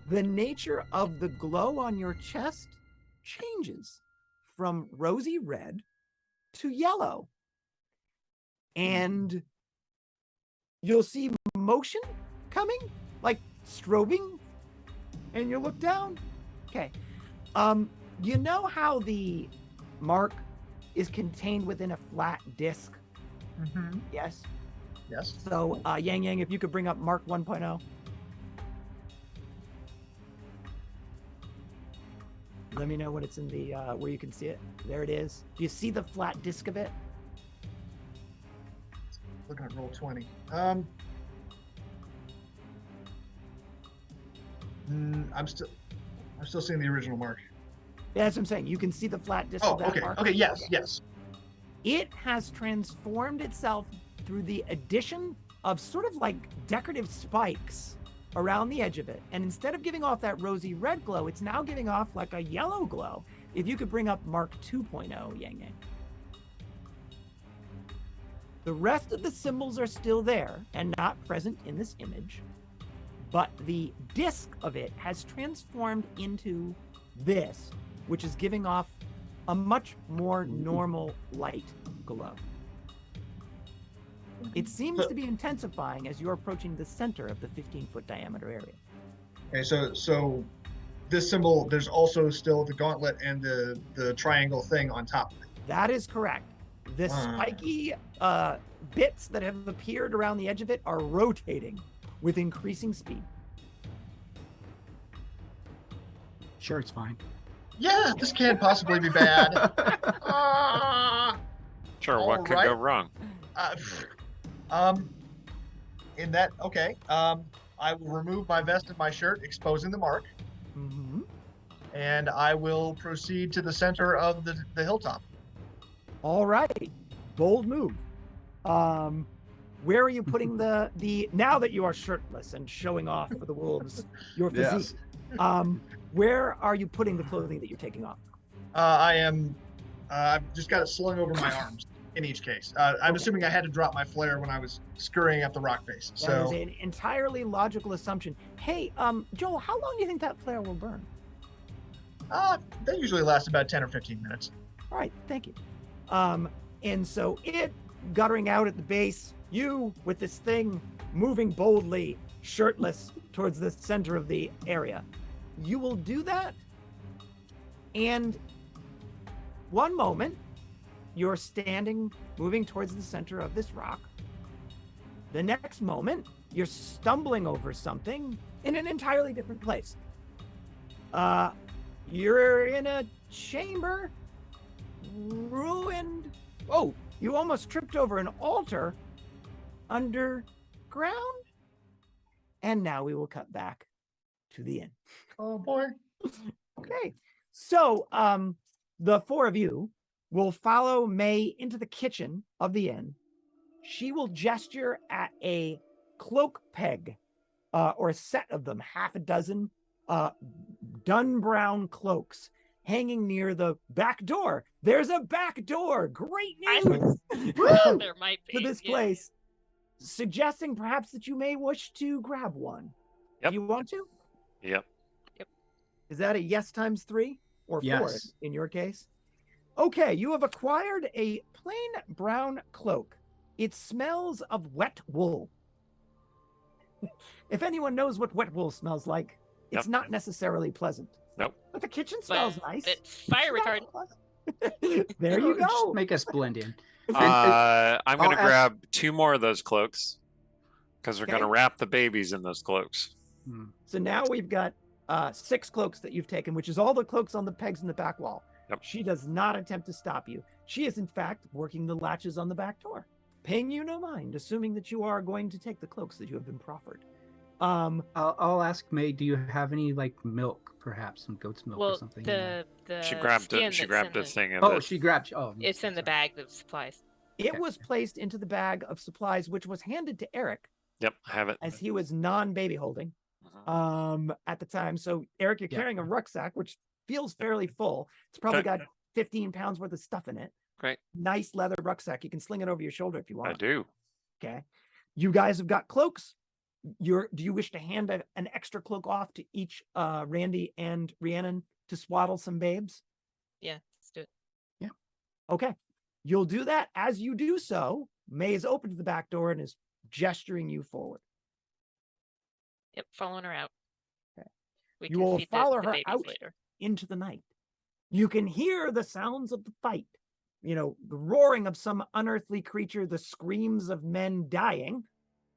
Speaker 5: the nature of the glow on your chest changes from rosy red to yellow. And you'll see motion coming, like strobing, and you look down. Okay. You know how the mark is contained within a flat disc? Yes?
Speaker 2: Yes.
Speaker 5: So, Yang Yang, if you could bring up Mark 1.0. Let me know when it's in the, where you can see it. There it is. Do you see the flat disc of it?
Speaker 2: Looking at roll 20. I'm still seeing the original mark.
Speaker 5: That's what I'm saying. You can see the flat disc
Speaker 2: Oh,
Speaker 5: of that
Speaker 2: okay.
Speaker 5: mark.
Speaker 2: Okay, yes, yes.
Speaker 5: It has transformed itself through the addition of sort of like decorative spikes around the edge of it. And instead of giving off that rosy red glow, it's now giving off like a yellow glow. If you could bring up Mark 2.0, Yang Yang. The rest of the symbols are still there and not present in this image, but the disc of it has transformed into this, which is giving off a much more normal light glow. It seems to be intensifying as you're approaching the center of the 15-foot diameter area.
Speaker 2: Okay, so this symbol, there's also still the gauntlet and the triangle thing on top of it.
Speaker 5: That is correct. The spiky bits that have appeared around the edge of it are rotating with increasing speed.
Speaker 4: Sure, it's fine.
Speaker 2: Yeah, this can't possibly be bad.
Speaker 1: Sure, what could go wrong?
Speaker 2: In that, okay. I will remove my vest and my shirt, exposing the mark,
Speaker 5: Mm-hmm.
Speaker 2: and I will proceed to the center of the hilltop.
Speaker 5: All right, bold move. Where are you putting the now that you are shirtless and showing off for the wolves your physique? Where are you putting the clothing that you're taking off?
Speaker 2: I've just got it slung over my arms in each case. I'm assuming I had to drop my flare when I was scurrying up the rock face.
Speaker 5: That is an entirely logical assumption. Hey, Joel, how long do you think that flare will burn?
Speaker 2: They usually last about 10 or 15 minutes.
Speaker 5: All right, thank you. And so it guttering out at the base, you with this thing moving boldly, shirtless towards the center of the area. You will do that, and one moment you're standing, moving towards the center of this rock. The next moment, you're stumbling over something in an entirely different place. You're in a chamber, ruined. Oh, you almost tripped over an altar underground. And now we will cut back to the inn.
Speaker 2: Oh boy.
Speaker 5: Okay. So the four of you will follow May into the kitchen of the inn. She will gesture at a cloak peg, or a set of them, half a dozen dun brown cloaks hanging near the back door. There's a back door. Great news.
Speaker 3: Well, there might be
Speaker 5: To this place, suggesting perhaps that you may wish to grab one.
Speaker 1: Yep.
Speaker 5: Do you want to?
Speaker 1: Yep.
Speaker 5: Is that a yes times 3 or 4
Speaker 4: Yes.
Speaker 5: in your case? Okay, you have acquired a plain brown cloak. It smells of wet wool. If anyone knows what wet wool smells like, it's not necessarily pleasant.
Speaker 1: Nope.
Speaker 5: But the kitchen smells nice.
Speaker 3: It's fire retardant.
Speaker 5: There you
Speaker 4: Just
Speaker 5: go.
Speaker 4: make us blend in.
Speaker 1: I'm going to
Speaker 4: I'll ask-
Speaker 1: grab 2 more of those cloaks because we're going to
Speaker 5: Okay.
Speaker 1: wrap the babies in those cloaks.
Speaker 5: So now we've got 6 cloaks that you've taken, which is all the cloaks on the pegs in the back wall.
Speaker 1: Yep.
Speaker 5: She does not attempt to stop you. She is, in fact, working the latches on the back door, paying you no mind, assuming that you are going to take the cloaks that you have been proffered.
Speaker 4: I'll ask May, do you have any like milk, perhaps some goat's milk or
Speaker 3: Well,
Speaker 4: something?
Speaker 3: the
Speaker 1: She grabbed
Speaker 3: skin
Speaker 1: it. She
Speaker 3: that's
Speaker 1: grabbed
Speaker 3: in
Speaker 1: the thing. In
Speaker 4: Oh,
Speaker 1: the-
Speaker 4: she grabbed. Oh,
Speaker 3: It's in the bag of supplies.
Speaker 5: It
Speaker 4: Okay.
Speaker 5: was placed into the bag of supplies, which was handed to Eric
Speaker 1: Yep, I have it.
Speaker 5: as he was non-baby holding
Speaker 1: Mhm.
Speaker 5: at the time. So Eric, you're
Speaker 4: Yeah.
Speaker 5: carrying a rucksack, which feels fairly full. It's probably
Speaker 1: Okay.
Speaker 5: got 15 pounds worth of stuff in it.
Speaker 1: Great.
Speaker 5: Nice leather rucksack. You can sling it over your shoulder if you want.
Speaker 1: I do.
Speaker 5: Okay. You guys have got cloaks. Do you wish to hand an extra cloak off to each Randy and Rhiannon to swaddle some babes?
Speaker 3: Yeah, let's do it.
Speaker 5: Okay. You'll do that. As you do so, May is open to the back door and is gesturing you forward.
Speaker 3: Yep, following her out.
Speaker 5: Okay.
Speaker 3: We
Speaker 5: You
Speaker 3: can
Speaker 5: will
Speaker 3: feed
Speaker 5: follow
Speaker 3: the
Speaker 5: her
Speaker 3: babies
Speaker 5: out
Speaker 3: later.
Speaker 5: into the night. You can hear the sounds of the fight. You know, the roaring of some unearthly creature, the screams of men dying,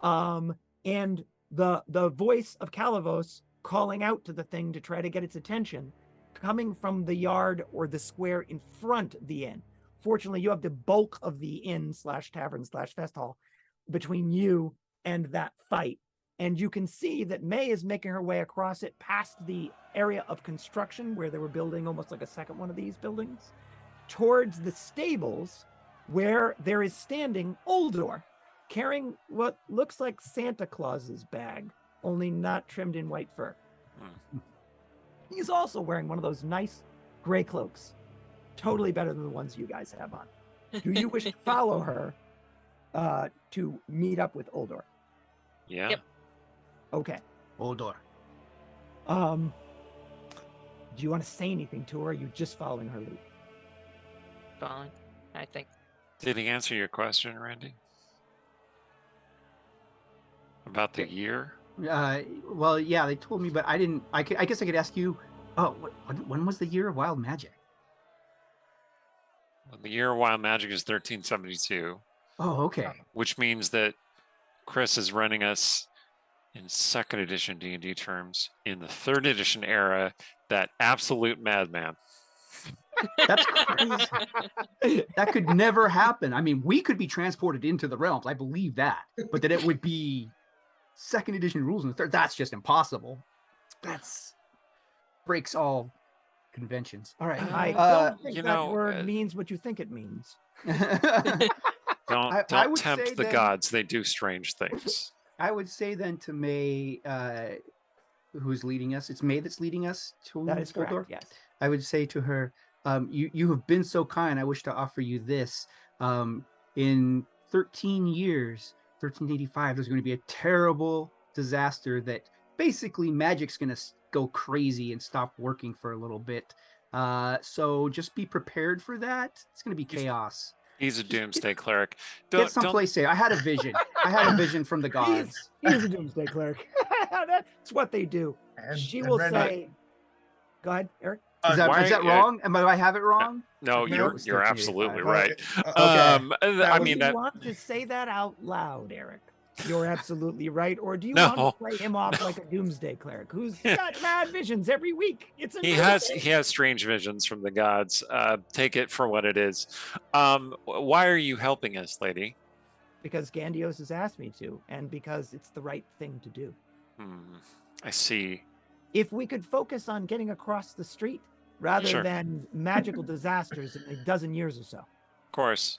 Speaker 5: and the voice of Calavos calling out to the thing to try to get its attention, coming from the yard or the square in front of the inn. Fortunately, you have the bulk of the inn/tavern/fest hall between you and that fight. And you can see that May is making her way across it past the area of construction where they were building almost like a second one of these buildings, towards the stables where there is standing Oldor, carrying what looks like Santa Claus's bag, only not trimmed in white fur. He's also wearing one of those nice gray cloaks, totally better than the ones you guys have on. Do you wish to follow her to meet up with Oldor?
Speaker 1: Yeah.
Speaker 3: Yep.
Speaker 5: Okay.
Speaker 4: Oldor.
Speaker 5: Do you want to say anything to her, or are you just following her lead?
Speaker 3: Following, I think.
Speaker 1: Did he answer your question, Randy? About the year?
Speaker 4: Well, yeah, they told me, but I didn't. I guess I could ask you. Oh, when was the year of wild magic?
Speaker 1: Well, the year of wild magic is 1372,
Speaker 4: Oh, okay.
Speaker 1: which means that Chris is running us in second edition D&D terms in the third edition era, that absolute madman.
Speaker 4: That's crazy. That could never happen. I mean, we could be transported into the realms. I believe that, but that it would be second edition rules in the third. That's just impossible. That's breaks all conventions. All right.
Speaker 5: I don't think
Speaker 1: you
Speaker 5: that
Speaker 1: know,
Speaker 5: word means what you think it means.
Speaker 1: Don't
Speaker 4: I would
Speaker 1: tempt
Speaker 4: say
Speaker 1: the
Speaker 4: then-
Speaker 1: gods. They do strange things.
Speaker 4: I would say then to May, who's leading us. It's May that's leading us to
Speaker 5: That is correct,
Speaker 4: Uldor.
Speaker 5: yes.
Speaker 4: I would say to her, you have been so kind. I wish to offer you this. In 13 years, 1385, there's going to be a terrible disaster that basically magic's going to go crazy and stop working for a little bit. So just be prepared for that. It's going to be chaos.
Speaker 1: He's a
Speaker 4: Just
Speaker 1: doomsday cleric.
Speaker 4: Get someplace safe. I had a vision. I had a vision from the gods.
Speaker 5: He's a doomsday cleric. That's what they do.
Speaker 2: And,
Speaker 5: She
Speaker 2: and
Speaker 5: will
Speaker 2: Randy,
Speaker 5: say, go ahead, Eric.
Speaker 4: Is that
Speaker 1: Why-
Speaker 4: wrong? Do I have it wrong?
Speaker 1: No,
Speaker 4: No,
Speaker 1: you're
Speaker 4: it's
Speaker 1: you're
Speaker 4: 1385.
Speaker 1: absolutely right.
Speaker 4: Okay.
Speaker 1: I
Speaker 5: Do
Speaker 1: mean
Speaker 5: you
Speaker 1: that.
Speaker 5: want to say that out loud, Eric? You're absolutely right. Or do you
Speaker 1: No.
Speaker 5: want to play him off like a doomsday cleric who's got mad visions every week? It's
Speaker 1: He has strange visions from the gods. Take it for what it is. Why are you helping us, lady?
Speaker 5: because Gandios has asked me to, and because it's the right thing to do.
Speaker 1: I see.
Speaker 5: If we could focus on getting across the street rather
Speaker 1: Sure.
Speaker 5: than magical disasters in a dozen years or so.
Speaker 1: Of course.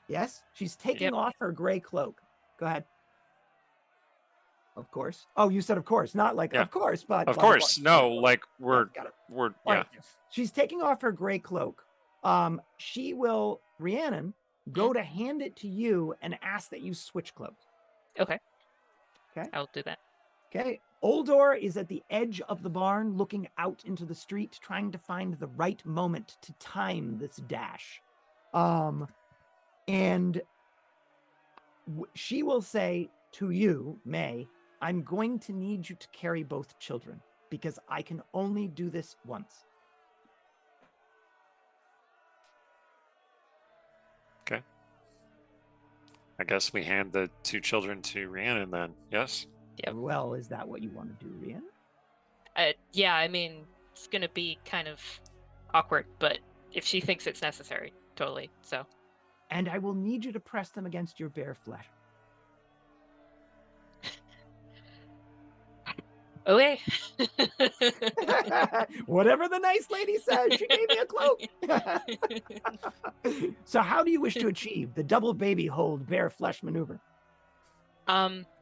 Speaker 5: Yes, she's taking
Speaker 3: Yep.
Speaker 5: off her gray cloak. Go ahead. Of course. Oh, you said of course, not like
Speaker 1: Yeah.
Speaker 5: of course, but
Speaker 1: Of
Speaker 5: blah, blah,
Speaker 1: course.
Speaker 5: blah.
Speaker 1: No, like we're
Speaker 5: Got it.
Speaker 1: we're
Speaker 5: All
Speaker 1: yeah.
Speaker 5: right. She's taking off her gray cloak. She will, Rhiannon, go to hand it to you and ask that you switch cloaks.
Speaker 3: I'll do that.
Speaker 5: Okay. Oldor is at the edge of the barn, looking out into the street, trying to find the right moment to time this dash. And she will say to you, May, I'm going to need you to carry both children because I can only do this once.
Speaker 1: I guess we hand the two children to Rhiannon then. Yes.
Speaker 3: Yep.
Speaker 5: Well, is that what you want to do, Rhiannon?
Speaker 3: Yeah, I mean, it's gonna be kind of awkward, but if she thinks it's necessary, totally. So,
Speaker 5: And I will need you to press them against your bare flesh.
Speaker 3: okay.
Speaker 5: Whatever the nice lady says, she gave me a cloak. So how do you wish to achieve the double baby hold bare flesh maneuver?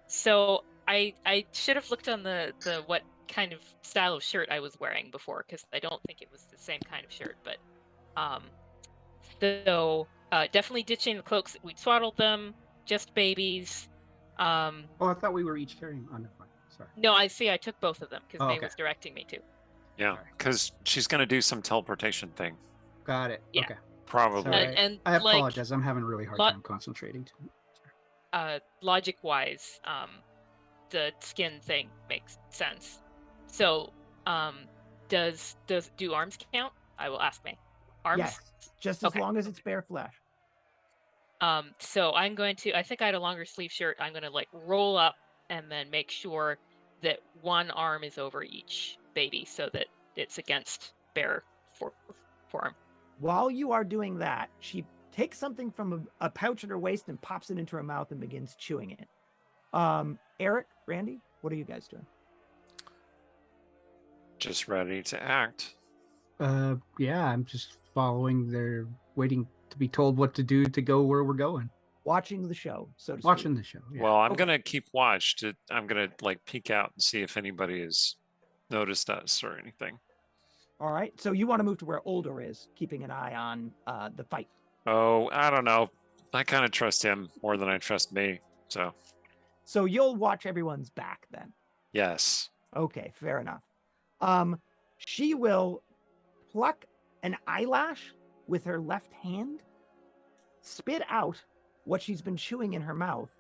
Speaker 3: So I should have looked on the what kind of style of shirt I was wearing before, because I don't think it was the same kind of shirt, but definitely ditching the cloaks. We swaddled them, just babies.
Speaker 4: Oh, I thought we were each carrying. Oh, no, fine. Sorry.
Speaker 3: No, I see. I took both of them because
Speaker 4: Oh,
Speaker 3: May
Speaker 4: okay.
Speaker 3: was directing me to.
Speaker 1: Yeah,
Speaker 4: Alright.
Speaker 1: because she's gonna do some teleportation thing.
Speaker 4: Got it.
Speaker 3: Yeah.
Speaker 4: Okay.
Speaker 1: Probably.
Speaker 4: Sorry.
Speaker 3: And
Speaker 4: I
Speaker 3: like
Speaker 4: apologize. I'm having a really hard
Speaker 3: lo-
Speaker 4: time concentrating.
Speaker 3: logic-wise, the skin thing makes sense. So, do arms count? I will ask May. Arms.
Speaker 5: Yes, just as
Speaker 3: Okay.
Speaker 5: long as it's bare flesh.
Speaker 3: So I'm going to. I think I had a longer sleeve shirt. I'm going to like roll up and then make sure that one arm is over each baby, so that it's against bare forearm.
Speaker 5: While you are doing that, she takes something from a pouch at her waist and pops it into her mouth and begins chewing it. Eric, Randy, what are you guys doing?
Speaker 1: Just ready to act.
Speaker 4: Yeah, I'm just following. They're waiting to be told what to do to go where we're going.
Speaker 5: Watching the show, so to
Speaker 4: Watching
Speaker 5: speak.
Speaker 4: the show. Yeah.
Speaker 1: Well, I'm
Speaker 5: Okay.
Speaker 1: gonna keep watch. I'm gonna like peek out and see if anybody has noticed us or anything.
Speaker 5: All right. So you want to move to where Oldor is, keeping an eye on the fight.
Speaker 1: Oh, I don't know. I kind of trust him more than I trust me.
Speaker 5: So you'll watch everyone's back then.
Speaker 1: Yes.
Speaker 5: Okay, fair enough. She will pluck an eyelash with her left hand, spit out what she's been chewing in her mouth,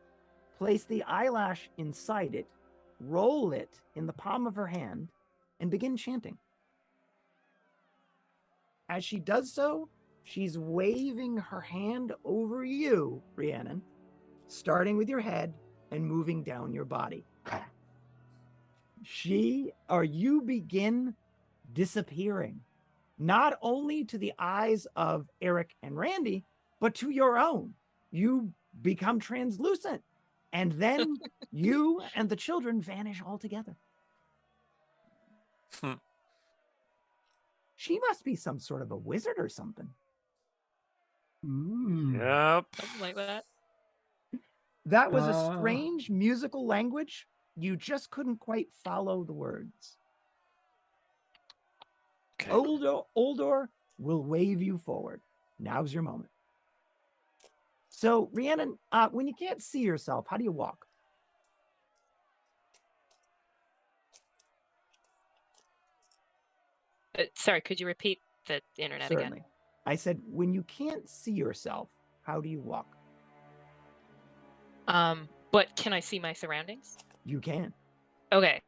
Speaker 5: place the eyelash inside it, roll it in the palm of her hand, and begin chanting. As she does so, she's waving her hand over you, Rhiannon, starting with your head and moving down your body. You begin disappearing, not only to the eyes of Eric and Randy, but to your own. You become translucent, and then you and the children vanish altogether. She must be some sort of a wizard or something.
Speaker 1: Yep.
Speaker 3: Something like that.
Speaker 5: That was a strange musical language. You just couldn't quite follow the words.
Speaker 1: Okay.
Speaker 5: Oldor will wave you forward. Now's your moment. So, Rhiannon, when you can't see yourself, how do you walk?
Speaker 3: Sorry, could you repeat the internet
Speaker 5: Certainly. I said, when you can't see yourself, how do you walk?
Speaker 3: again? But can I see my surroundings?
Speaker 5: You can.
Speaker 3: Okay.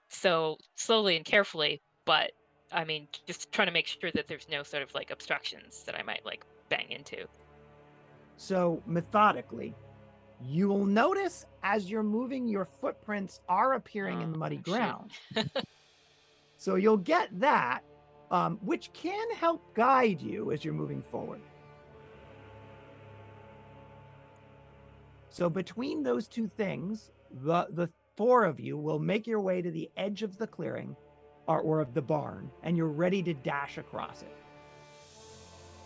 Speaker 3: So slowly and carefully, but I mean, just trying to make sure that there's no sort of like obstructions that I might like bang into.
Speaker 5: So, methodically, you will notice as you're moving, your footprints are appearing in the muddy
Speaker 3: shoot.
Speaker 5: ground. So you'll get that, which can help guide you as you're moving forward. So between those two things, the four of you will make your way to the edge of the clearing or of the barn, and you're ready to dash across it.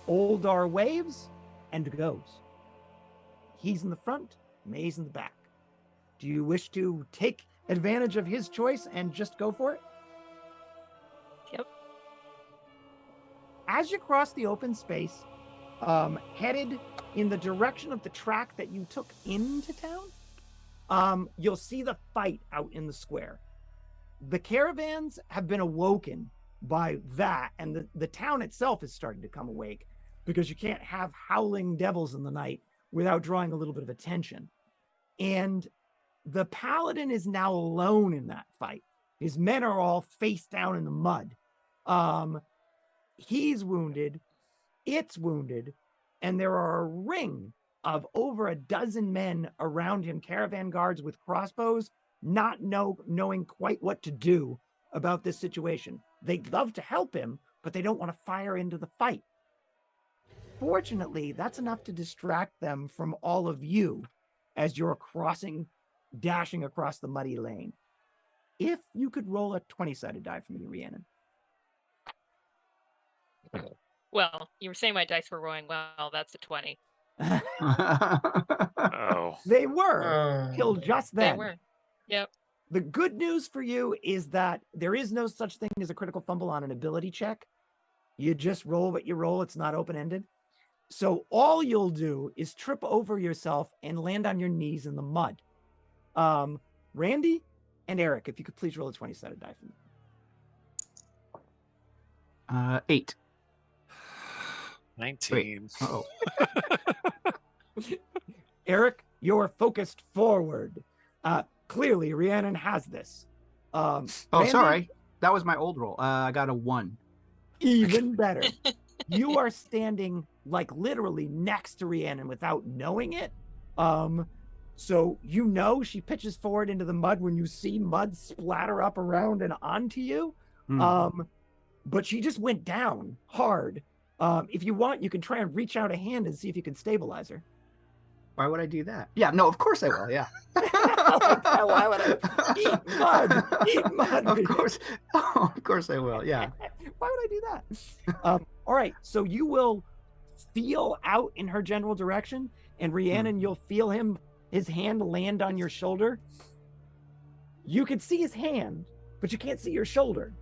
Speaker 5: Oldar waves and goes. He's in the front, May's in the back. Do you wish to take advantage of his choice and just go for it?
Speaker 3: Yep.
Speaker 5: As you cross the open space, headed in the direction of the track that you took into town, you'll see the fight out in the square. The caravans have been awoken by that, and the town itself is starting to come awake because you can't have howling devils in the night without drawing a little bit of attention. And the paladin is now alone in that fight. His men are all face down in the mud. He's wounded, it's wounded, and there are a ring of over a dozen men around him, caravan guards with crossbows, not knowing quite what to do about this situation. They'd love to help him, but they don't want to fire into the fight. Fortunately, that's enough to distract them from all of you as you're dashing across the muddy lane. If you could roll a 20-sided die for me, Rhiannon.
Speaker 3: Well, you were saying my dice were rolling well. That's a 20.
Speaker 1: Oh.
Speaker 5: They were till just then.
Speaker 3: They were. Yep.
Speaker 5: The good news for you is that there is no such thing as a critical fumble on an ability check. You just roll what you roll. It's not open-ended. So all you'll do is trip over yourself and land on your knees in the mud. Randy and Eric, if you could please roll a 20-sided die for me.
Speaker 4: 8.
Speaker 1: 19.
Speaker 4: Oh.
Speaker 5: Eric, you're focused forward. Clearly, Rhiannon has this. Randy,
Speaker 4: Sorry. That was my old roll. I got a 1.
Speaker 5: Even better. You are standing like literally next to Rhiannon without knowing it. So you know she pitches forward into the mud when you see mud splatter up around and onto you. But she just went down hard. If you want, you can try and reach out a hand and see if you can stabilize her.
Speaker 4: Why would I do that? Yeah, no, of course I will. Yeah.
Speaker 5: Why would I eat mud? Eat mud.
Speaker 4: Of course. Oh, of course I will. Yeah.
Speaker 5: Why would I do that? All right. So you will feel out in her general direction, and Rhiannon, you'll feel his hand land on your shoulder. You can see his hand, but you can't see your shoulder.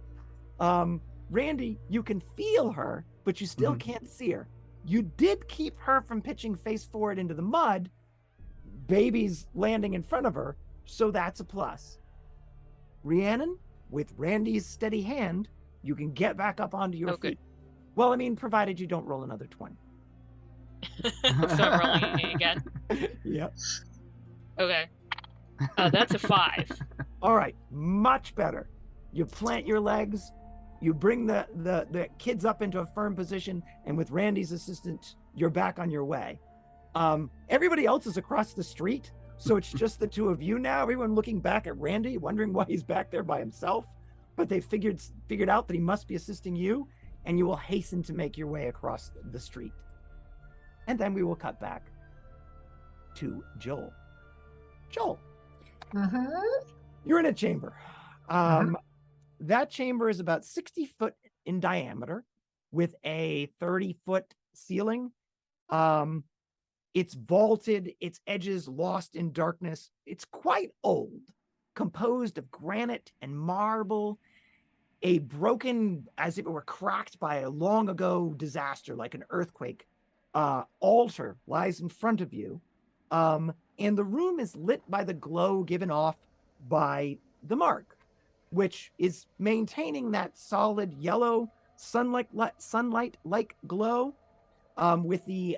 Speaker 5: Randy, you can feel her, but you still can't see her. You did keep her from pitching face forward into the mud. Baby's landing in front of her, so that's a plus. Rhiannon, with Randy's steady hand, you can get back up onto your feet. Well, I mean, provided you don't roll another 20.
Speaker 3: So I'm rolling again.
Speaker 5: Yep.
Speaker 3: Okay. That's a 5.
Speaker 5: All right, much better. You plant your legs, you bring the kids up into a firm position, and with Randy's assistance, you're back on your way. Everybody else is across the street, so it's just the two of you now. Everyone looking back at Randy, wondering why he's back there by himself. But they figured out that he must be assisting you, and you will hasten to make your way across the street. And then we will cut back to Joel. Joel, you're in a chamber. That chamber is about 60 foot in diameter with a 30-foot ceiling. It's vaulted, its edges lost in darkness. It's quite old, composed of granite and marble. A broken, as if it were cracked by a long ago disaster, like an earthquake, altar lies in front of you. And the room is lit by the glow given off by the mark, which is maintaining that solid yellow sunlight-like glow, with the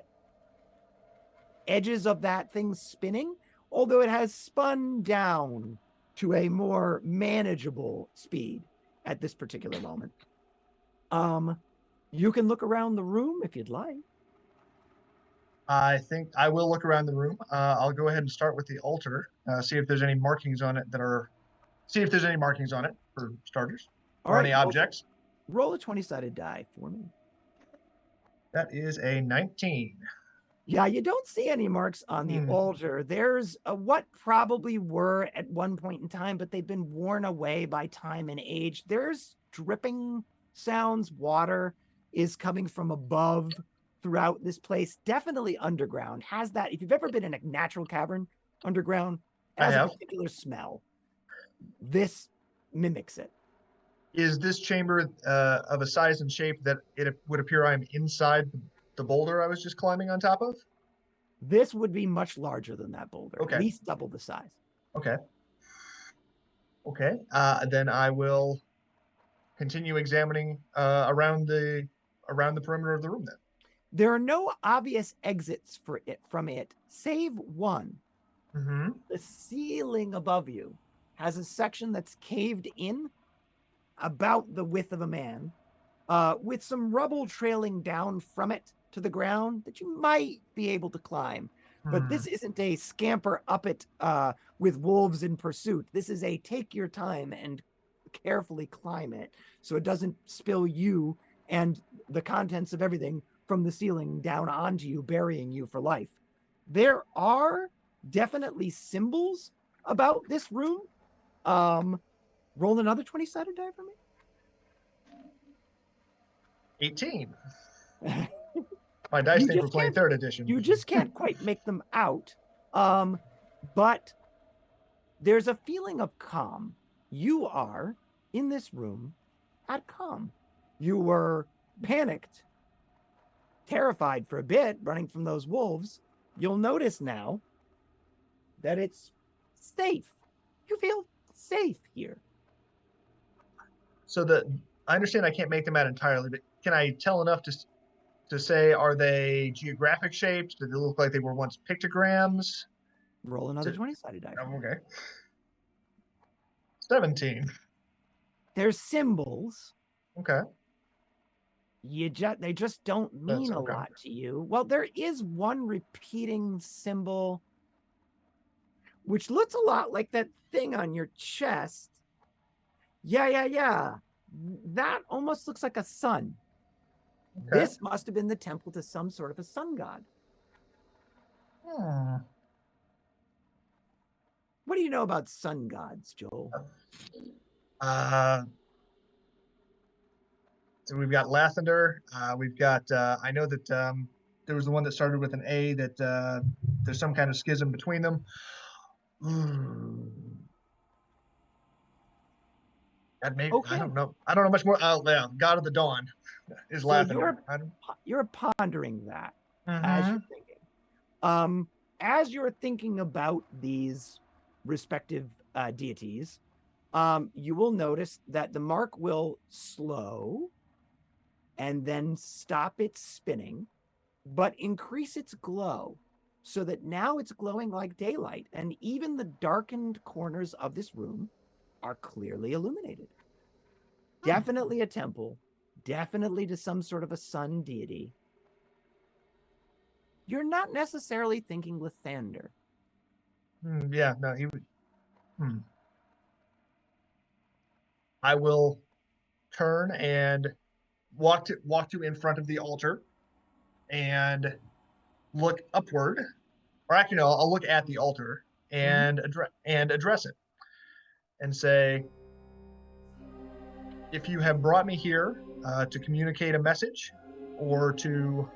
Speaker 5: edges of that thing spinning, although it has spun down to a more manageable speed at this particular moment. You can look around the room if you'd like.
Speaker 2: I think I will look around the room. I'll go ahead and start with the altar, see if there's any markings on it for starters, or any objects.
Speaker 5: Roll a 20-sided die for me.
Speaker 2: That is a 19.
Speaker 5: Yeah, you don't see any marks on the altar. There's what probably were at one point in time, but they've been worn away by time and age. There's dripping sounds. Water is coming from above throughout this place. Definitely underground. Has that, if you've ever been in a natural cavern underground, has a particular smell. This mimics it.
Speaker 2: Is this chamber of a size and shape that it would appear I'm inside the boulder I was just climbing on top of?
Speaker 5: This would be much larger than that boulder.
Speaker 2: Okay.
Speaker 5: At least double the size.
Speaker 2: Okay. Then I will continue examining around the perimeter of the room then.
Speaker 5: There are no obvious exits from it, save one. The ceiling above you has a section that's caved in about the width of a man, with some rubble trailing down from it to the ground that you might be able to climb. But this isn't a scamper up it with wolves in pursuit. This is a take your time and carefully climb it so it doesn't spill you and the contents of everything from the ceiling down onto you, burying you for life. There are definitely symbols about this room. Roll another 20-sided die for me.
Speaker 2: 18. My dice think we're playing 3rd edition.
Speaker 5: You just can't quite make them out. But there's a feeling of calm. You are in this room at calm. You were panicked, terrified for a bit, running from those wolves. You'll notice now that it's safe. You feel safe here.
Speaker 2: So I understand I can't make them out entirely, but can I tell enough to say, are they geographic shapes? Do they look like they were once pictograms?
Speaker 5: Roll another 20-sided die.
Speaker 2: Okay. 17.
Speaker 5: They're symbols.
Speaker 2: Okay.
Speaker 5: They just don't mean a lot to you. Well, there is one repeating symbol, which looks a lot like that thing on your chest. Yeah. That almost looks like a sun. Okay. This must have been the temple to some sort of a sun god. What do you know about sun gods, Joel?
Speaker 2: So we've got Lathander. We've got. I know that there was the one that started with an A. That there's some kind of schism between them. That may.
Speaker 5: Okay.
Speaker 2: I don't know. I don't know much more. Yeah, God of the Dawn is
Speaker 5: So
Speaker 2: Lathander.
Speaker 5: you're pondering that as
Speaker 2: Mhm.
Speaker 5: you're thinking. As you're thinking about these respective deities, you will notice that the mark will slow and then stop its spinning, but increase its glow so that now it's glowing like daylight, and even the darkened corners of this room are clearly illuminated. Definitely a temple, definitely to some sort of a sun deity. You're not necessarily thinking Lathander.
Speaker 2: Yeah, no, he would. I will turn and walk to in front of the altar and look upward, or actually no, I'll look at the altar and address it and say, if you have brought me here to communicate a message or to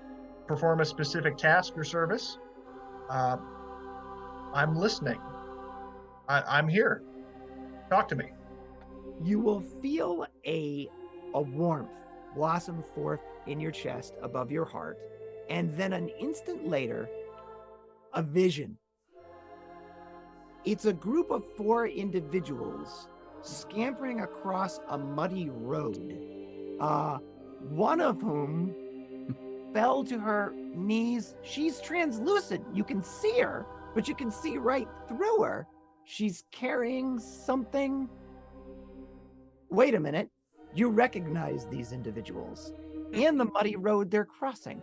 Speaker 2: perform a specific task or service, I'm listening. I'm here. Talk to me.
Speaker 5: You will feel a warmth blossom forth in your chest above your heart, and then an instant later, a vision. It's a group of 4 individuals scampering across a muddy road, one of whom fell to her knees. She's translucent. You can see her, but you can see right through her. She's carrying something. Wait a minute. You recognize these individuals and the muddy road they're crossing.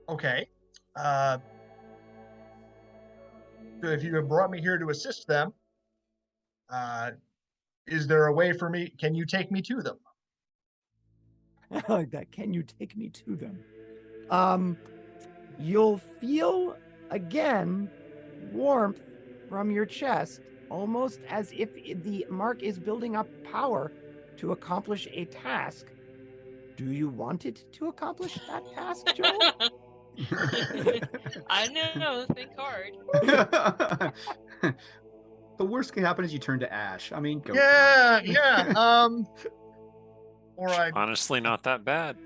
Speaker 2: Okay. So if you have brought me here to assist them, is there a way for me? Can you take me to them?
Speaker 5: I like that. Can you take me to them? You'll feel again warmth from your chest, almost as if the mark is building up power to accomplish a task. Do you want it to accomplish that task, Joel?
Speaker 3: I know, think hard.
Speaker 4: The worst can happen is you turn to ash. I mean, go.
Speaker 2: Yeah. Or I
Speaker 1: Honestly, not that bad.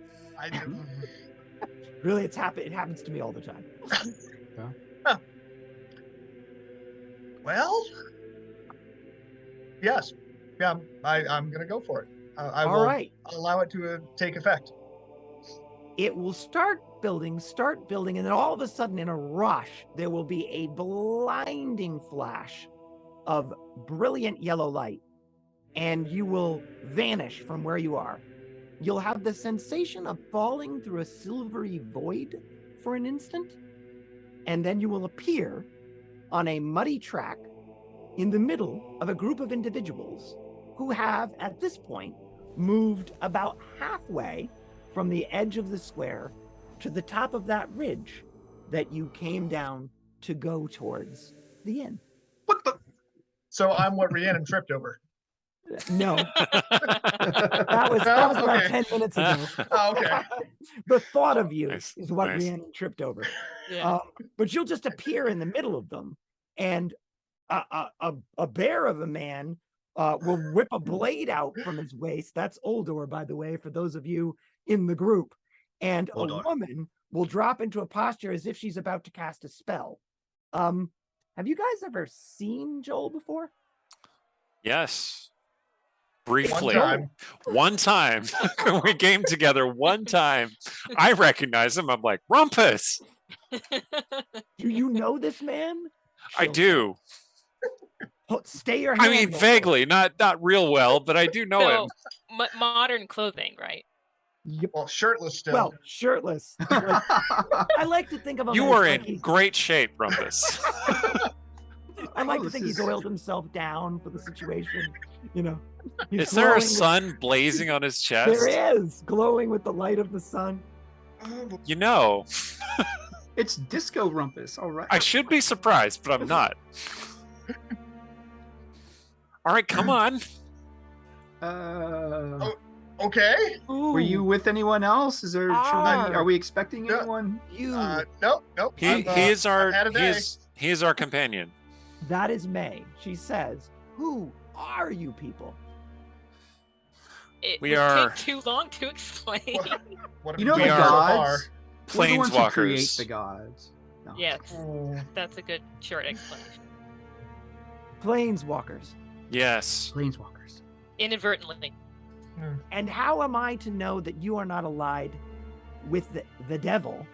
Speaker 5: Really, it happens to me all the time.
Speaker 2: Well, yes. Yeah, I'm going to go for it. I
Speaker 5: All
Speaker 2: will
Speaker 5: right.
Speaker 2: allow it to take effect.
Speaker 5: It will start building, and then all of a sudden, in a rush, there will be a blinding flash of brilliant yellow light, and you will vanish from where you are. You'll have the sensation of falling through a silvery void for an instant, and then you will appear on a muddy track in the middle of a group of individuals who have, at this point, moved about halfway from the edge of the square to the top of that ridge that you came down to go towards the inn.
Speaker 2: What the? So I'm what Rhiannon tripped over.
Speaker 5: No, that was about
Speaker 2: Okay.
Speaker 5: 10 minutes ago.
Speaker 2: Oh, okay.
Speaker 5: The thought of you
Speaker 1: Nice,
Speaker 5: is what
Speaker 1: nice.
Speaker 5: Rhiannon tripped over.
Speaker 3: Yeah.
Speaker 5: But you'll just appear in the middle of them, and a bear of a man will whip a blade out from his waist. That's Oldor, by the way, for those of you in the group. And
Speaker 4: Oldor.
Speaker 5: a woman will drop into a posture as if she's about to cast a spell. Have you guys ever seen Joel before?
Speaker 1: Yes. Briefly.
Speaker 2: One time.
Speaker 1: When we came together one time, I recognized him. I'm like, Rumpus.
Speaker 5: Do you know this man?
Speaker 1: I do.
Speaker 5: Stay your hand.
Speaker 1: I mean,
Speaker 5: on him.
Speaker 1: vaguely, not real well, but I do know
Speaker 3: So,
Speaker 1: him.
Speaker 3: modern clothing, right?
Speaker 5: Yep.
Speaker 2: Well, shirtless still.
Speaker 5: Well, shirtless. I like to think of him
Speaker 1: You
Speaker 5: as
Speaker 1: are
Speaker 5: like
Speaker 1: in
Speaker 5: he's-
Speaker 1: great shape, Rumpus.
Speaker 5: I like to
Speaker 4: this
Speaker 5: think he's
Speaker 4: is-
Speaker 5: oiled himself down for the situation. You know, he's
Speaker 1: Is there
Speaker 5: glowing
Speaker 1: a
Speaker 5: with-
Speaker 1: sun blazing on his chest?
Speaker 5: There is, glowing with the light of the sun.
Speaker 1: You know,
Speaker 4: It's Disco Rumpus. All right.
Speaker 1: I should be surprised, but I'm not. All right, come on.
Speaker 2: Okay.
Speaker 4: Were you with anyone else? Is there? Are we expecting
Speaker 2: No.
Speaker 4: anyone?
Speaker 2: Nope.
Speaker 1: He is our companion.
Speaker 5: That is May. She says, "Who are you people?"
Speaker 3: It
Speaker 1: We
Speaker 3: would
Speaker 1: are-
Speaker 3: take too long to explain.
Speaker 2: What
Speaker 4: You know
Speaker 1: We
Speaker 4: the
Speaker 1: are
Speaker 4: gods. We're the ones who create
Speaker 1: Planeswalkers.
Speaker 4: the gods. No.
Speaker 3: Yes,
Speaker 2: Oh,
Speaker 3: that's a good short explanation.
Speaker 5: Planeswalkers.
Speaker 1: Yes.
Speaker 4: Planeswalkers.
Speaker 3: Inadvertently.
Speaker 5: And how am I to know that you are not allied with the devil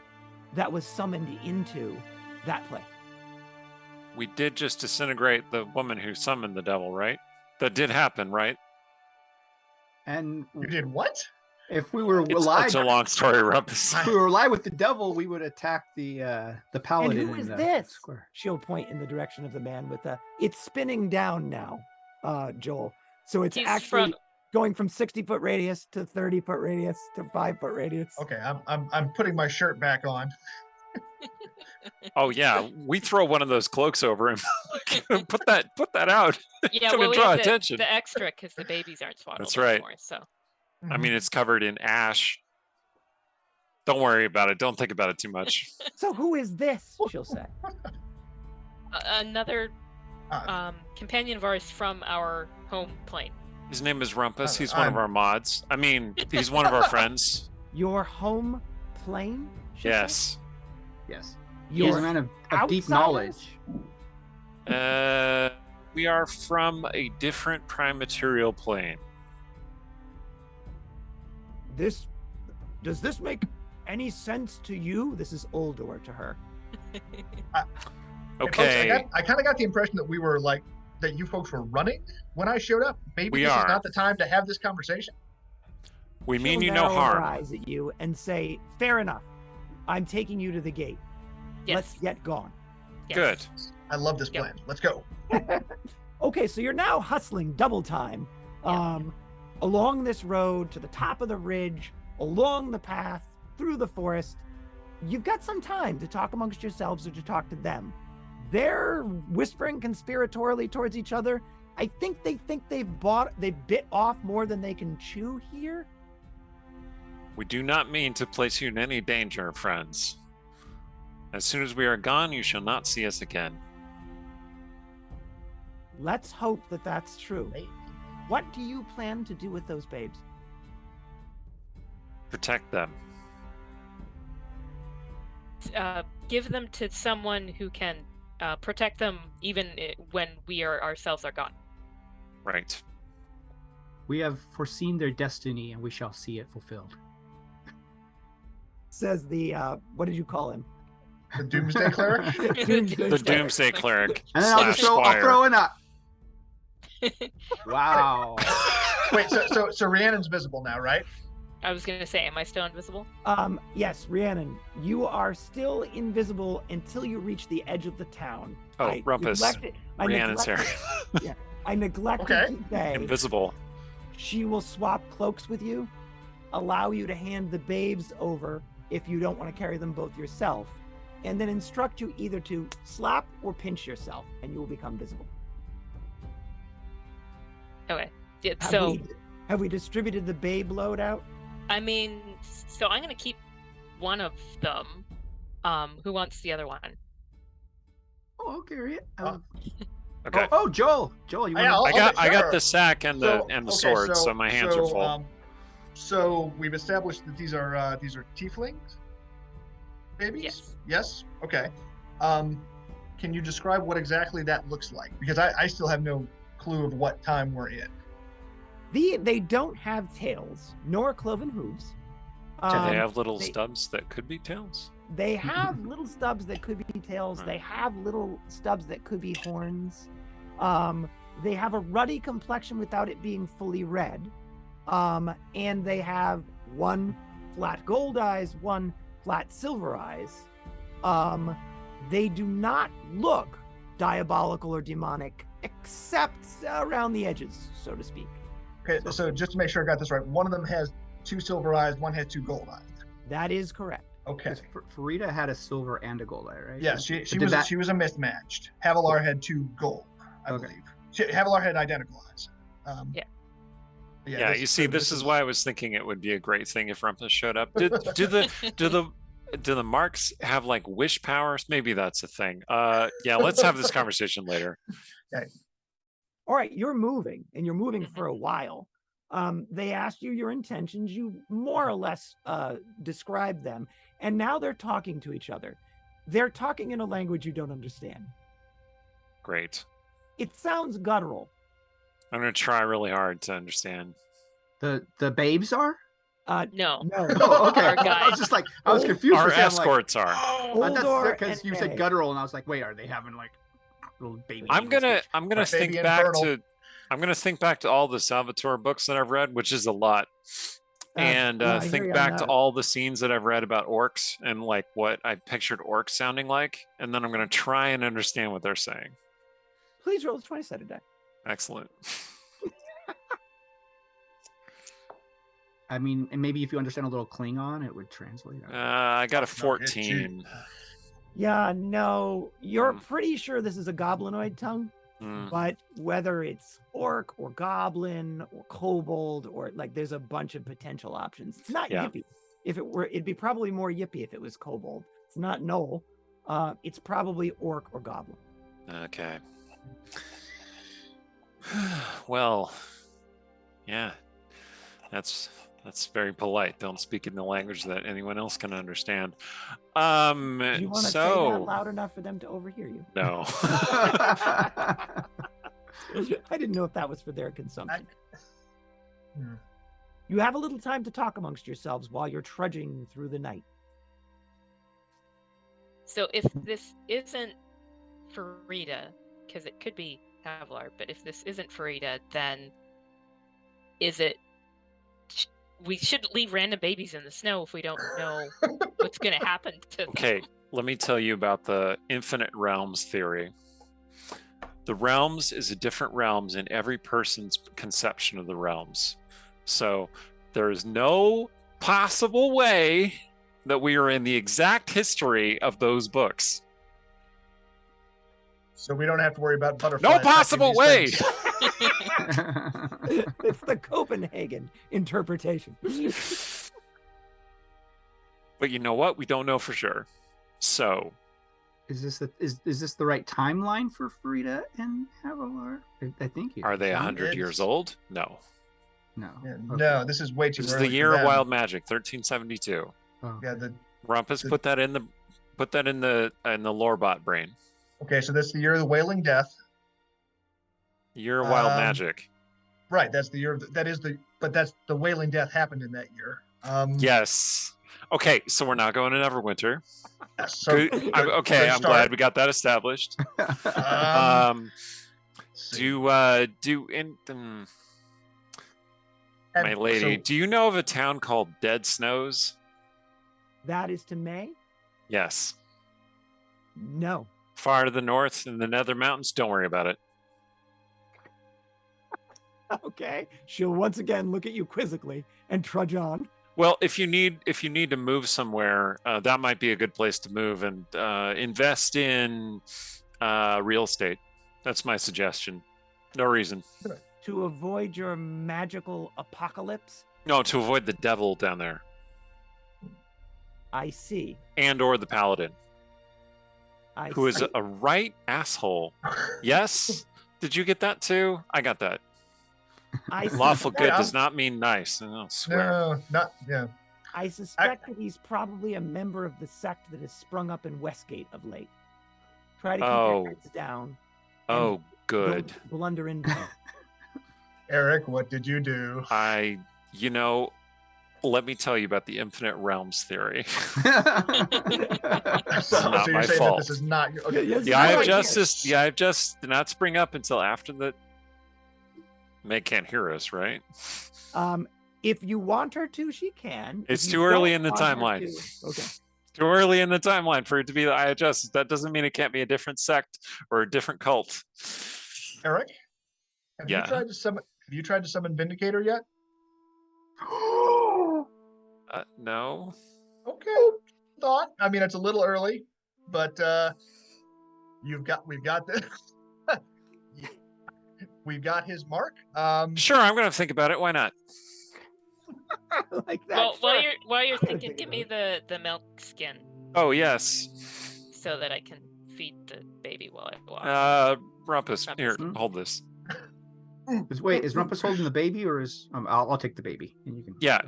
Speaker 5: that was summoned into that place?
Speaker 1: We did just disintegrate the woman who summoned the devil, right? That did happen, right?
Speaker 4: And
Speaker 2: you did what?
Speaker 4: if we were
Speaker 1: It's
Speaker 4: allied,
Speaker 1: such a long story, Rumpus.
Speaker 4: if we were allied with the devil, we would attack the paladin.
Speaker 5: And who
Speaker 4: in
Speaker 5: is
Speaker 4: the
Speaker 5: this?
Speaker 4: Square.
Speaker 5: She'll point in the direction of the man with the. It's spinning down now, Joel. So it's
Speaker 3: He's
Speaker 5: actually
Speaker 3: from-
Speaker 5: going from 60-foot radius to 30-foot radius to 5-foot radius.
Speaker 2: Okay, I'm putting my shirt back on.
Speaker 1: Oh yeah, we throw one of those cloaks over him. put that out.
Speaker 3: Yeah,
Speaker 1: Gonna
Speaker 3: well, we
Speaker 1: draw
Speaker 3: have
Speaker 1: attention.
Speaker 3: the extra because the babies aren't swaddled
Speaker 1: That's right.
Speaker 3: anymore. So
Speaker 1: I mean, it's covered in ash. Don't worry about it. Don't think about it too much.
Speaker 5: So who is this? She'll say.
Speaker 3: another
Speaker 2: Uh,
Speaker 3: companion of ours from our home plane.
Speaker 1: His name is Rumpus. He's
Speaker 2: I'm-
Speaker 1: one of our mods. I mean, he's one of our friends.
Speaker 5: Your home plane? she'll say?
Speaker 1: Yes.
Speaker 4: Yes. He is a
Speaker 5: Your
Speaker 4: man of deep
Speaker 5: outsiders?
Speaker 4: knowledge.
Speaker 1: We are from a different prime material plane.
Speaker 5: Does this make any sense to you? This is Oldor to her.
Speaker 2: hey, folks,
Speaker 1: Okay.
Speaker 2: I kind of got the impression that we were like that you folks were running when I showed up. Maybe
Speaker 1: We
Speaker 2: this
Speaker 1: are.
Speaker 2: is not the time to have this conversation.
Speaker 1: We mean
Speaker 5: She'll
Speaker 1: you no
Speaker 5: narrow her
Speaker 1: harm.
Speaker 5: eyes at you and say, "Fair enough. I'm taking you to the gate.
Speaker 3: Yes.
Speaker 5: Let's get gone."
Speaker 3: yes.
Speaker 1: Good.
Speaker 2: I love this
Speaker 3: Yep.
Speaker 2: plan. Let's go.
Speaker 5: Okay, so you're now hustling double time along this road to the top of the ridge, along the path, through the forest. You've got some time to talk amongst yourselves or to talk to them. They're whispering conspiratorially towards each other. I think they they bit off more than they can chew here.
Speaker 1: We do not mean to place you in any danger, friends. As soon as we are gone, you shall not see us again.
Speaker 5: Let's hope that that's true. What do you plan to do with those babes?
Speaker 1: Protect them.
Speaker 3: Give them to someone who can protect them even when we ourselves are gone.
Speaker 1: Right.
Speaker 4: We have foreseen their destiny, and we shall see it fulfilled.
Speaker 5: Says the what did you call him?
Speaker 2: The Doomsday Cleric.
Speaker 1: The Doomsday Cleric
Speaker 4: And then I'll
Speaker 1: slash
Speaker 4: I'll
Speaker 1: Squire.
Speaker 4: throw in a. Wow.
Speaker 2: Wait, so Rhiannon's visible now, right?
Speaker 3: I was gonna say, am I still invisible?
Speaker 5: Yes, Rhiannon, you are still invisible until you reach the edge of the town.
Speaker 1: Oh,
Speaker 5: I
Speaker 1: Rumpus. Rhiannon's here.
Speaker 5: I neglected
Speaker 2: Okay.
Speaker 5: to say
Speaker 1: Invisible.
Speaker 5: she will swap cloaks with you, allow you to hand the babes over if you don't want to carry them both yourself, and then instruct you either to slap or pinch yourself, and you will become visible.
Speaker 3: Okay. Yeah,
Speaker 5: Have
Speaker 3: so
Speaker 5: have we distributed the babe loadout?
Speaker 3: I mean, so I'm gonna keep one of them. Who wants the other one?
Speaker 4: Oh, I'll carry it.
Speaker 1: Okay.
Speaker 4: Oh, Joel. Joel, you
Speaker 2: Yeah,
Speaker 4: want
Speaker 2: I'll-
Speaker 1: I got
Speaker 2: sure.
Speaker 1: the sack and the
Speaker 2: Okay,
Speaker 1: sword, so my hands are full.
Speaker 2: So we've established that these are tieflings, babies.
Speaker 3: Yes.
Speaker 2: Yes. Okay. Can you describe what exactly that looks like? Because I still have no clue of what time we're in.
Speaker 5: They don't have tails nor cloven hooves.
Speaker 1: Do they have little
Speaker 5: they-
Speaker 1: stubs that could be tails?
Speaker 5: They have little stubs that could be tails.
Speaker 1: Right.
Speaker 5: They have little stubs that could be horns. They have a ruddy complexion without it being fully red. And they have one flat gold eyes, one flat silver eyes. They do not look diabolical or demonic, except around the edges, so to speak.
Speaker 2: Okay. So just to make sure I got this right, one of them has 2 silver eyes, one has 2 gold eyes.
Speaker 5: That is correct.
Speaker 2: Okay.
Speaker 4: Farida had a silver and a gold eye, right?
Speaker 2: Yeah, she
Speaker 4: Did
Speaker 2: was
Speaker 4: that-
Speaker 2: she was a mismatched. Havilar had 2 gold, I
Speaker 4: Okay.
Speaker 2: believe. Havilar had identical eyes.
Speaker 3: Yeah.
Speaker 1: Yeah, you see, this is why I was thinking it would be a great thing if Rumpus showed up. Do the marks have like wish powers? Maybe that's a thing. Yeah, let's have this conversation later.
Speaker 5: All right, you're moving, and you're moving
Speaker 3: Mhm.
Speaker 5: for a while. They asked you your intentions. You more or less described them, and now they're talking to each other. They're talking in a language you don't understand.
Speaker 1: Great.
Speaker 5: It sounds guttural.
Speaker 1: I'm gonna try really hard to understand.
Speaker 4: The babes are?
Speaker 3: No.
Speaker 5: No.
Speaker 4: Oh, okay.
Speaker 3: Our
Speaker 4: I was just like, I was confused.
Speaker 1: Our
Speaker 4: for a second, I'm like,
Speaker 1: escorts are.
Speaker 4: that's
Speaker 5: Uldor
Speaker 4: because
Speaker 5: and
Speaker 4: you said
Speaker 5: May.
Speaker 4: guttural, and I was like, wait, are they having like little baby?
Speaker 1: I'm gonna
Speaker 2: Right,
Speaker 1: think
Speaker 2: baby
Speaker 1: back
Speaker 2: infernal.
Speaker 1: to all the Salvatore books that I've read, which is a lot, and
Speaker 5: I hear
Speaker 1: think
Speaker 5: you on
Speaker 1: back to
Speaker 5: that.
Speaker 1: all the scenes that I've read about orcs and like what I pictured orcs sounding like, and then I'm gonna try and understand what they're saying.
Speaker 5: Please roll a 20-sided die.
Speaker 1: Excellent.
Speaker 4: I mean, and maybe if you understand a little Klingon, it would translate.
Speaker 1: I got a
Speaker 2: Oh, no, it's
Speaker 1: 14.
Speaker 5: Yeah, no, you're
Speaker 1: Mm.
Speaker 5: pretty sure this is a goblinoid tongue,
Speaker 1: Mm,
Speaker 5: but whether it's orc or goblin or kobold or like, there's a bunch of potential options. It's not
Speaker 1: Yeah.
Speaker 5: yippy. If it were, it'd be probably more yippy if it was kobold. It's not Knoll. It's probably orc or goblin.
Speaker 1: okay. Well, yeah, that's very polite. Don't speak in the language that anyone else can understand.
Speaker 5: Do you want to say that
Speaker 1: So
Speaker 5: loud enough for them to overhear you?
Speaker 1: no.
Speaker 5: I didn't know if that was for their consumption.
Speaker 2: Hmm.
Speaker 5: You have a little time to talk amongst yourselves while you're trudging through the night.
Speaker 3: So if this isn't Farida, because it could be Havilar, but if this isn't Farida, then is it? We shouldn't leave random babies in the snow if we don't know what's going to happen to them.
Speaker 1: Okay, let me tell you about the infinite realms theory. The realms is a different realms in every person's conception of the realms. So there is no possible way that we are in the exact history of those books.
Speaker 2: So we don't have to worry about butterflies.
Speaker 1: No
Speaker 2: touching
Speaker 1: possible
Speaker 2: these
Speaker 1: way.
Speaker 2: things.
Speaker 5: It's the Copenhagen interpretation.
Speaker 1: But you know what? We don't know for sure. So
Speaker 4: is this the right timeline for Farida and Havilar? I think it
Speaker 1: are they
Speaker 4: is.
Speaker 1: 100 years old? No.
Speaker 4: No.
Speaker 2: Yeah,
Speaker 4: Okay.
Speaker 2: No, this is way too
Speaker 1: This is
Speaker 2: early.
Speaker 1: the
Speaker 2: for
Speaker 1: year of
Speaker 2: them.
Speaker 1: wild magic, 1372.
Speaker 4: Oh.
Speaker 2: Yeah.
Speaker 1: Rumpus,
Speaker 2: The-
Speaker 1: put that in the lorebot brain.
Speaker 2: Okay, so this is the year of the Wailing Death.
Speaker 1: Year of wild
Speaker 2: Um,
Speaker 1: magic.
Speaker 2: Right. That's the year. But that's the Wailing Death happened in that year.
Speaker 1: Yes. Okay, so we're not going to Neverwinter.
Speaker 2: Yes, so
Speaker 1: Good.
Speaker 2: good-
Speaker 1: Okay,
Speaker 2: good
Speaker 1: I'm
Speaker 2: start.
Speaker 1: glad we got that established.
Speaker 2: Let's see.
Speaker 1: My
Speaker 2: And
Speaker 1: lady,
Speaker 2: so-
Speaker 1: do you know of a town called Dead Snows?
Speaker 5: That is to May?
Speaker 1: Yes.
Speaker 5: No.
Speaker 1: Far to the north in the Nether Mountains. Don't worry about it.
Speaker 5: Okay. She'll once again look at you quizzically and trudge on.
Speaker 1: Well, if you need to move somewhere, that might be a good place to move and invest in real estate. That's my suggestion. No reason.
Speaker 5: To avoid your magical apocalypse?
Speaker 1: No, to avoid the devil down there
Speaker 5: I see.
Speaker 1: and or the paladin,
Speaker 5: I
Speaker 1: who is
Speaker 5: see.
Speaker 1: a right asshole. Yes? Did you get that too? I got that.
Speaker 5: I
Speaker 1: Lawful good
Speaker 5: suspect-
Speaker 1: does not mean nice. I swear.
Speaker 2: No, not yeah.
Speaker 5: I suspect that he's probably a member of the sect that has sprung up in Westgate of late. Try to keep
Speaker 1: Oh.
Speaker 5: your heads down.
Speaker 1: Oh, good.
Speaker 5: Don't blunder into it.
Speaker 2: Eric, what did you do?
Speaker 1: Let me tell you about the infinite realms theory.
Speaker 2: So,
Speaker 1: not
Speaker 2: so you're
Speaker 1: my
Speaker 2: saying
Speaker 1: fault.
Speaker 2: that this is not your okay.
Speaker 5: Yes,
Speaker 1: The Eye
Speaker 5: no,
Speaker 1: of
Speaker 5: I
Speaker 1: Justice. The Eye of Justice did not spring up until after the. Meg can't hear us, right?
Speaker 5: If you want her to, she can. If
Speaker 1: It's
Speaker 5: you
Speaker 1: too early
Speaker 5: don't
Speaker 1: in the
Speaker 5: want her
Speaker 1: timeline.
Speaker 5: to- Okay.
Speaker 1: Too early in the timeline for it to be the Eye of Justice. That doesn't mean it can't be a different sect or a different cult.
Speaker 2: Eric, have
Speaker 1: Yeah.
Speaker 2: you tried to summon? Have you tried to summon Vindicator yet?
Speaker 1: No.
Speaker 2: Okay. thought. I mean, it's a little early, but we've got this. We've got his mark.
Speaker 1: Sure, I'm going to think about it. Why not?
Speaker 4: Like that.
Speaker 3: Well, while
Speaker 4: sure.
Speaker 3: you're
Speaker 4: gonna
Speaker 3: thinking,
Speaker 4: think
Speaker 3: give
Speaker 4: about
Speaker 3: me
Speaker 4: it.
Speaker 3: the milk skin
Speaker 1: Oh, yes.
Speaker 3: so that I can feed the baby while I walk.
Speaker 1: Rumpus, here,
Speaker 3: Rumpus.
Speaker 1: hold this.
Speaker 4: Is Rumpus holding the baby, or is I'll take the baby, and you can.
Speaker 1: Yeah.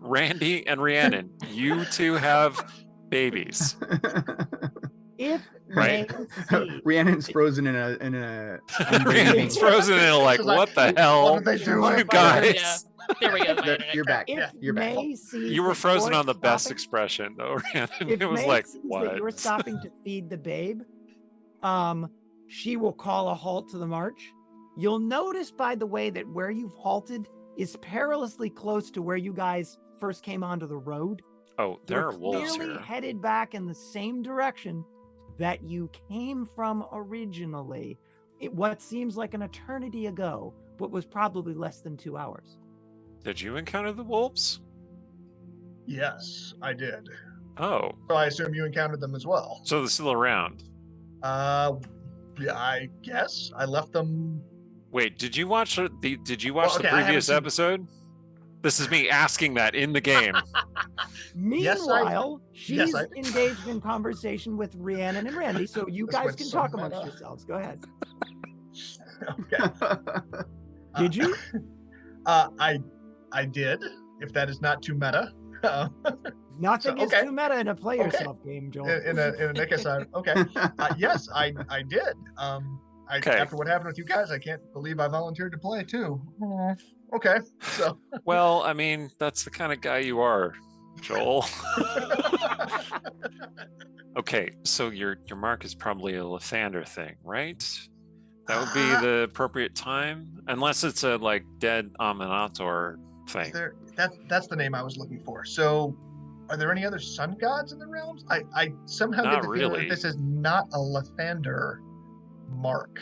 Speaker 1: Randy and Rhiannon, you two have babies.
Speaker 5: If
Speaker 1: Right.
Speaker 5: Nancy,
Speaker 4: Rhiannon's frozen in a
Speaker 1: Rhiannon's frozen in like,
Speaker 2: She's like,
Speaker 1: what the hell?
Speaker 2: What did they do?
Speaker 1: You guys.
Speaker 3: Yeah. There we go. My internet
Speaker 4: You're back.
Speaker 5: if
Speaker 2: Yeah,
Speaker 4: you're back.
Speaker 5: May sees
Speaker 1: You were
Speaker 5: that
Speaker 1: frozen
Speaker 5: you're
Speaker 1: on the best
Speaker 5: stopping-
Speaker 1: expression, though, Rhiannon.
Speaker 5: If
Speaker 1: It was
Speaker 5: May
Speaker 1: like,
Speaker 5: sees
Speaker 1: what?
Speaker 5: that you're stopping to feed the babe, she will call a halt to the march. You'll notice, by the way, that where you've halted is perilously close to where you guys first came onto the road.
Speaker 1: Oh, there
Speaker 5: You're
Speaker 1: are wolves
Speaker 5: clearly
Speaker 1: here.
Speaker 5: headed back in the same direction that you came from originally. What seems like an eternity ago, but was probably less than 2 hours.
Speaker 1: Did you encounter the wolves?
Speaker 2: Yes, I did.
Speaker 1: Oh,
Speaker 2: So I assume you encountered them as well.
Speaker 1: so they're still around.
Speaker 2: Yeah, I guess I left them.
Speaker 1: Wait, did you watch the
Speaker 2: okay,
Speaker 1: previous
Speaker 2: I haven't seen-
Speaker 1: episode? This is me asking that in the game.
Speaker 5: Meanwhile,
Speaker 2: yes,
Speaker 5: she's
Speaker 2: I-
Speaker 5: engaged in conversation with Rhiannon and Randy, so you
Speaker 2: This
Speaker 5: guys
Speaker 2: went
Speaker 5: can
Speaker 2: so
Speaker 5: talk
Speaker 2: meta.
Speaker 5: amongst yourselves. Go ahead.
Speaker 2: Okay.
Speaker 5: Did you?
Speaker 2: I did. If that is not too meta.
Speaker 5: Nothing is
Speaker 2: okay.
Speaker 5: too meta in a play
Speaker 2: Okay.
Speaker 5: yourself game, Joel.
Speaker 2: in a Nick aside. Okay. Yes, I did.
Speaker 1: Okay.
Speaker 2: After what happened with you guys, I can't believe I volunteered to play too. Okay. So
Speaker 1: Well, I mean, that's the kind of guy you are, Joel. Okay, so your mark is probably a Lathander thing, right? That would be the appropriate time, unless it's a like dead Aminator thing.
Speaker 2: that's the name I was looking for. So are there any other sun gods in the realms? I somehow
Speaker 1: Not
Speaker 2: get the feeling
Speaker 1: really.
Speaker 2: that this is not a Lathander mark.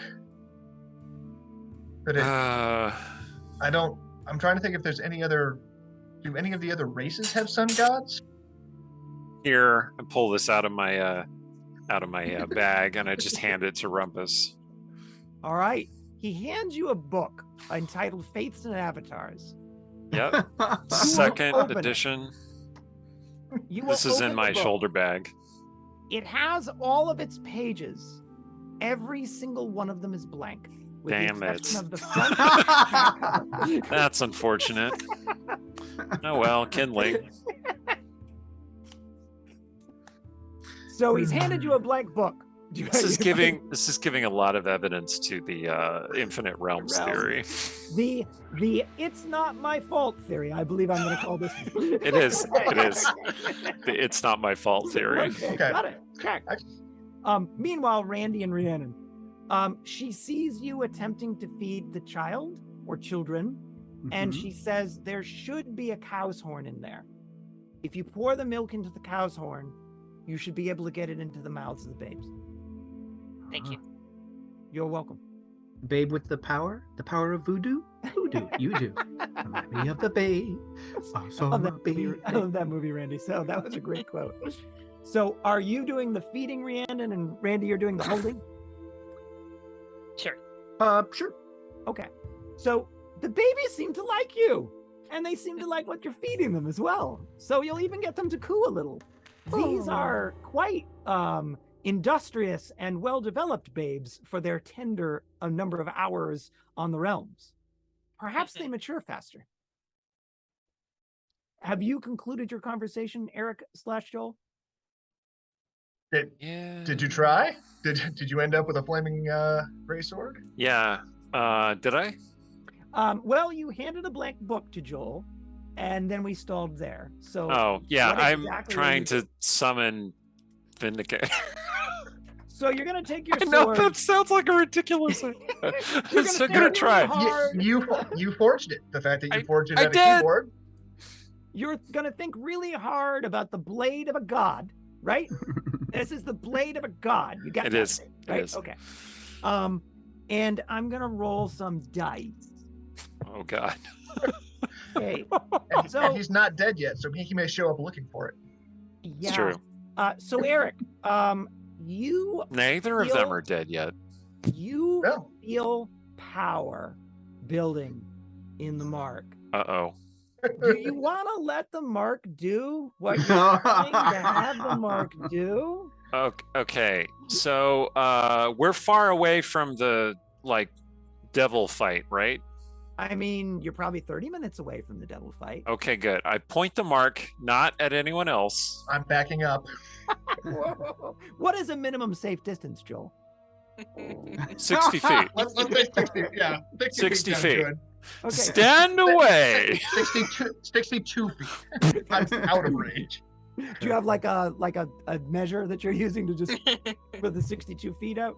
Speaker 2: But I'm trying to think if there's any other. Do any of the other races have sun gods?
Speaker 1: Here, I pull this out of my bag, and I just hand it to Rumpus.
Speaker 5: All right. He hands you a book entitled Faiths and Avatars.
Speaker 1: Yep,
Speaker 5: will
Speaker 1: second
Speaker 5: open it.
Speaker 1: edition.
Speaker 5: You will
Speaker 1: This is in
Speaker 5: open the
Speaker 1: my
Speaker 5: book.
Speaker 1: shoulder bag.
Speaker 5: It has all of its pages. Every single one of them is blank. With
Speaker 1: Damn
Speaker 5: the
Speaker 1: it.
Speaker 5: exception of the front cover.
Speaker 1: That's unfortunate. Oh well, kindling.
Speaker 5: So he's handed you a blank book. Do you-
Speaker 1: This is giving a lot of evidence to the infinite realms theory.
Speaker 5: the it's not my fault theory. I believe I'm going to call this.
Speaker 1: It is. It is. The it's not my fault theory.
Speaker 2: Okay.
Speaker 5: Got it. Check. Meanwhile, Randy and Rhiannon, she sees you attempting to feed the child or children, and
Speaker 4: Mhm.
Speaker 5: she says there should be a cow's horn in there. If you pour the milk into the cow's horn, you should be able to get it into the mouths of the babes.
Speaker 3: Thank you.
Speaker 5: You're welcome.
Speaker 4: Babe with the power of voodoo. Voodoo, you do. Remind me of the babe. Also
Speaker 5: I love
Speaker 4: my
Speaker 5: that movie.
Speaker 4: babe.
Speaker 5: I love that movie, Randy. So that was a great quote. So are you doing the feeding, Rhiannon, and Randy, you're doing the holding?
Speaker 3: Sure.
Speaker 4: Sure.
Speaker 5: Okay. So the babies seem to like you, and they seem to like what you're feeding them as well. So you'll even get them to coo a little. These are quite industrious and well-developed babes for their tender a number of hours on the realms. Perhaps they mature faster. Have you concluded your conversation, Eric/Joel?
Speaker 1: Yeah.
Speaker 2: Did you try? Did you end up with a flaming gray sword?
Speaker 1: Yeah. Did I?
Speaker 5: Well, you handed a blank book to Joel, and then we stalled there. So
Speaker 1: Oh, yeah.
Speaker 5: what
Speaker 1: I'm
Speaker 5: exactly are
Speaker 1: trying
Speaker 5: you
Speaker 1: to summon Vindicate.
Speaker 5: So you're gonna take your
Speaker 1: I know
Speaker 5: sword.
Speaker 1: that sounds like a ridiculous thing.
Speaker 5: You're
Speaker 1: I'm still
Speaker 5: think
Speaker 1: gonna
Speaker 5: really
Speaker 1: try.
Speaker 5: hard.
Speaker 2: You forged it. The fact that you forged it
Speaker 1: I
Speaker 2: at a
Speaker 1: did.
Speaker 2: keyboard.
Speaker 5: You're gonna think really hard about the blade of a god, right? This is the blade of a god. You got
Speaker 1: It
Speaker 5: that,
Speaker 1: is. It
Speaker 5: right?
Speaker 1: is.
Speaker 5: Okay. And I'm gonna roll some dice.
Speaker 1: Oh God.
Speaker 5: Okay.
Speaker 2: And
Speaker 5: So-
Speaker 2: he's not dead yet, so he may show up looking for it.
Speaker 1: It's
Speaker 5: Yeah.
Speaker 1: true.
Speaker 5: So Eric, you
Speaker 1: Neither of them are dead yet.
Speaker 2: No.
Speaker 5: feel power building in the mark.
Speaker 1: Uh-oh.
Speaker 5: Do you want to let the mark do what you're trying to have the mark do?
Speaker 1: Okay. So we're far away from the devil fight, right?
Speaker 5: I mean, you're probably 30 minutes away from the devil fight.
Speaker 1: Okay, good. I point the mark not at anyone else.
Speaker 2: I'm backing up.
Speaker 5: Whoa. What is a minimum safe distance, Joel?
Speaker 1: 60 feet.
Speaker 2: Let's say 60. Yeah,
Speaker 1: 60
Speaker 2: sounds
Speaker 1: feet.
Speaker 2: good.
Speaker 5: Okay.
Speaker 1: Stand away.
Speaker 2: 62 feet. I'm out of range.
Speaker 5: Do you have like a measure that you're using to just put the 62 feet out?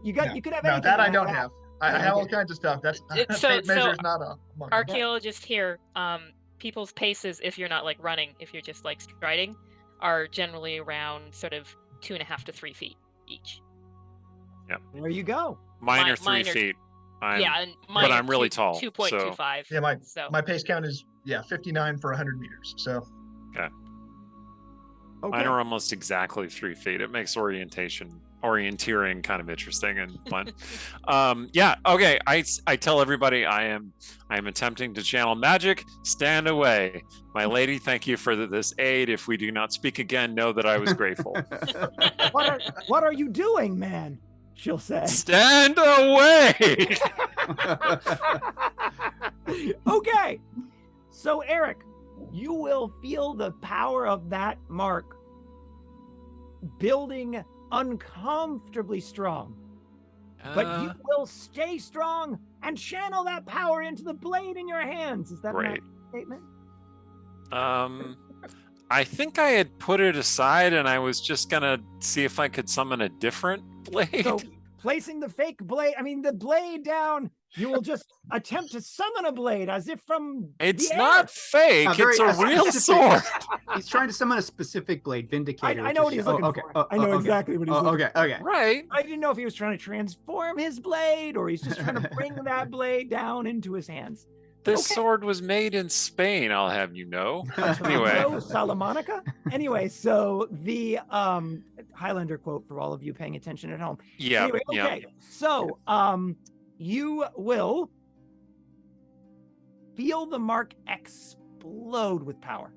Speaker 5: You could have
Speaker 2: No,
Speaker 5: anything
Speaker 2: that I
Speaker 5: like
Speaker 2: don't
Speaker 5: that.
Speaker 2: have. I have all kinds of stuff. That's tape measure is not a monk.
Speaker 3: Archaeologist here, people's paces, if you're not like running, if you're just like striding, are generally around sort of 2.5 to 3 feet each.
Speaker 5: There you go.
Speaker 1: Mine are 3
Speaker 3: mine are-
Speaker 1: feet. And
Speaker 3: mine are
Speaker 1: I'm really tall,
Speaker 3: 2.25.
Speaker 2: Yeah,
Speaker 3: so
Speaker 2: my pace count is 59 for 100 meters. So
Speaker 5: Okay.
Speaker 1: mine are almost exactly 3 feet. It makes orienteering kind of interesting and fun. Okay. I tell everybody I am attempting to channel magic. Stand away. My lady, thank you for this aid. If we do not speak again, know that I was grateful.
Speaker 5: What are you doing, man? She'll say.
Speaker 1: Stand away.
Speaker 5: Okay. So Eric, you will feel the power of that mark building uncomfortably strong. But you will stay strong and channel that power into the blade in your hands. Is that a
Speaker 1: Great.
Speaker 5: statement?
Speaker 1: I think I had put it aside and I was just gonna see if I could summon a different blade.
Speaker 5: So placing the fake blade, the blade down, you will just attempt to summon a blade as if from
Speaker 1: It's
Speaker 5: the
Speaker 1: not
Speaker 5: air.
Speaker 1: fake. It's a real sword.
Speaker 4: He's trying to summon a specific blade, Vindicator.
Speaker 5: I know what he's looking for. I know exactly what he's looking for.
Speaker 4: Okay.
Speaker 1: Right.
Speaker 5: I didn't know if he was trying to transform his blade or he's just trying to bring that blade down into his hands.
Speaker 1: This
Speaker 5: Okay.
Speaker 1: sword was made in Spain, I'll have you know. Anyway.
Speaker 5: Toronto, Salamanca. Anyway, so the Highlander quote for all of you paying attention at home.
Speaker 1: Yeah.
Speaker 5: Anyway,
Speaker 1: Yeah.
Speaker 5: okay. So you will feel the mark explode with power.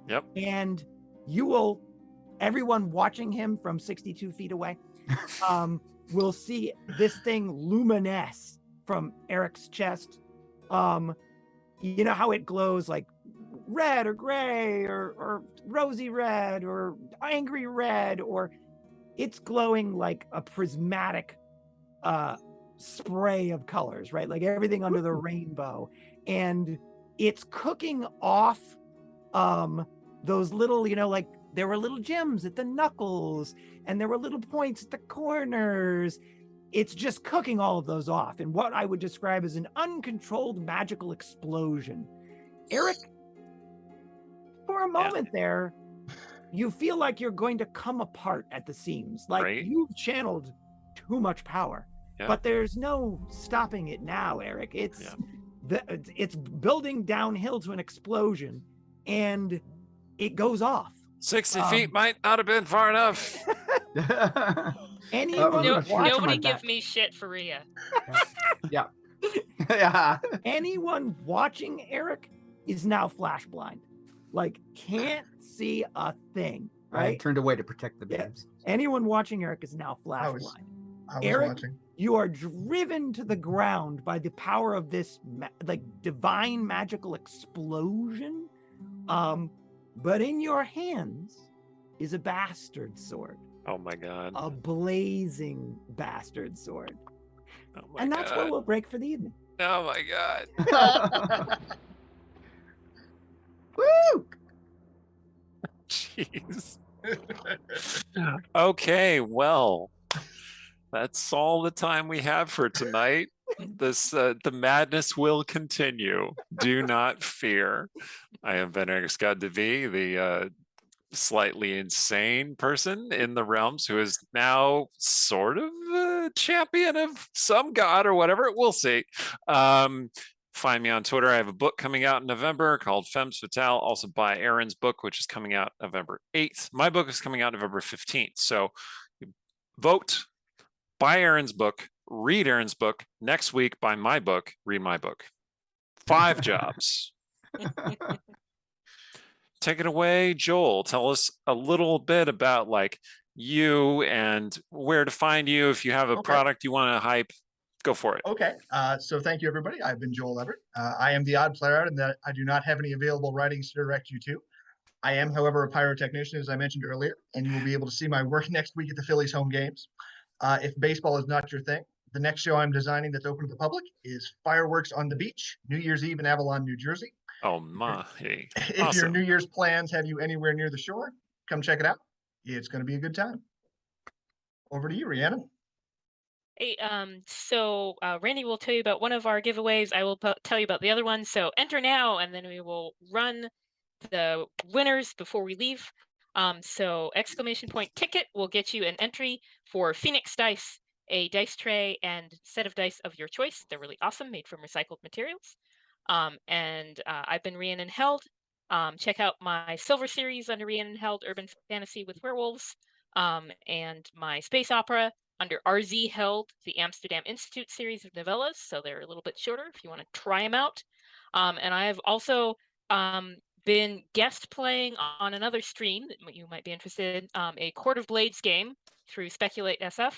Speaker 1: Yep.
Speaker 5: And you will, everyone watching him from 62 feet away, will see this thing luminesce from Eric's chest. You know how it glows like red or gray or rosy red or angry red, or it's glowing like a prismatic spray of colors, right? Like everything under the rainbow. And it's cooking off those little, like there were little gems at the knuckles and there were little points at the corners. It's just cooking all of those off in what I would describe as an uncontrolled magical explosion. Eric, for a moment there, you feel like you're going to come apart at the seams. Like
Speaker 1: Right.
Speaker 5: you've channeled too much power.
Speaker 1: Yeah.
Speaker 5: But there's no stopping it now, Eric. It's it's building downhill to an explosion and it goes off.
Speaker 1: 60 feet might not have been far enough.
Speaker 5: Anyone
Speaker 3: nobody
Speaker 5: watching
Speaker 3: give me shit for Rhea.
Speaker 4: Yeah.
Speaker 5: anyone watching Eric is now flash blind, like can't see a thing,
Speaker 4: I
Speaker 5: right?
Speaker 4: turned away to protect the
Speaker 5: Yeah.
Speaker 4: babes.
Speaker 5: Anyone watching Eric is now flash
Speaker 2: I was-
Speaker 5: blind.
Speaker 2: I was
Speaker 5: Eric?
Speaker 2: watching.
Speaker 5: You are driven to the ground by the power of this divine magical explosion. But in your hands is a bastard sword,
Speaker 1: Oh my god.
Speaker 5: a blazing bastard sword.
Speaker 1: Oh my
Speaker 5: And that's
Speaker 1: god.
Speaker 5: where we'll break for the evening.
Speaker 1: Oh my god.
Speaker 4: Woo!
Speaker 1: Jeez. Okay, well, that's all the time we have for tonight. The madness will continue. Do not fear. I have been Eric Scott DeVee, the slightly insane person in the realms who is now sort of a champion of some god or whatever. We'll see. Find me on Twitter. I have a book coming out in November called Femmes Fatale. Also buy Aaron's book, which is coming out November 8th. My book is coming out November 15th. So vote, buy Aaron's book, read Aaron's book. Next week, buy my book, read my book. 5 jobs. Take it away, Joel. Tell us a little bit about like you and where to find you. If you have a product you want to hype, go for it.
Speaker 2: Okay. So thank you, everybody. I've been Joel Everett. I am the odd player out in that I do not have any available writings to direct you to. I am, however, a pyrotechnician, as I mentioned earlier, and you will be able to see my work next week at the Phillies home games. If baseball is not your thing, the next show I'm designing that's open to the public is Fireworks on the Beach, New Year's Eve in Avalon, New Jersey.
Speaker 1: Oh my! Hey,
Speaker 2: If
Speaker 1: awesome.
Speaker 2: your New Year's plans have you anywhere near the shore, come check it out. It's going to be a good time. Over to you, Rhiannon.
Speaker 3: Hey, so Randy will tell you about one of our giveaways. I will tell you about the other one. So enter now, and then we will run the winners before we leave. So exclamation point ticket will get you an entry for Phoenix Dice, a dice tray and set of dice of your choice. They're really awesome, made from recycled materials. And I've been Rhiannon Held. Check out my Silver series under Rhiannon Held, Urban Fantasy with Werewolves, and my space opera under RZ Held, the Amsterdam Institute series of novellas. So they're a little bit shorter if you want to try them out. And I've also been guest playing on another stream that you might be interested in, a Court of Blades game through Speculate SF.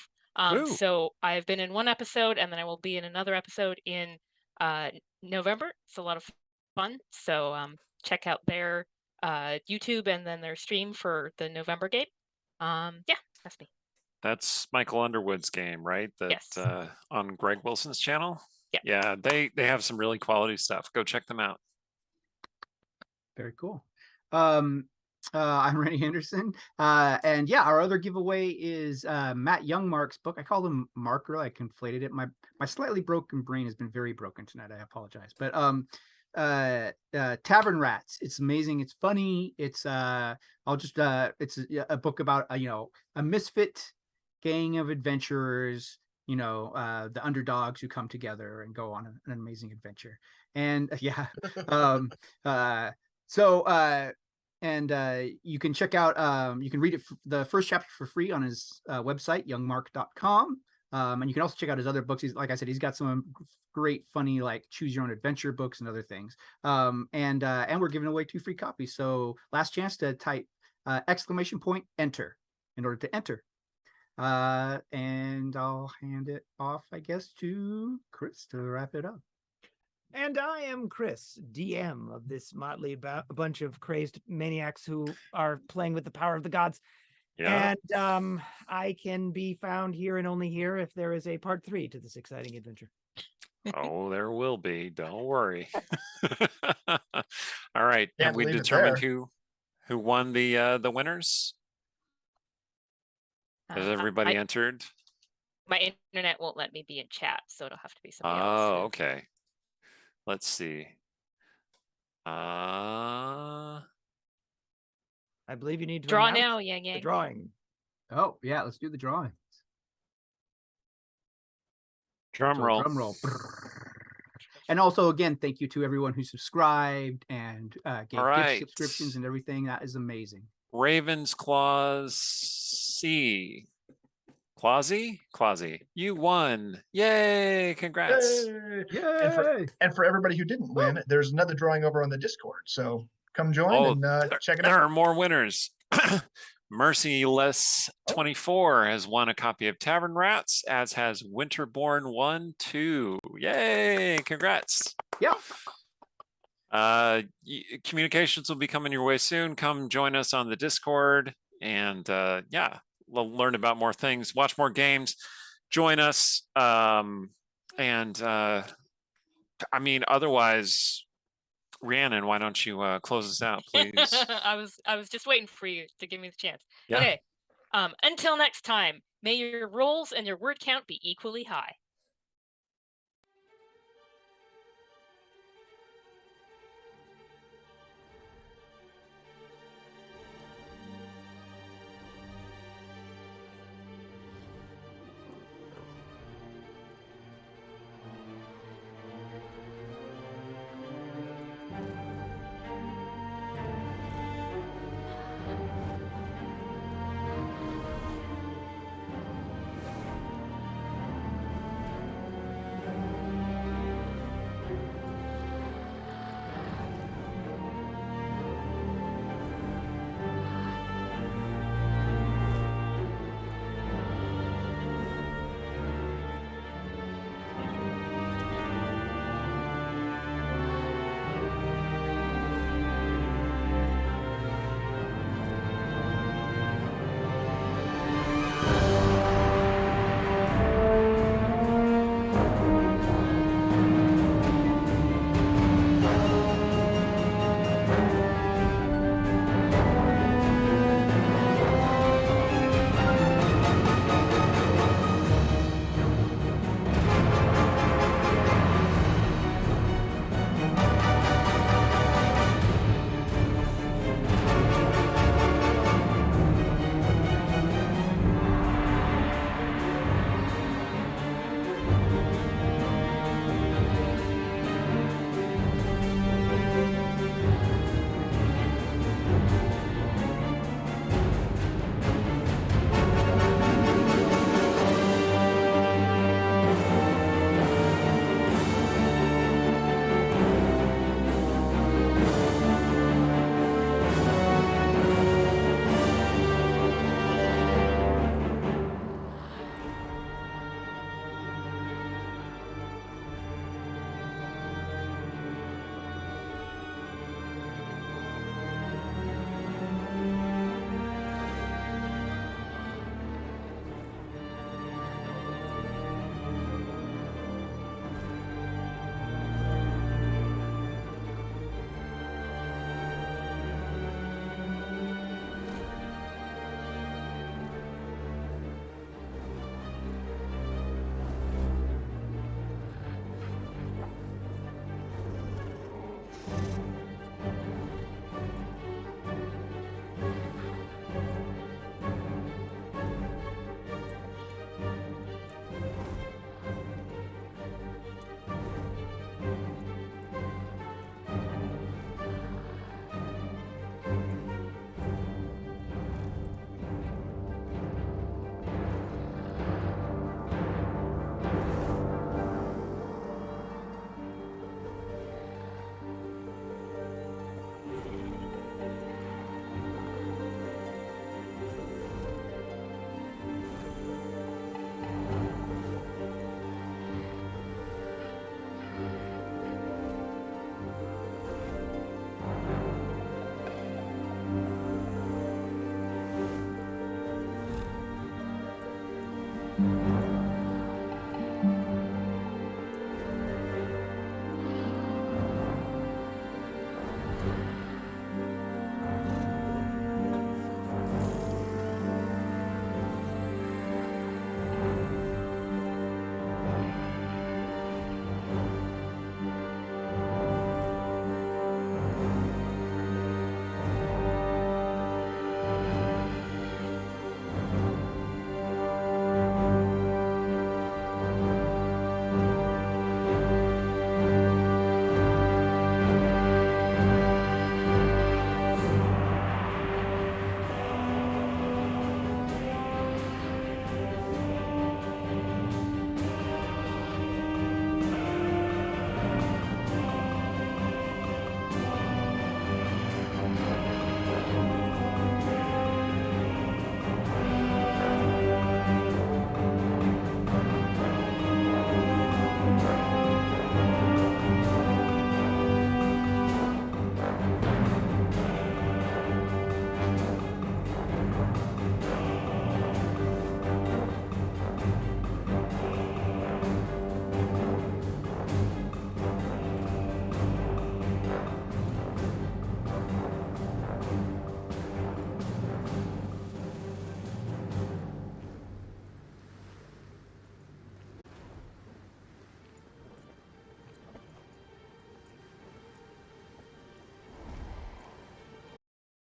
Speaker 3: So I've been in one episode, and then I will be in another episode in November. It's a lot of fun. So check out their YouTube and then their stream for the November game. Yeah, that's me.
Speaker 1: That's Michael Underwood's game, right? That
Speaker 3: Yes.
Speaker 1: On Greg Wilson's channel.
Speaker 3: Yeah.
Speaker 1: Yeah, they have some really quality stuff. Go check them out.
Speaker 4: Very cool. I'm Randy Henderson. And yeah, our other giveaway is Matt Youngmark's book. I called him Marker. I conflated it. My slightly broken brain has been very broken tonight. I apologize. But Tavern Rats. It's amazing. It's funny. It's it's a book about a misfit gang of adventurers, the underdogs who come together and go on an amazing adventure. And yeah, you can check out, you can read it, the first chapter for free on his website, youngmark.com. And you can also check out his other books. Like I said, he's got some great, funny, like choose your own adventure books and other things. And we're giving away 2 free copies. So last chance to type exclamation point enter in order to enter. And I'll hand it off, I guess, to Chris to wrap it up.
Speaker 5: And I am Chris, DM of this motley bunch of crazed maniacs who are playing with the power of the gods.
Speaker 1: Yeah.
Speaker 5: And I can be found here and only here if there is a part 3 to this exciting adventure.
Speaker 1: Oh, there will be. Don't worry. All right.
Speaker 2: Can't
Speaker 1: Have we
Speaker 2: believe it's
Speaker 1: determined
Speaker 2: there.
Speaker 1: who won the winners? Has everybody entered?
Speaker 3: My internet won't let me be in chat, so it'll have to be somebody else.
Speaker 1: Oh, okay. Let's see.
Speaker 5: I believe you need to
Speaker 3: Draw
Speaker 5: announce
Speaker 3: now, Yang
Speaker 5: the
Speaker 3: Yang.
Speaker 5: drawing.
Speaker 4: Oh yeah, let's do the drawing.
Speaker 1: Drum roll.
Speaker 4: Drum roll. And also, again, thank you to everyone who subscribed and gave
Speaker 1: All right.
Speaker 4: gift subscriptions and everything. That is amazing.
Speaker 1: Ravens Claws C. Clausy, you won. Yay! Congrats.
Speaker 2: Yay! And for everybody who didn't win, there's another drawing over on the Discord. So come join and check it
Speaker 1: There
Speaker 2: out.
Speaker 1: are more winners. Merciless 24 has won a copy of Tavern Rats, as has Winterborn 1, 2. Yay! Congrats.
Speaker 4: Yep.
Speaker 1: Communications will be coming your way soon. Come join us on the Discord, and yeah, we'll learn about more things, watch more games, join us. I mean, otherwise, Rhiannon, why don't you close us out, please?
Speaker 3: I was just waiting for you to give me the chance.
Speaker 1: Yeah.
Speaker 3: Okay. Until next time, may your rolls and your word count be equally high.